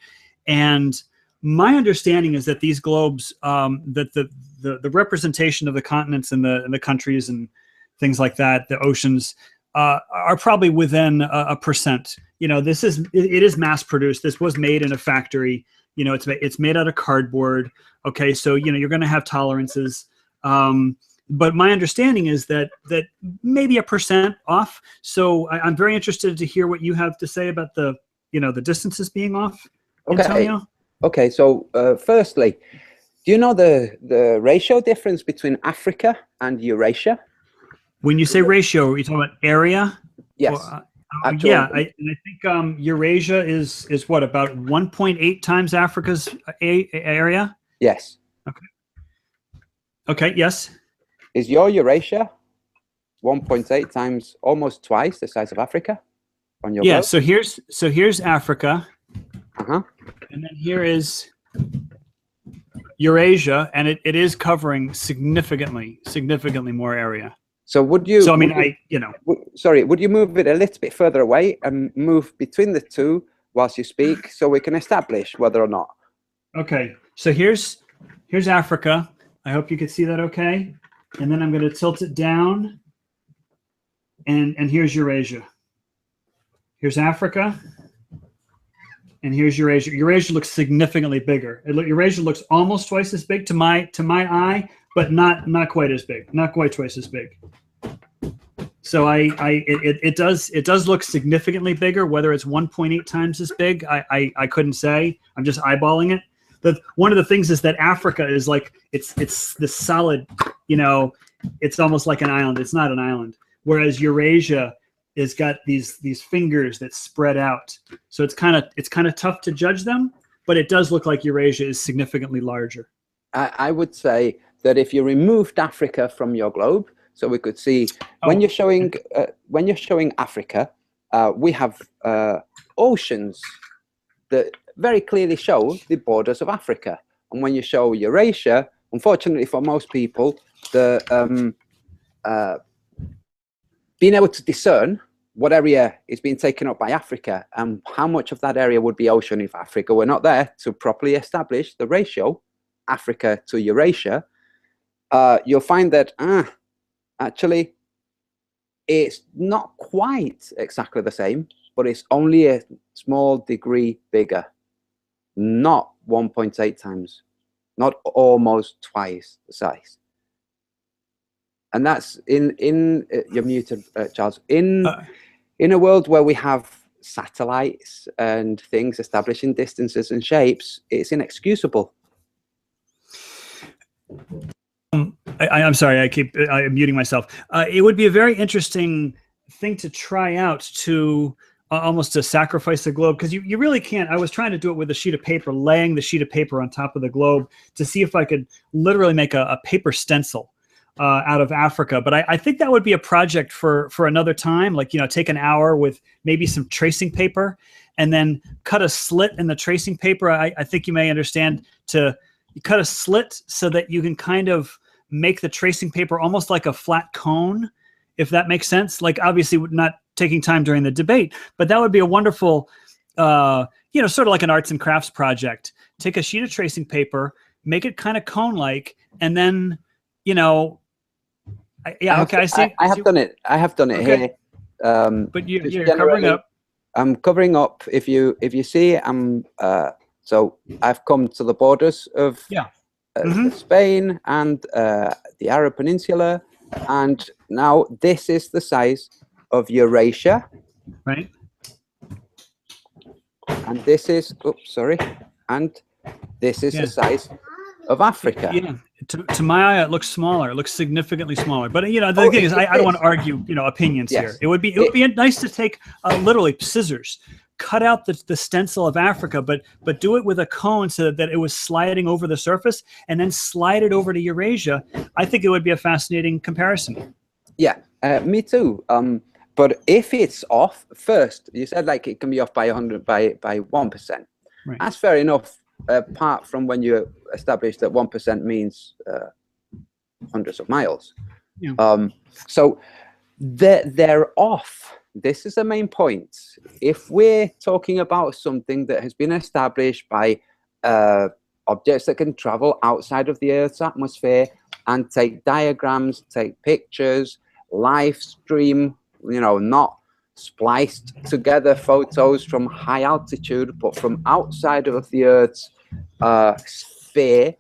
And my understanding is that these globes, that the representation of the continents and the countries and things like that, the oceans, are probably within a percent. You know, it is mass produced. This was made in a factory. You know, it's made out of cardboard. Okay, so you know you're going to have tolerances. But my understanding is that maybe a percent off. So I'm very interested to hear what you have to say about the distances being off. Okay. Antonio? Okay. So firstly, do you know the ratio difference between Africa and Eurasia? When you say ratio, are you talking about area? Yes. Yeah, I think Eurasia is what, about 1.8 times Africa's area? Yes. Okay. Okay. Yes. Is your Eurasia 1.8 times, almost twice the size of Africa on your globe? So here's Africa. Uh-huh. And then here is Eurasia, and it is covering significantly more area. So would you? So I mean, sorry, would you move it a little bit further away and move between the two whilst you speak, so we can establish whether or not? Okay. So here's Africa. I hope you can see that. Okay. And then I'm going to tilt it down. And here's Eurasia. Here's Africa. And here's Eurasia. Eurasia looks significantly bigger. Eurasia looks almost twice as big to my eye, but not quite as big. Not quite twice as big. So it does look significantly bigger. Whether it's 1.8 times as big, I couldn't say. I'm just eyeballing it. But one of the things is that Africa is like it's this solid, it's almost like an island. It's not an island. Whereas Eurasia has got these fingers that spread out. So it's kind of tough to judge them, but it does look like Eurasia is significantly larger. I would say that if you removed Africa from your globe, so we could see when you're showing Africa, we have oceans that very clearly show the borders of Africa. And when you show Eurasia, unfortunately for most people, the being able to discern what area is being taken up by Africa, and how much of that area would be ocean if Africa were not there to properly establish the ratio Africa to Eurasia, you'll find that actually it's not quite exactly the same, but it's only a small degree bigger, not 1.8 times, not almost twice the size. And that's in you're muted, Charles, in a world where we have satellites and things establishing distances and shapes, it's inexcusable. I'm sorry, I'm muting myself. It would be a very interesting thing to try out, to almost to sacrifice the globe, because you really can't. I was trying to do it with a sheet of paper, laying the sheet of paper on top of the globe to see if I could literally make a paper stencil out of Africa. But I think that would be a project for another time. Like, take an hour with maybe some tracing paper and then cut a slit in the tracing paper. I think you may understand, to cut a slit so that you can kind of make the tracing paper almost like a flat cone, if that makes sense. Like, obviously not taking time during the debate, but that would be a wonderful, sort of like an arts and crafts project. Take a sheet of tracing paper, make it kind of cone-like, and then, I see. I have done it. I have done it okay. here. But you're covering up. I'm covering up. If you see, so I've come to the borders of Spain and the Arab Peninsula, and now this is the size of Eurasia, right? And this is, and this is the size of Africa. Yeah, to my eye, it looks smaller. It looks significantly smaller. But the thing is, I don't want to argue, opinions here. It would be nice to take literally scissors, cut out the stencil of Africa, but do it with a cone so that it was sliding over the surface, and then slide it over to Eurasia. I think it would be a fascinating comparison. Yeah, me too. But if it's off, first, you said like it can be off by 1%. Right. That's fair enough. Apart from when you establish that 1% means hundreds of miles. Yeah. So they're off. This is the main point. If we're talking about something that has been established by objects that can travel outside of the Earth's atmosphere and take diagrams, take pictures, live stream, not spliced together photos from high altitude, but from outside of the Earth's sphere,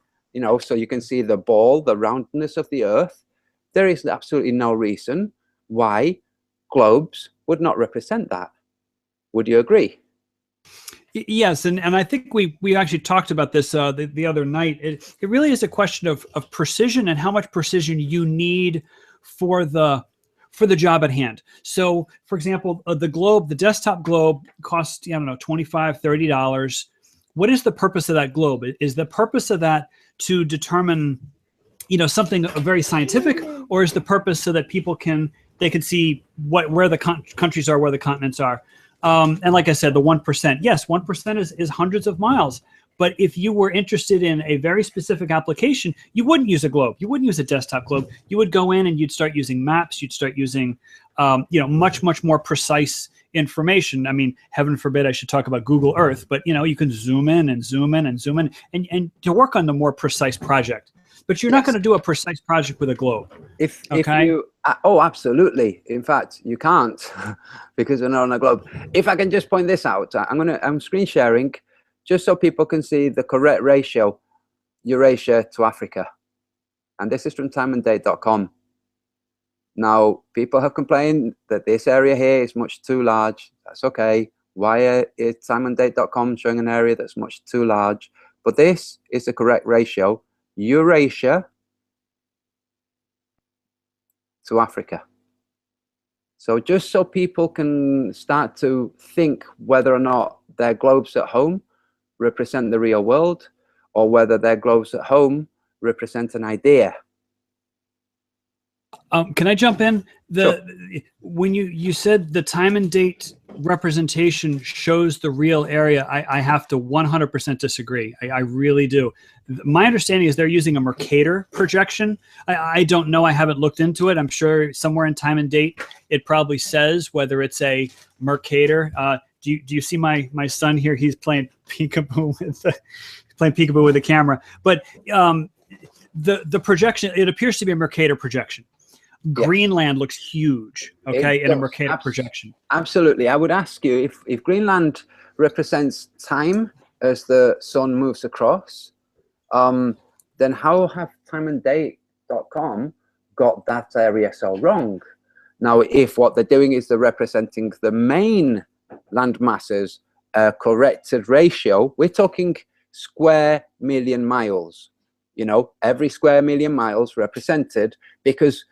so you can see the ball, the roundness of the Earth. There is absolutely no reason why globes would not represent that. Would you agree? Yes, and I think we actually talked about this the other night. It really is a question of precision, and how much precision you need for the job at hand. So, for example, the desktop globe costs, $25, $30. What is the purpose of that globe? Is the purpose of that to determine, something very scientific, or is the purpose so that people can see where the countries are, where the continents are? And like I said, the 1%, yes, 1% is hundreds of miles. But if you were interested in a very specific application, you wouldn't use a globe. You wouldn't use a desktop globe. You would go in and you'd start using maps. You'd start using, much more precise information. I mean, heaven forbid I should talk about Google Earth, but you can zoom in and zoom in and zoom in, and to work on the more precise project. But you're not going to do a precise project with a globe. If you, absolutely. In fact, you can't because we're not on a globe. If I can just point this out, I'm screen sharing, just so people can see the correct ratio, Eurasia to Africa. And this is from timeanddate.com. Now, people have complained that this area here is much too large. That's okay. Why is timeanddate.com showing an area that's much too large? But this is the correct ratio, Eurasia to Africa. So just so people can start to think whether or not their globes at home represent the real world, or whether their globes at home represent an idea. Can I jump in? Sure. When you said the time and date representation shows the real area, I have to 100% disagree. I really do. My understanding is they're using a Mercator projection. I don't know. I haven't looked into it. I'm sure somewhere in time and date, it probably says whether it's a Mercator. Do you see my son here? He's playing peekaboo with the camera. But the projection, it appears to be a Mercator projection. Greenland looks huge, okay, in a Mercator projection. Absolutely. I would ask you if Greenland represents time as the sun moves across, then how have timeanddate.com got that area so wrong? Now, if what they're doing is they're representing the main land masses, corrected ratio, we're talking square million miles. You know, every square million miles represented, because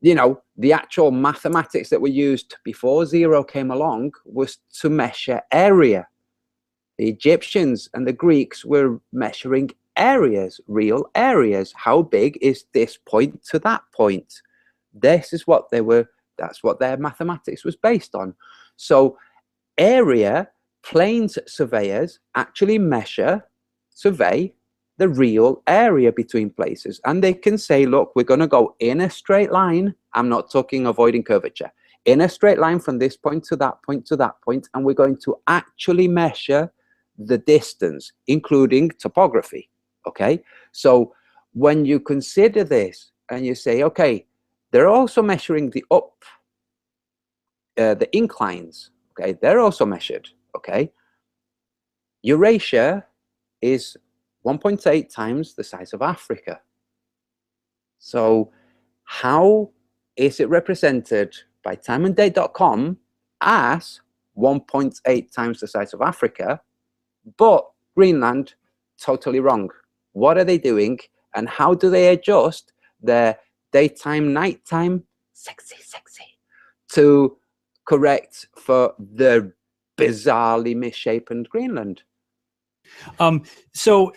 you know, the actual mathematics that were used before zero came along was to measure area. The Egyptians and the Greeks were measuring areas, real areas. How big is this point to that point? This is what they were, that's what their mathematics was based on. So area, planes surveyors actually survey the real area between places, and they can say, look, we're going to go in a straight line. I'm not talking avoiding curvature, in a straight line from this point to that point to that point, and we're going to actually measure the distance, including topography. Okay, so when you consider this and you say, okay, they're also measuring the the inclines. Okay, they're also measured. Okay, Eurasia is 1.8 times the size of Africa. So how is it represented by timeanddate.com as 1.8 times the size of Africa, but Greenland totally wrong? What are they doing, and how do they adjust their daytime, nighttime, sexy, to correct for the bizarrely misshapen Greenland? So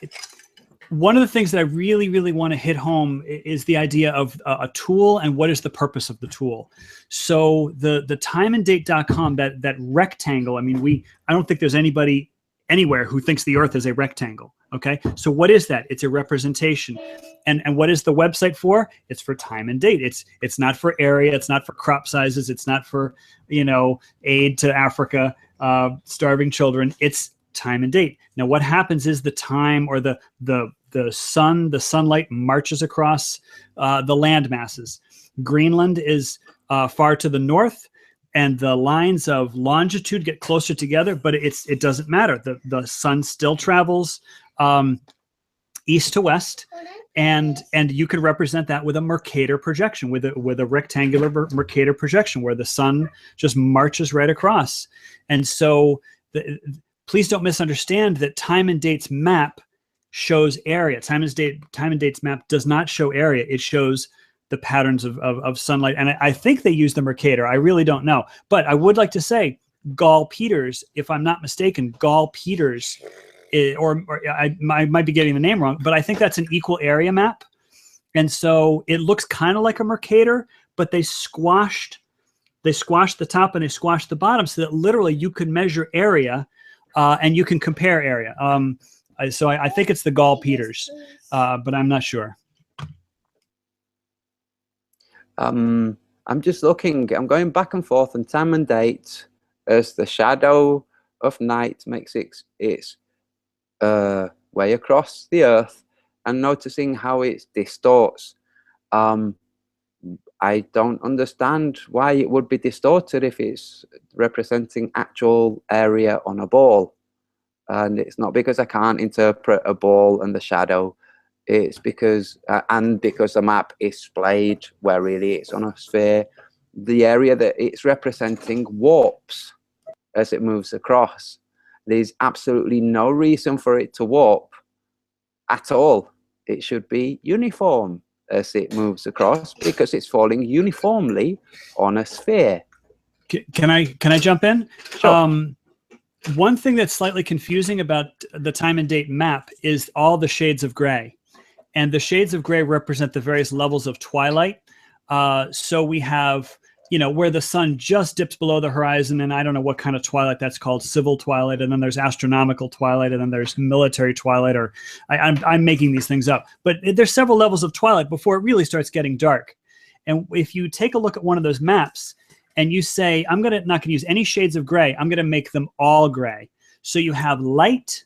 one of the things that I really, really want to hit home is the idea of a tool and what is the purpose of the tool. So the timeanddate.com, that rectangle, I mean, I don't think there's anybody anywhere who thinks the Earth is a rectangle. Okay, so what is that? It's a representation. And what is the website for? It's for time and date. It's not for area. It's not for crop sizes. It's not for, you know, aid to Africa, starving children. It's time and date. Now, what happens is the time, or the sunlight marches across the land masses. Greenland is far to the north, and the lines of longitude get closer together, but it doesn't matter. The sun still travels east to west, and you can represent that with a Mercator projection, with a rectangular Mercator projection where the sun just marches right across. And so please don't misunderstand that time and date's map shows area. Time and date's map does not show area. It shows the patterns of sunlight. And I think they use the Mercator. I really don't know. But I would like to say Gall Peters, if I'm not mistaken, Gall Peters, or I might be getting the name wrong, but I think that's an equal area map. And so it looks kind of like a Mercator, but they squashed the top and they squashed the bottom so that literally you can measure area and you can compare area. So I think it's the Gall Peters, but I'm not sure. I'm just looking, I'm going back and forth on time and date as the shadow of night makes its way across the Earth, and noticing how it distorts. I don't understand why it would be distorted if it's representing actual area on a ball. And it's not because I can't interpret a ball and the shadow. It's because, because the map is splayed where really it's on a sphere. The area that it's representing warps as it moves across. There's absolutely no reason for it to warp at all. It should be uniform as it moves across because it's falling uniformly on a sphere. Can I jump in? Sure. One thing that's slightly confusing about the time and date map is all the shades of gray. And the shades of gray represent the various levels of twilight. So we have, where the sun just dips below the horizon, and I don't know what kind of twilight that's called, civil twilight, and then there's astronomical twilight, and then there's military twilight, or I'm making these things up. But there's several levels of twilight before it really starts getting dark. And if you take a look at one of those maps and you say, I'm not going to use any shades of gray, I'm going to make them all gray. So you have light,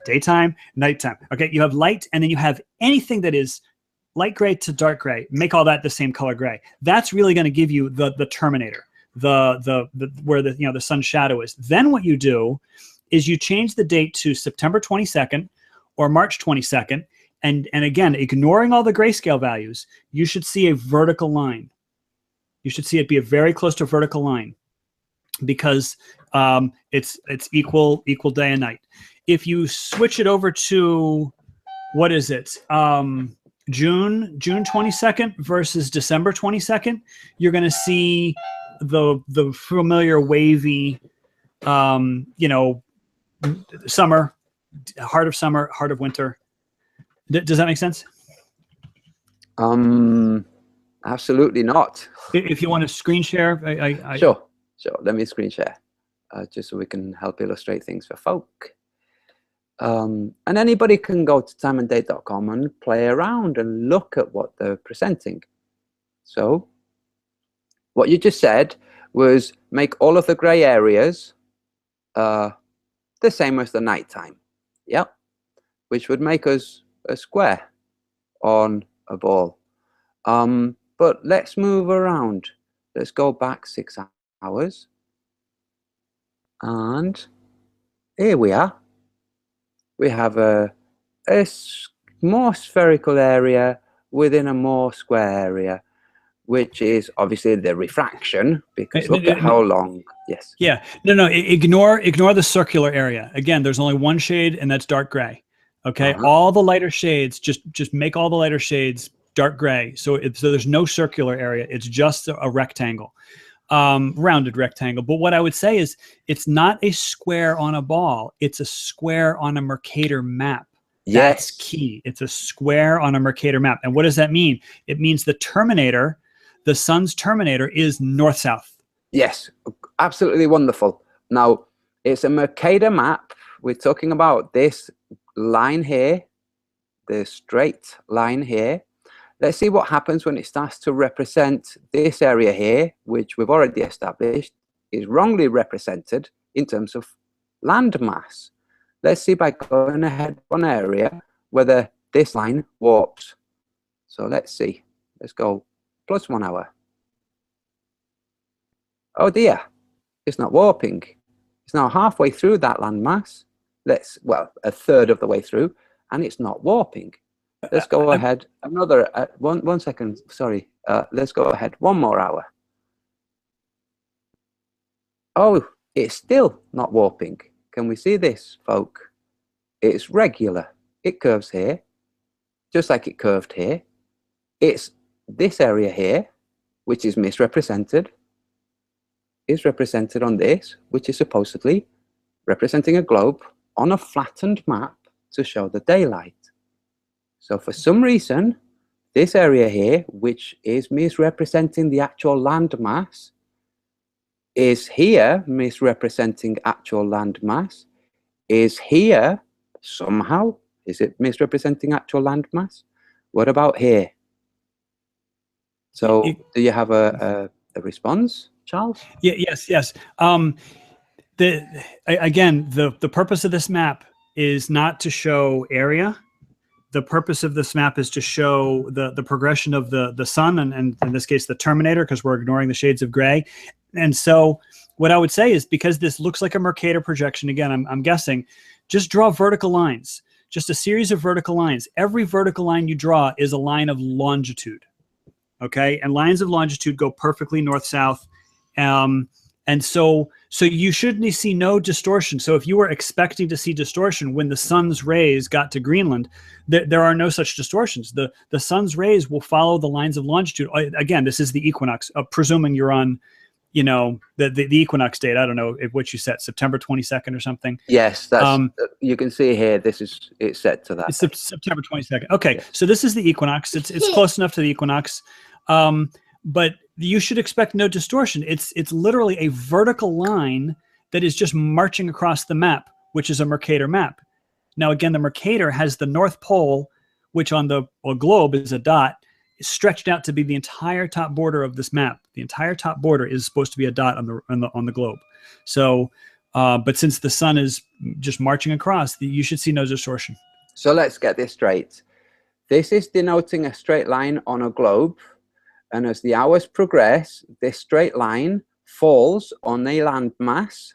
daytime, nighttime. Okay, you have light, and then you have anything that is light gray to dark gray. Make all that the same color gray. That's really going to give you the terminator, the where the sun's shadow is. Then what you do is you change the date to September 22nd or March 22nd, and again, ignoring all the grayscale values, you should see a vertical line. You should see it be a very close to a vertical line, because it's equal day and night. If you switch it over to, what is it? June 22nd versus December 22nd, you're going to see the familiar wavy, summer, heart of summer, heart of winter. Does that make sense? Absolutely not. If you want to screen share, Sure. Let me screen share, just so we can help illustrate things for folk. And anybody can go to timeanddate.com and play around and look at what they're presenting. So what you just said was make all of the gray areas the same as the nighttime. Yep. Which would make us a square on a ball. But let's move around. Let's go back 6 hours. And here we are. We have a more spherical area within a more square area, which is obviously the refraction, because look at how long. Yes. Yeah. No. Ignore the circular area. Again, there's only one shade, and that's dark gray. Okay. All the lighter shades, just make all the lighter shades dark gray. So there's no circular area. It's just a rectangle, rounded rectangle. But what I would say is it's not a square on a ball. It's a square on a Mercator map. That's key. It's a square on a Mercator map. And what does that mean? It means the terminator, the sun's terminator, is north-south. Yes, absolutely wonderful. Now, it's a Mercator map. We're talking about this line here, the straight line here. Let's see what happens when it starts to represent this area here, which we've already established is wrongly represented in terms of land mass. Let's see by going ahead one area whether this line warps. So let's see. Let's go plus 1 hour. Oh dear, it's not warping. It's now halfway through that land mass. Well, a third of the way through, and it's not warping. Let's go ahead another, one second, sorry. Let's go ahead 1 more hour. Oh, it's still not warping. Can we see this, folk? It's regular. It curves here, just like it curved here. It's this area here, which is misrepresented, is represented on this, which is supposedly representing a globe on a flattened map to show the daylight. So for some reason, this area here, which is misrepresenting the actual land mass, is here misrepresenting actual land mass, is here somehow. Is it misrepresenting actual land mass? What about here? So do you have a response, Charles? Yeah, yes. Again, the purpose of this map is not to show area. The purpose of this map is to show the progression of the sun, and in this case, the terminator, because we're ignoring the shades of gray. And so what I would say is, because this looks like a Mercator projection, again, I'm guessing, just draw vertical lines, just a series of vertical lines. Every vertical line you draw is a line of longitude, okay? And lines of longitude go perfectly north-south. And so you should see no distortion. So if you were expecting to see distortion when the sun's rays got to Greenland, there are no such distortions. The sun's rays will follow the lines of longitude. Again, this is the equinox, presuming you're on, the equinox date. I don't know what you set, September 22nd or something. Yes, that's, you can see here, it's set to that. It's September 22nd. Okay, so this is the equinox. It's close enough to the equinox. but you should expect no distortion. It's literally a vertical line that is just marching across the map, which is a Mercator map. Now, again, the Mercator has the North Pole, which on the globe is a dot, is stretched out to be the entire top border of this map. The entire top border is supposed to be a dot on the globe. So, but since the sun is just marching across, you should see no distortion. So let's get this straight. This is denoting a straight line on a globe, and as the hours progress, this straight line falls on a landmass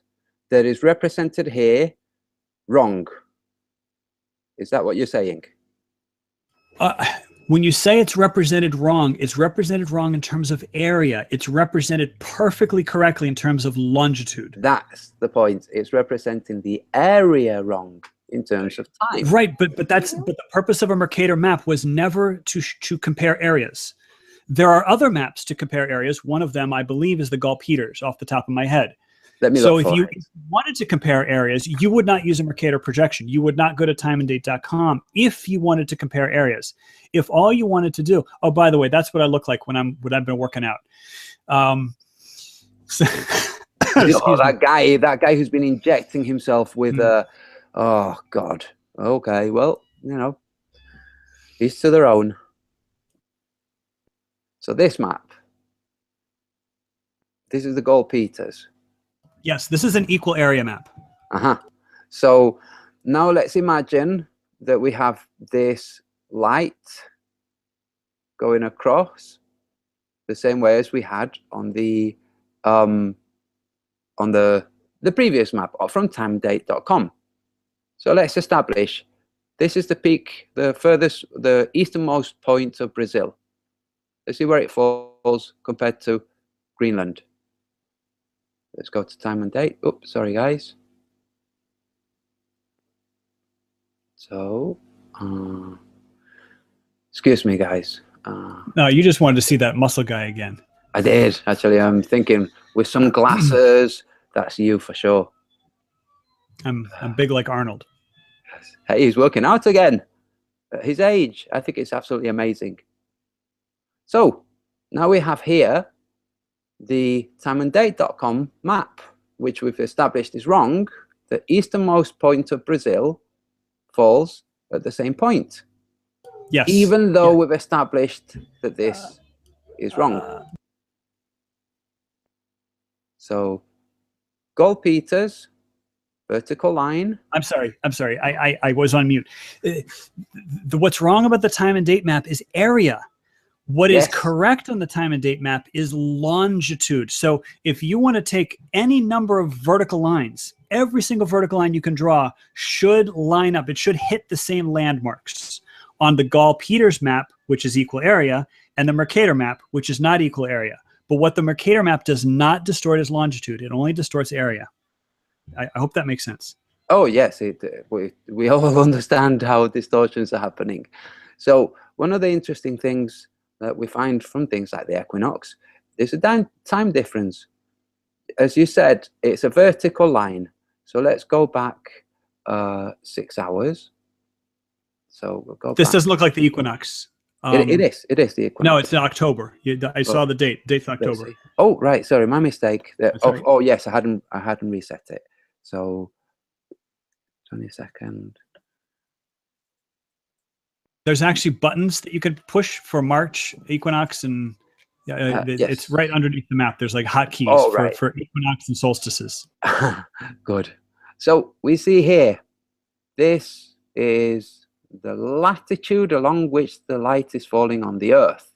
that is represented here wrong. Is that what you're saying? When you say it's represented wrong in terms of area. It's represented perfectly correctly in terms of longitude. That's the point. It's representing the area wrong in terms of time. Right, but the purpose of a Mercator map was never to compare areas. There are other maps to compare areas. One of them, I believe, is the Gall-Peters off the top of my head. So if you wanted to compare areas, you would not use a Mercator projection. You would not go to timeanddate.com if you wanted to compare areas. If all you wanted to do, oh, by the way, that's what I look like when I've been working out. That guy who's been injecting himself with oh God. Okay, well, you know, each to their own. So this map, this is the Gall-Peters. Yes, this is an equal area map. So now let's imagine that we have this light going across the same way as we had on the previous map from timeanddate.com. So let's establish this is the peak, the easternmost point of Brazil. Let's see where it falls compared to Greenland. Let's go to time and date. Oops, sorry guys. So, excuse me guys. No, you just wanted to see that muscle guy again. I did, actually. I'm thinking with some glasses, that's you for sure. I'm big like Arnold. Hey, he's working out again. At his age, I think it's absolutely amazing. So, now we have here the timeanddate.com map, which we've established is wrong. The easternmost point of Brazil falls at the same point. Yes. Even though we've established that this is wrong. So, Gall-Peters, vertical line. I'm sorry. I was on mute. What's wrong about the time and date map is area. What is correct on the time and date map is longitude. So if you want to take any number of vertical lines, every single vertical line you can draw should line up. It should hit the same landmarks on the Gall-Peters map, which is equal area, and the Mercator map, which is not equal area. But what the Mercator map does not distort is longitude. It only distorts area. I hope that makes sense. Oh, yes. We all understand how distortions are happening. So one of the interesting things that we find from things like the equinox is a time difference. As you said, it's a vertical line. So let's go back 6 hours. So we'll go This back. doesn't look like the equinox. It is the equinox. No, it's in October. I saw the date. Date's October. Oh, right. Sorry, my mistake. Right. Oh, yes, I hadn't reset it. So 22nd. There's actually buttons that you could push for March, equinox, and it's right underneath the map. There's like hotkeys for equinox and solstices. Good. So we see here, this is the latitude along which the light is falling on the Earth.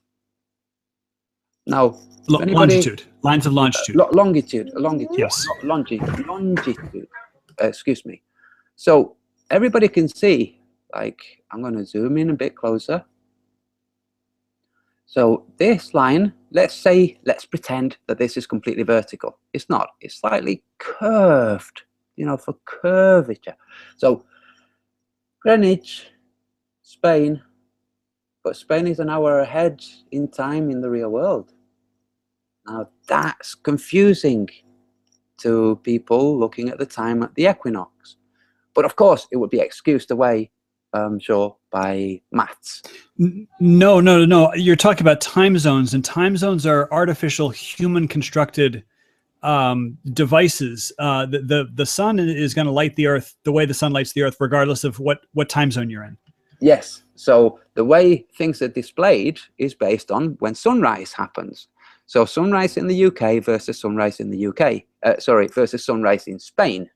Now, longitude, lines of longitude. Longitude. Yes. Longitude. Excuse me. So everybody can see. Like, I'm going to zoom in a bit closer. So this line, let's pretend that this is completely vertical. It's not. It's slightly curved, you know, for curvature. So Greenwich, Spain, but Spain is an hour ahead in time in the real world. Now that's confusing to people looking at the time at the equinox. But of course, it would be excused away, I'm sure, by maths. No. You're talking about time zones, and time zones are artificial, human-constructed devices. The sun is going to light the Earth the way the sun lights the Earth, regardless of what time zone you're in. Yes. So the way things are displayed is based on when sunrise happens. So sunrise in the UK versus sunrise in the UK. Versus sunrise in Spain.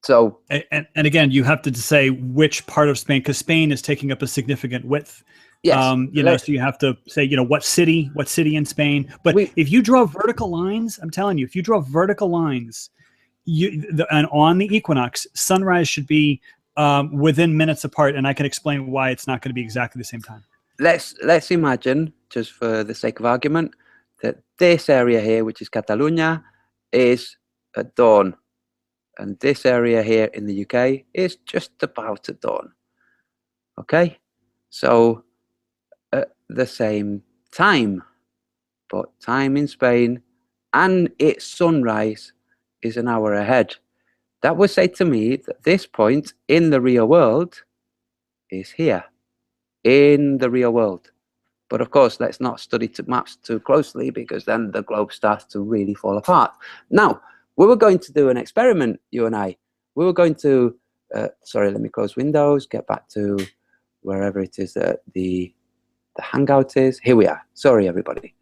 So and again, you have to say which part of Spain, because Spain is taking up a significant width. yes, So you have to say, what city in Spain. But if you draw vertical lines, I'm telling you, if you draw vertical lines, and on the equinox, sunrise should be within minutes apart, and I can explain why it's not going to be exactly the same time. Let's imagine, just for the sake of argument, that this area here, which is Catalonia, is at dawn. And this area here in the UK is just about at dawn. Okay? So at the same time, but time in Spain and its sunrise is an hour ahead. That would say to me that this point in the real world is here, in the real world. But of course, let's not study maps too closely, because then the globe starts to really fall apart. Now, we were going to do an experiment, you and I. We were going to, sorry, let me close Windows, get back to wherever it is that the Hangout is. Here we are. Sorry, everybody.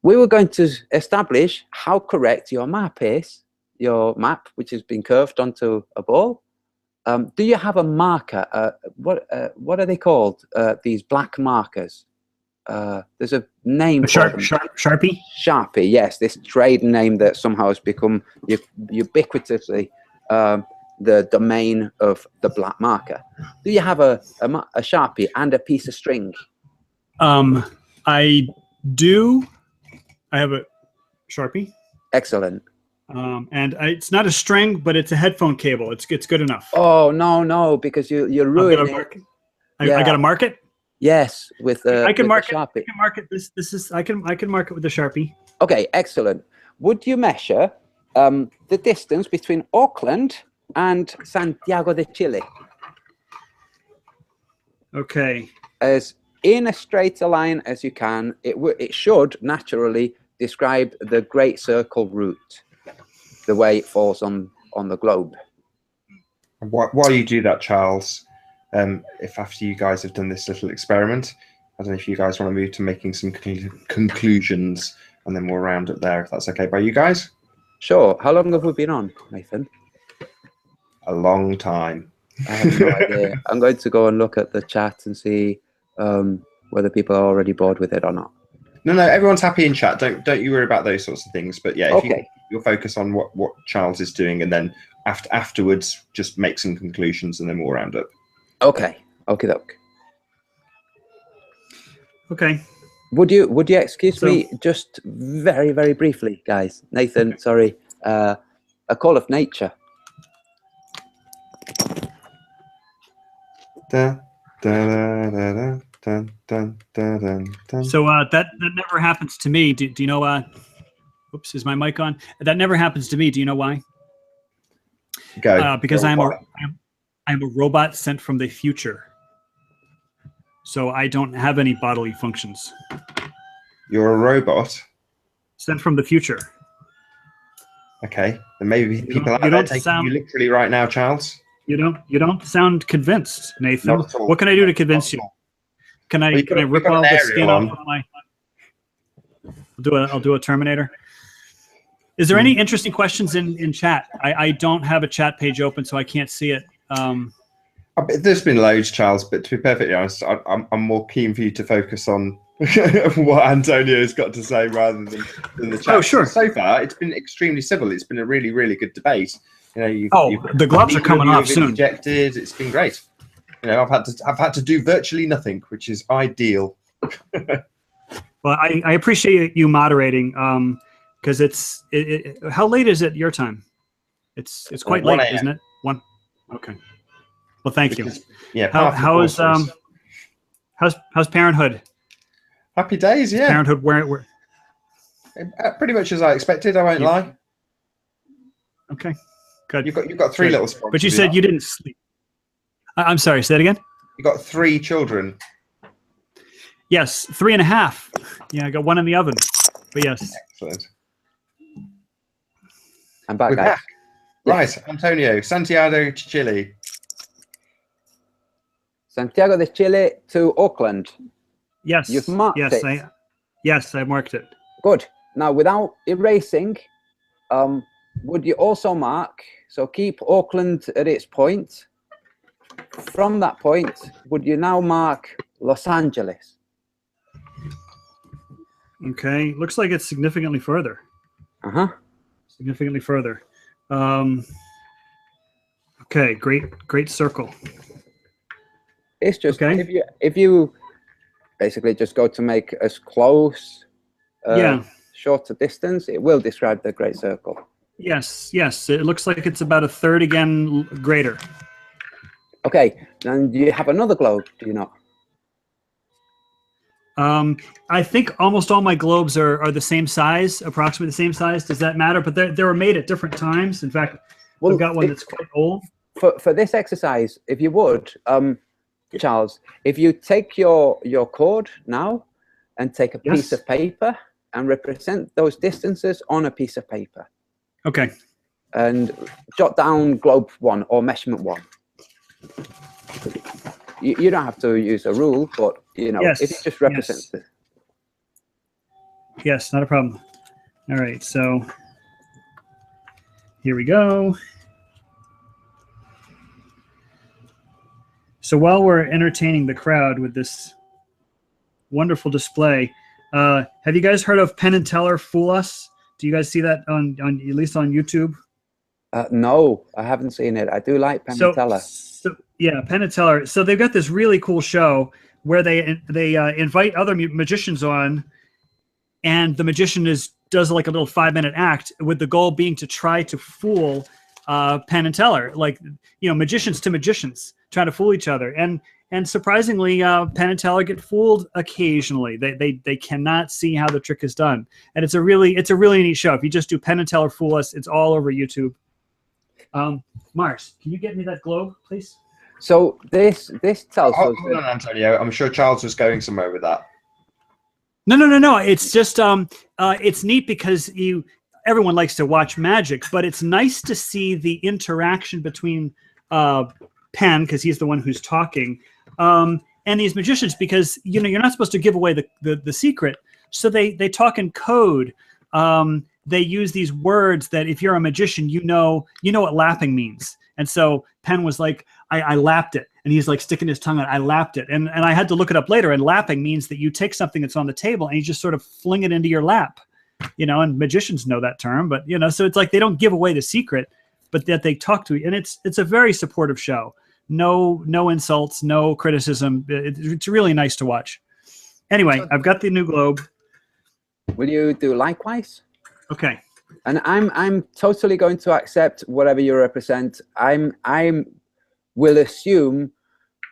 We were going to establish how correct your map is, your map, which has been curved onto a ball. Do you have a marker? What are they called? These black markers. There's a name for them. Sharpie? Sharpie, yes. This trade name that somehow has become ubiquitously the domain of the black marker. Do you have a Sharpie and a piece of string? I do. I have a Sharpie. Excellent. And it's not a string, but it's a headphone cable. It's good enough. Oh, no, because you're ruining it. I got to mark it? Yes, with I can mark the Sharpie. I can mark it. I can mark it with the Sharpie. Okay, excellent. Would you measure the distance between Auckland and Santiago de Chile? Okay. As in a straighter line as you can. It should naturally describe the Great Circle route, the way it falls on the globe. While you do that, Charles, if after you guys have done this little experiment, I don't know if you guys want to move to making some conclusions, and then we'll round up there, if that's okay by you guys. Sure. How long have we been on, Nathan? A long time. I have no idea. I'm going to go and look at the chat and see whether people are already bored with it or not. No, everyone's happy in chat. Don't you worry about those sorts of things. But yeah, if you'll focus on what Charles is doing, and then afterwards just make some conclusions, and then we'll round up. Okay. Okie-doke. Okay. Would you excuse me just very, very briefly, guys? Nathan, sorry. A call of nature. Da, da, da, da, dun, dun, dun, dun, dun. So that never happens to me. Do you know? Oops, is my mic on? That never happens to me. Do you know why? Go. Because I'm a robot sent from the future. So I don't have any bodily functions. You're a robot? Sent from the future. Okay. Then maybe people out there taking you literally right now, Charles. You don't sound convinced, Nathan. Not at all. What can I do to convince you? Can I rip all the skin off of my? I'll do a Terminator. Is there any interesting questions in chat? I don't have a chat page open, so I can't see it. There's been loads, Charles, but to be perfectly honest, I'm more keen for you to focus on what Antonio's got to say rather than the chat. Oh, sure. So far, it's been extremely civil. It's been a really, really good debate. You know, the gloves are coming off soon. Injected. It's been great. You know, I've had to do virtually nothing, which is ideal. Well, I appreciate you moderating, because it's how late is it your time? It's quite late, isn't it? 1. Okay. Well, thank you. Yeah. How's parenthood? Happy days. Yeah. Parenthood. Where? Pretty much as I expected. I won't lie. Okay. Good. You've got 3 little spots. But you said you didn't sleep. I'm sorry, say that again? You got 3 children. Yes, 3.5. Yeah, I got one in the oven. But yes. Excellent. I'm back, We're guys. back. Right, Antonio, Santiago to Chile. Santiago de Chile to Auckland. Yes. You've marked yes, it. I marked it. Good. Now, without erasing, would you also mark, so keep Auckland at its point. From that point, would you now mark Los Angeles? Okay, looks like it's significantly further. Significantly further. Okay, great circle. It's just, okay. if you basically just go to make as close, shorter distance, it will describe the great circle. Yes, it looks like it's about 1/3 again greater. Okay, and do you have another globe, do you not? I think almost all my globes are the same size, approximately the same size. Does that matter? But they were made at different times. In fact, I've got one that's quite old. For this exercise, if you would, Charles, if you take your cord now and take a piece of paper and represent those distances on a piece of paper. Okay. And jot down globe 1 or measurement 1. You don't have to use a rule, but you know, if you just represent it. Yes, not a problem. All right, so here we go. So while we're entertaining the crowd with this wonderful display, have you guys heard of Penn and Teller Fool Us? Do you guys see that on at least on YouTube? No, I haven't seen it. I do like Penn and Teller. Yeah, Penn and Teller. So they've got this really cool show where they invite other magicians on, and the magician does like a little 5-minute act with the goal being to try to fool Penn and Teller, like magicians to magicians trying to fool each other. And surprisingly, Penn and Teller get fooled occasionally. They cannot see how the trick is done, and it's a really neat show. If you just do Penn and Teller Fool Us, it's all over YouTube. Mars, can you get me that globe, please? So this tells us. Hold on, Antonio. I'm sure Charles was going somewhere with that. No. It's just it's neat because everyone likes to watch magic, but it's nice to see the interaction between Penn, because he's the one who's talking, and these magicians, because you're not supposed to give away the secret, so they talk in code. They use these words that if you're a magician, you know what lapping means. And so Penn was like, I lapped it. And he's like sticking his tongue out, I lapped it. And I had to look it up later. And lapping means that you take something that's on the table and you just sort of fling it into your lap, and magicians know that term, but so it's like they don't give away the secret, but that they talk to you. And it's a very supportive show. No insults, no criticism. It's really nice to watch. Anyway, I've got the new globe. Will you do likewise? Okay. And I'm totally going to accept whatever you represent. I'm will assume,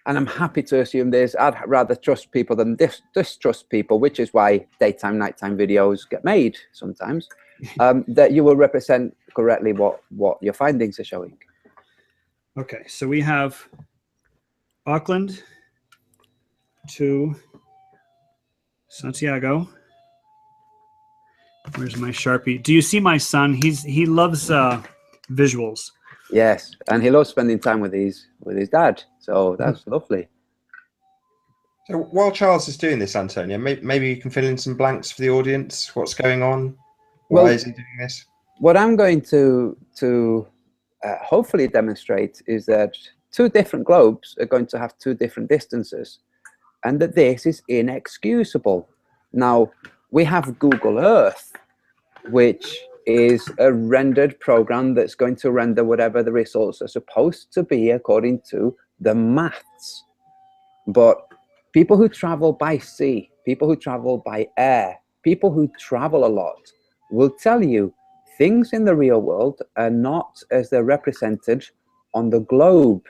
and I'm happy to assume this. I'd rather trust people than distrust people, which is why daytime, nighttime videos get made sometimes. That you will represent correctly what your findings are showing. Okay, so we have Auckland to Santiago. Where's my Sharpie? Do you see my son? He loves visuals. Yes, and he loves spending time with his dad. So that's lovely. So while Charles is doing this, Antonio, maybe you can fill in some blanks for the audience. What's going on? Why is he doing this? What I'm going to hopefully demonstrate is that 2 different globes are going to have 2 different distances, and that this is inexcusable. Now, we have Google Earth, which is a rendered program that's going to render whatever the results are supposed to be according to the maths. But people who travel by sea, people who travel by air, people who travel a lot will tell you things in the real world are not as they're represented on the globe.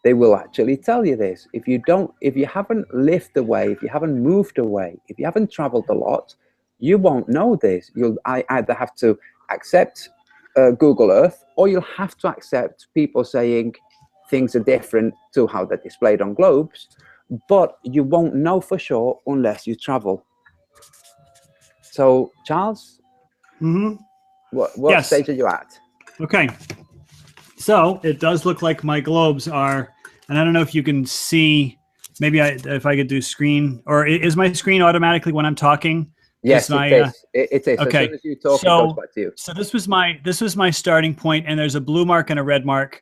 They will actually tell you this. If you haven't lived away, if you haven't moved away, if you haven't traveled a lot, you won't know this. You'll either have to accept Google Earth, or you'll have to accept people saying, things are different to how they're displayed on globes, but you won't know for sure unless you travel. So, Charles, what Yes. stage are you at? Okay. So it does look like my globes are, and I don't know if you can see, maybe if I could do screen, or is my screen automatically when I'm talking? Yes, it is. It is. Okay. As soon as you talk, it goes back to you. So this was my starting point, and there's a blue mark and a red mark.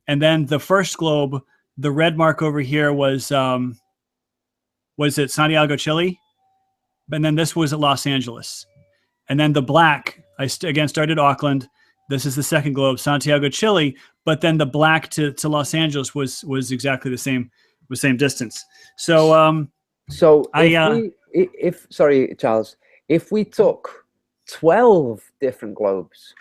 And then the first globe, the red mark over here was it Santiago, Chile? And then this was at Los Angeles. And then the black, I again started Auckland. This is the second globe, Santiago, Chile. But then the black to Los Angeles was exactly the same distance. So sorry, Charles, if we took 12 different globes,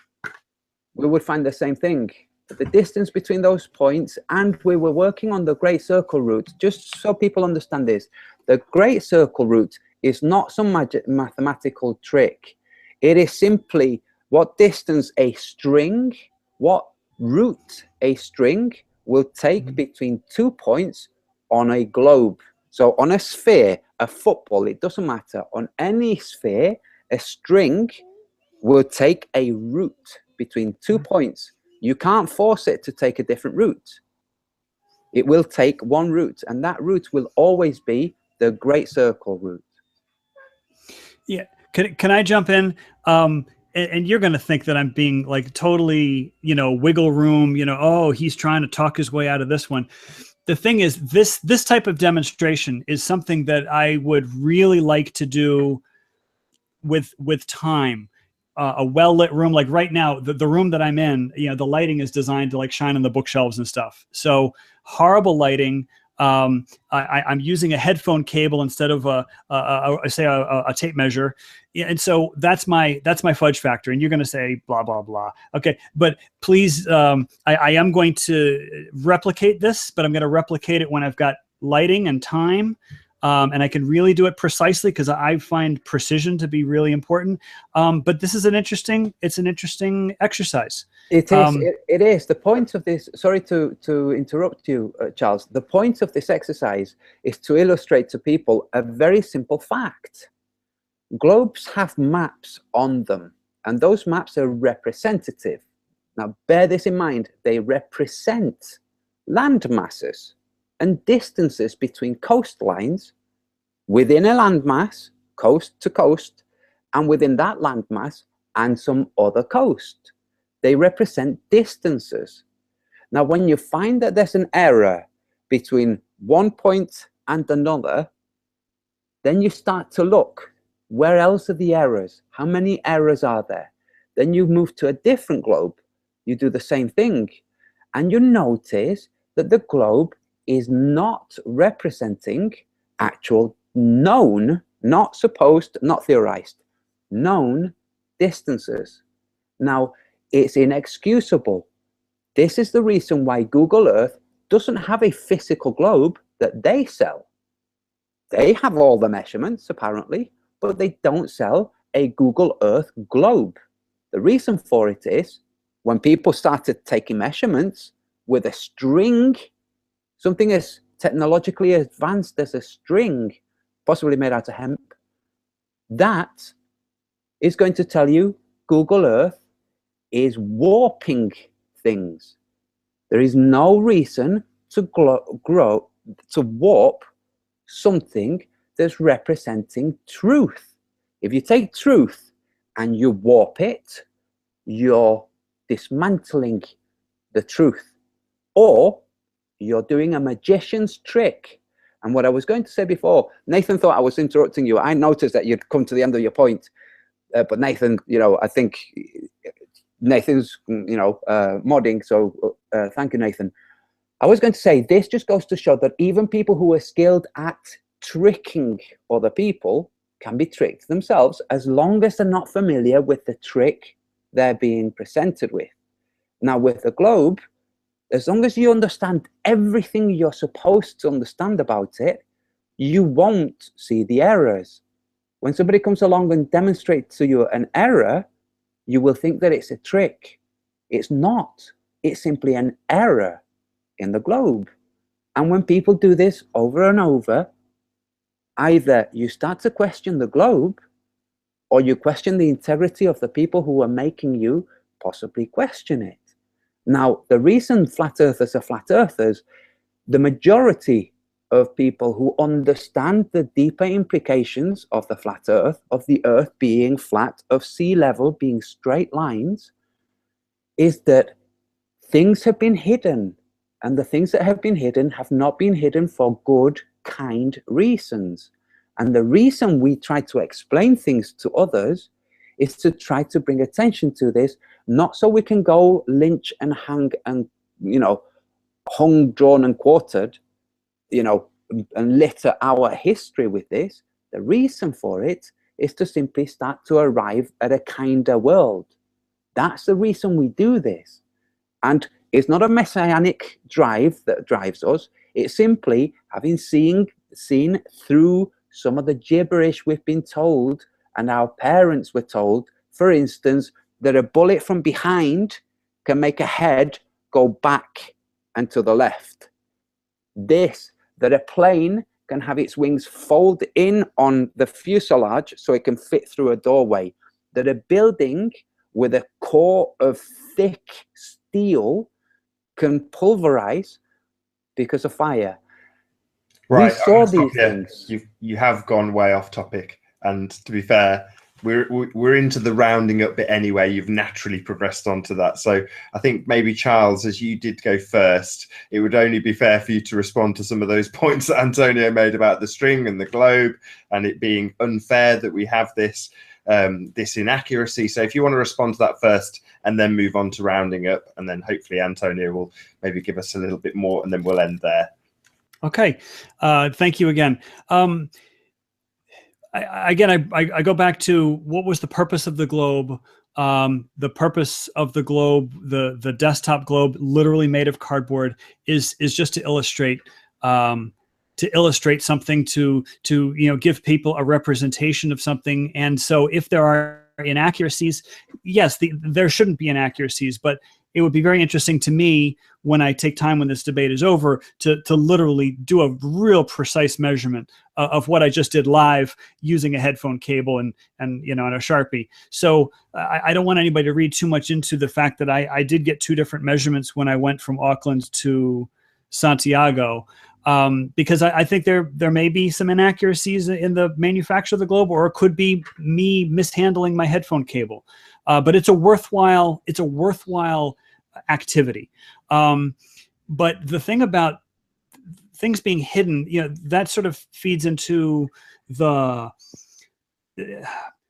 we would find the same thing. The distance between those points, and we were working on the Great Circle route. Just so people understand this, the Great Circle route is not some mathematical trick. It is simply what distance what route a string will take between 2 points on a globe. So on a sphere, a football, it doesn't matter. On any sphere, a string will take a route between 2 points. You can't force it to take a different route. It will take one route, and that route will always be the Great Circle route. Yeah. Can I jump in? And you're going to think that I'm being like totally, wiggle room, oh, he's trying to talk his way out of this one. The thing is, this type of demonstration is something that I would really like to do with time. A well-lit room, like right now, the room that I'm in, the lighting is designed to like shine on the bookshelves and stuff. So horrible lighting. I'm using a headphone cable instead of a tape measure, and so that's my fudge factor. And you're going to say blah blah blah. Okay, but please, I am going to replicate this, but I'm going to replicate it when I've got lighting and time. And I can really do it precisely because I find precision to be really important. But this is an interesting exercise. It is. It is. The point of this, sorry to interrupt you, Charles. The point of this exercise is to illustrate to people a very simple fact. Globes have maps on them, and those maps are representative. Now, bear this in mind. They represent land masses and distances between coastlines within a landmass, coast to coast, and within that landmass and some other coast. They represent distances. Now, when you find that there's an error between one point and another, then you start to look, where else are the errors? How many errors are there? Then you move to a different globe. You do the same thing, and you notice that the globe is not representing actual known, not supposed, not theorized, known distances. Now, it's inexcusable. This is the reason why Google Earth doesn't have a physical globe that they sell. They have all the measurements, apparently, but they don't sell a Google Earth globe. The reason for it is when people started taking measurements with a string, something as technologically advanced as a string, possibly made out of hemp, that is going to tell you Google Earth is warping things. There is no reason to warp something that's representing truth. If you take truth and you warp it, you're dismantling the truth, or you're doing a magician's trick. And what I was going to say before, Nathan thought I was interrupting you. I noticed that you'd come to the end of your point, but Nathan, I think Nathan's, modding. So thank you, Nathan. I was going to say, this just goes to show that even people who are skilled at tricking other people can be tricked themselves, as long as they're not familiar with the trick they're being presented with. Now, with the globe, as long as you understand everything you're supposed to understand about it, you won't see the errors. When somebody comes along and demonstrates to you an error, you will think that it's a trick. It's not. It's simply an error. in the globe. And when people do this over and over, either you start to question the globe, or you question the integrity of the people who are making you possibly question it. Now, the reason flat earthers are flat earthers, the majority of people who understand the deeper implications of the flat earth, of the earth being flat, of sea level being straight lines, is that things have been hidden, and the things that have been hidden have not been hidden for good, kind reasons. And the reason we try to explain things to others is to try to bring attention to this, not so we can go lynch and hang and, hung, drawn and quartered, and litter our history with this. The reason for it is to simply start to arrive at a kinder world. That's the reason we do this. And it's not a messianic drive that drives us. It's simply having seen through some of the gibberish we've been told and our parents were told, for instance, that a bullet from behind can make a head go back and to the left. That a plane can have its wings fold in on the fuselage so it can fit through a doorway. That a building with a core of thick steel can pulverize because of fire. Right, we saw these things. You have gone way off topic, and to be fair, we're into the rounding up bit anyway. You've naturally progressed onto that, so I think maybe Charles, as you did go first, it would only be fair for you to respond to some of those points that Antonio made about the string and the globe, and it being unfair that we have this inaccuracy. So if you want to respond to that first, and then move on to rounding up, and then hopefully Antonio will maybe give us a little bit more, and then we'll end there. Okay, thank you again. I go back to what was the purpose of the globe. The purpose of the globe, the desktop globe, literally made of cardboard, is just to illustrate something, to give people a representation of something. And so if there are inaccuracies, yes, there shouldn't be inaccuracies, but it would be very interesting to me when I take time when this debate is over to literally do a real precise measurement of what I just did live using a headphone cable and a Sharpie. So I don't want anybody to read too much into the fact that I did get two different measurements when I went from Auckland to Santiago, because I think there may be some inaccuracies in the manufacture of the globe, or it could be me mishandling my headphone cable. But it's a worthwhile activity. But the thing about things being hidden, that sort of feeds into the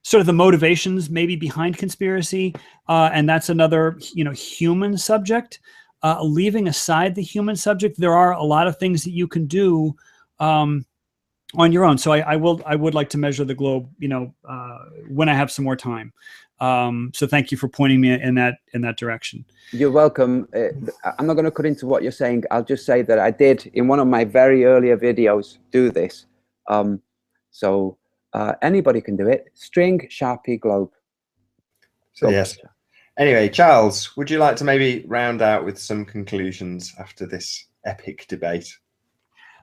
sort of the motivations maybe behind conspiracy, and that's another human subject. Leaving aside the human subject, there are a lot of things that you can do on your own. So I would like to measure the globe, when I have some more time. So thank you for pointing me in that direction. You're welcome. I'm not going to cut into what you're saying. I'll just say that I did, in one of my very earlier videos, do this. So anybody can do it. String, Sharpie, globe. So yes. Anyway, Charles, would you like to maybe round out with some conclusions after this epic debate?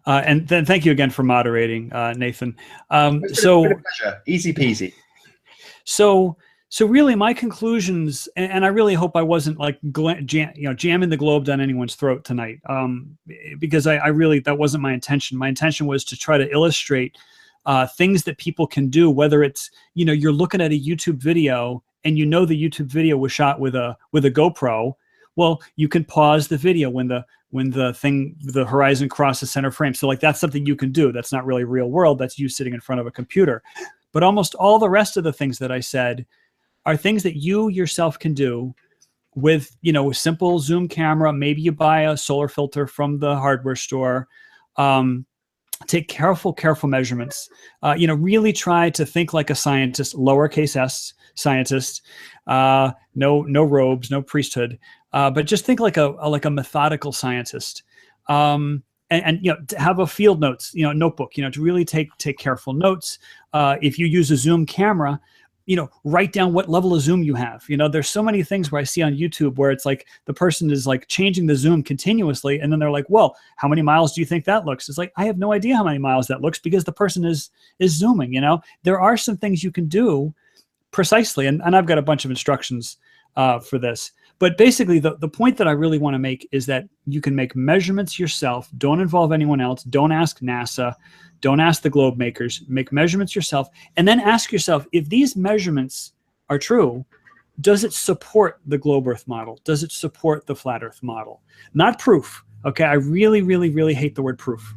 And then thank you again for moderating, Nathan. It's been a pleasure. Easy peasy. So really, my conclusions, and I really hope I wasn't like jamming the globe down anyone's throat tonight, because I really, that wasn't my intention. My intention was to try to illustrate things that people can do, whether it's you're looking at a YouTube video and the YouTube video was shot with a GoPro. Well, you can pause the video when the horizon crosses center frame. So like that's something you can do. That's not really real world. That's you sitting in front of a computer. But almost all the rest of the things that I said are things that you yourself can do with, a simple zoom camera. Maybe you buy a solar filter from the hardware store. Take careful measurements. Really try to think like a scientist, lowercase s scientist. No robes, no priesthood, but just think like a methodical scientist. And to have a field notes, notebook, to really take careful notes. If you use a zoom camera, write down what level of zoom you have. There's so many things where I see on YouTube where it's like the person is like changing the zoom continuously, and then they're like, well, how many miles do you think that looks? It's like, I have no idea how many miles that looks, because the person is zooming. There are some things you can do precisely, and I've got a bunch of instructions for this. But basically, the point that I really want to make is that you can make measurements yourself. Don't involve anyone else. Don't ask NASA. Don't ask the globe makers. Make measurements yourself, and then ask yourself, if these measurements are true, does it support the globe Earth model? Does it support the flat Earth model? Not proof. Okay, I really, really, really hate the word proof.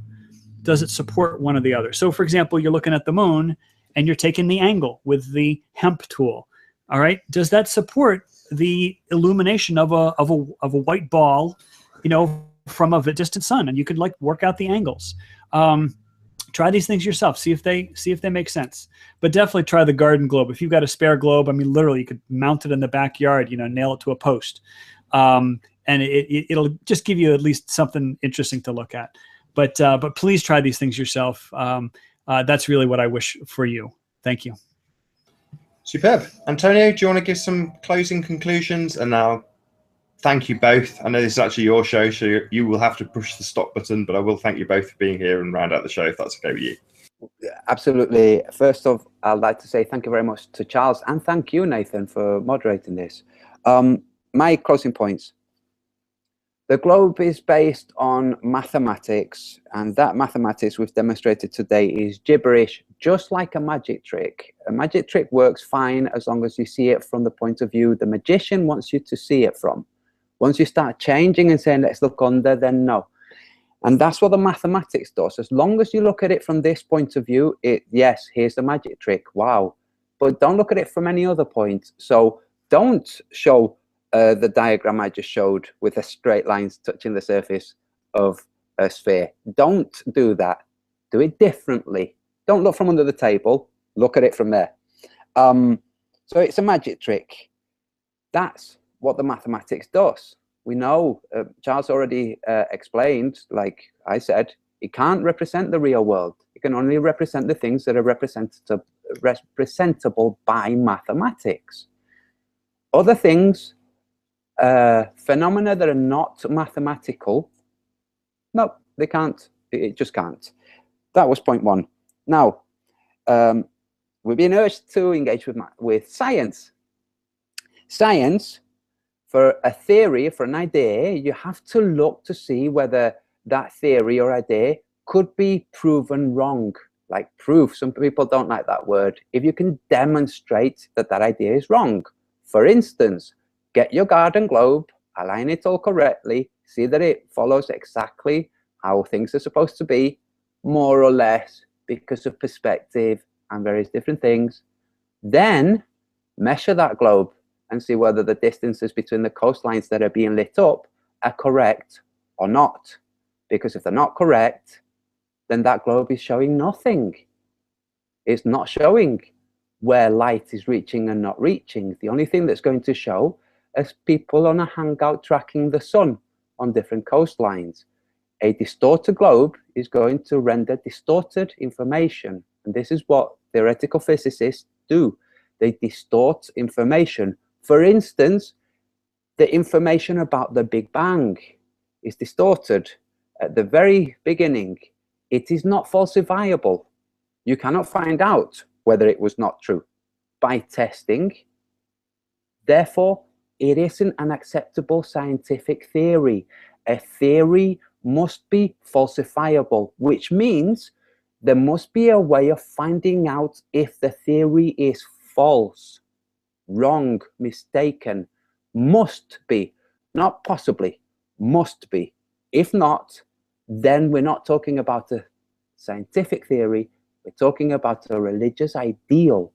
Does it support one or the other? So, for example, you're looking at the moon and you're taking the angle with the hemp tool. All right, does that support the illumination of a white ball, from a distant sun? And you could like work out the angles. Try these things yourself. See if they make sense. But definitely try the garden globe. If you've got a spare globe, I mean, literally, you could mount it in the backyard. Nail it to a post, and it'll just give you at least something interesting to look at. But please try these things yourself. That's really what I wish for you. Thank you. Superb. Antonio, do you want to give some closing conclusions? And now, thank you both. I know this is actually your show, so you will have to push the stop button, but I will thank you both for being here and round out the show, if that's okay with you. Absolutely. First off, I'd like to say thank you very much to Charles, and thank you, Nathan, for moderating this. My closing points. The globe is based on mathematics, and that mathematics we've demonstrated today is gibberish, just like a magic trick. A magic trick works fine as long as you see it from the point of view the magician wants you to see it from. Once you start changing and saying, let's look under, then no. And that's what the mathematics does. As long as you look at it from this point of view, yes, here's the magic trick, wow. But don't look at it from any other point. So don't show the diagram I just showed with the straight lines touching the surface of a sphere. Don't do that. Do it differently. Don't look from under the table. Look at it from there. So it's a magic trick. That's what the mathematics does. We know, Charles already explained, like I said, it can't represent the real world. It can only represent the things that are representable by mathematics. Other things, phenomena that are not mathematical, no, they can't. It just can't. That was point one. Now, we've been urged to engage with science. Science, for a theory, for an idea, you have to look to see whether that theory or idea could be proven wrong. Like proof, some people don't like that word. If you can demonstrate that that idea is wrong. For instance, get your garden globe, align it all correctly, see that it follows exactly how things are supposed to be, more or less, because of perspective and various different things. Then measure that globe and see whether the distances between the coastlines that are being lit up are correct or not. Because if they're not correct, then that globe is showing nothing. It's not showing where light is reaching and not reaching. The only thing that's going to show is people on a hangout tracking the sun on different coastlines. A distorted globe is going to render distorted information. And this is what theoretical physicists do. They distort information. For instance, the information about the Big Bang is distorted at the very beginning. It is not falsifiable. You cannot find out whether it was not true by testing. Therefore, it isn't an acceptable scientific theory. A theory must be falsifiable, which means there must be a way of finding out if the theory is false, wrong, mistaken. Must be, not possibly, must be. If not, then we're not talking about a scientific theory, we're talking about a religious ideal.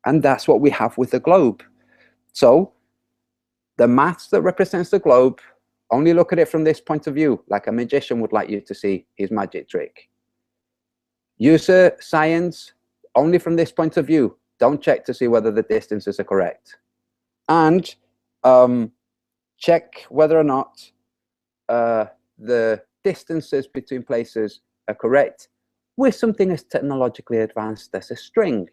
And that's what we have with the globe. So the maths that represents the globe, only look at it from this point of view, like a magician would like you to see his magic trick. User science, only from this point of view. Don't check to see whether the distances are correct. And check whether or not the distances between places are correct with something as technologically advanced as a string.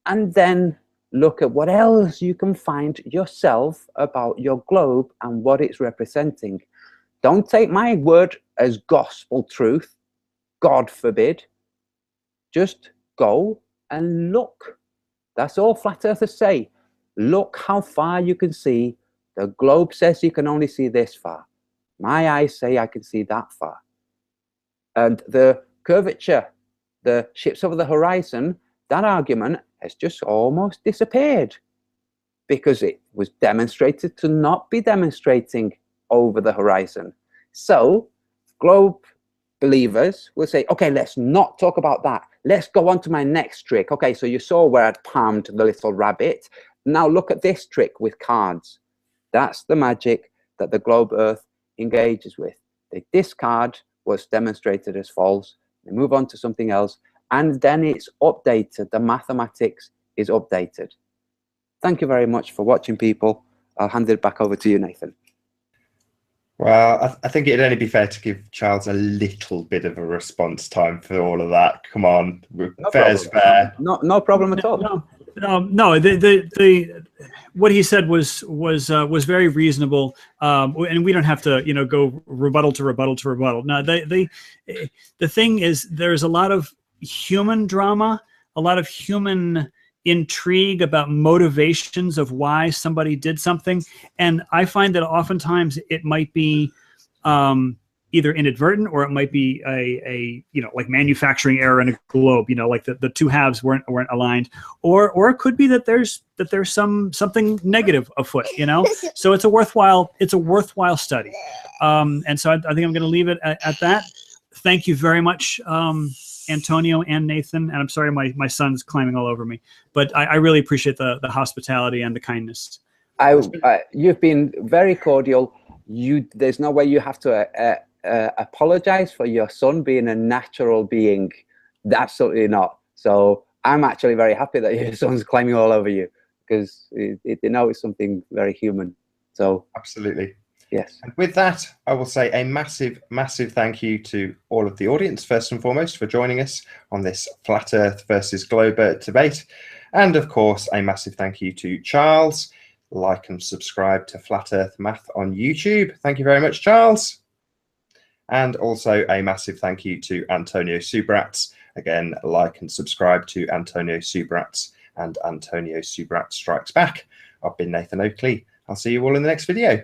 and then look at what else you can find yourself about your globe and what it's representing. Don't take my word as gospel truth, God forbid. Just go and look. That's all flat earthers say. Look how far you can see. The globe says you can only see this far. My eyes say I can see that far. And the curvature, the ships over the horizon, that argument has just almost disappeared because it was demonstrated to not be demonstrating over the horizon. So globe believers will say, okay, let's not talk about that. Let's go on to my next trick. Okay, so you saw where I'd palmed the little rabbit. Now look at this trick with cards. That's the magic that the globe earth engages with. They discard what's demonstrated as false, they move on to something else, and then it's updated. The mathematics is updated. Thank you very much for watching, people. I'll hand it back over to you, Nathan. Well, I think it'd only be fair to give Charles a little bit of a response time for all of that. Come on, fair's fair. No problem at all. No. The what he said was very reasonable, and we don't have to go rebuttal to rebuttal to rebuttal. No, the thing is, there's a lot of human drama, a lot of human intrigue about motivations of why somebody did something, and I find that oftentimes it might be either inadvertent, or it might be a like manufacturing error in a globe, like the two halves weren't aligned, or it could be that there's something negative afoot, so it's a worthwhile study, and so I think I'm going to leave it at that. Thank you very much, Antonio and Nathan, and I'm sorry my son's climbing all over me, but I really appreciate the hospitality and the kindness. You've been very cordial. There's no way you have to apologize for your son being a natural being. Absolutely not. So I'm actually very happy that your son's climbing all over you, because it denotes something very human. So absolutely. Yes. And with that, I will say a massive, massive thank you to all of the audience, first and foremost, for joining us on this Flat Earth versus Globe Earth debate. And of course, a massive thank you to Charles. Like and subscribe to Flat Earth Math on YouTube. Thank you very much, Charles. And also a massive thank you to Antonio Subirats. Again, like and subscribe to Antonio Subirats and Antonio Subirats Strikes Back. I've been Nathan Oakley. I'll see you all in the next video.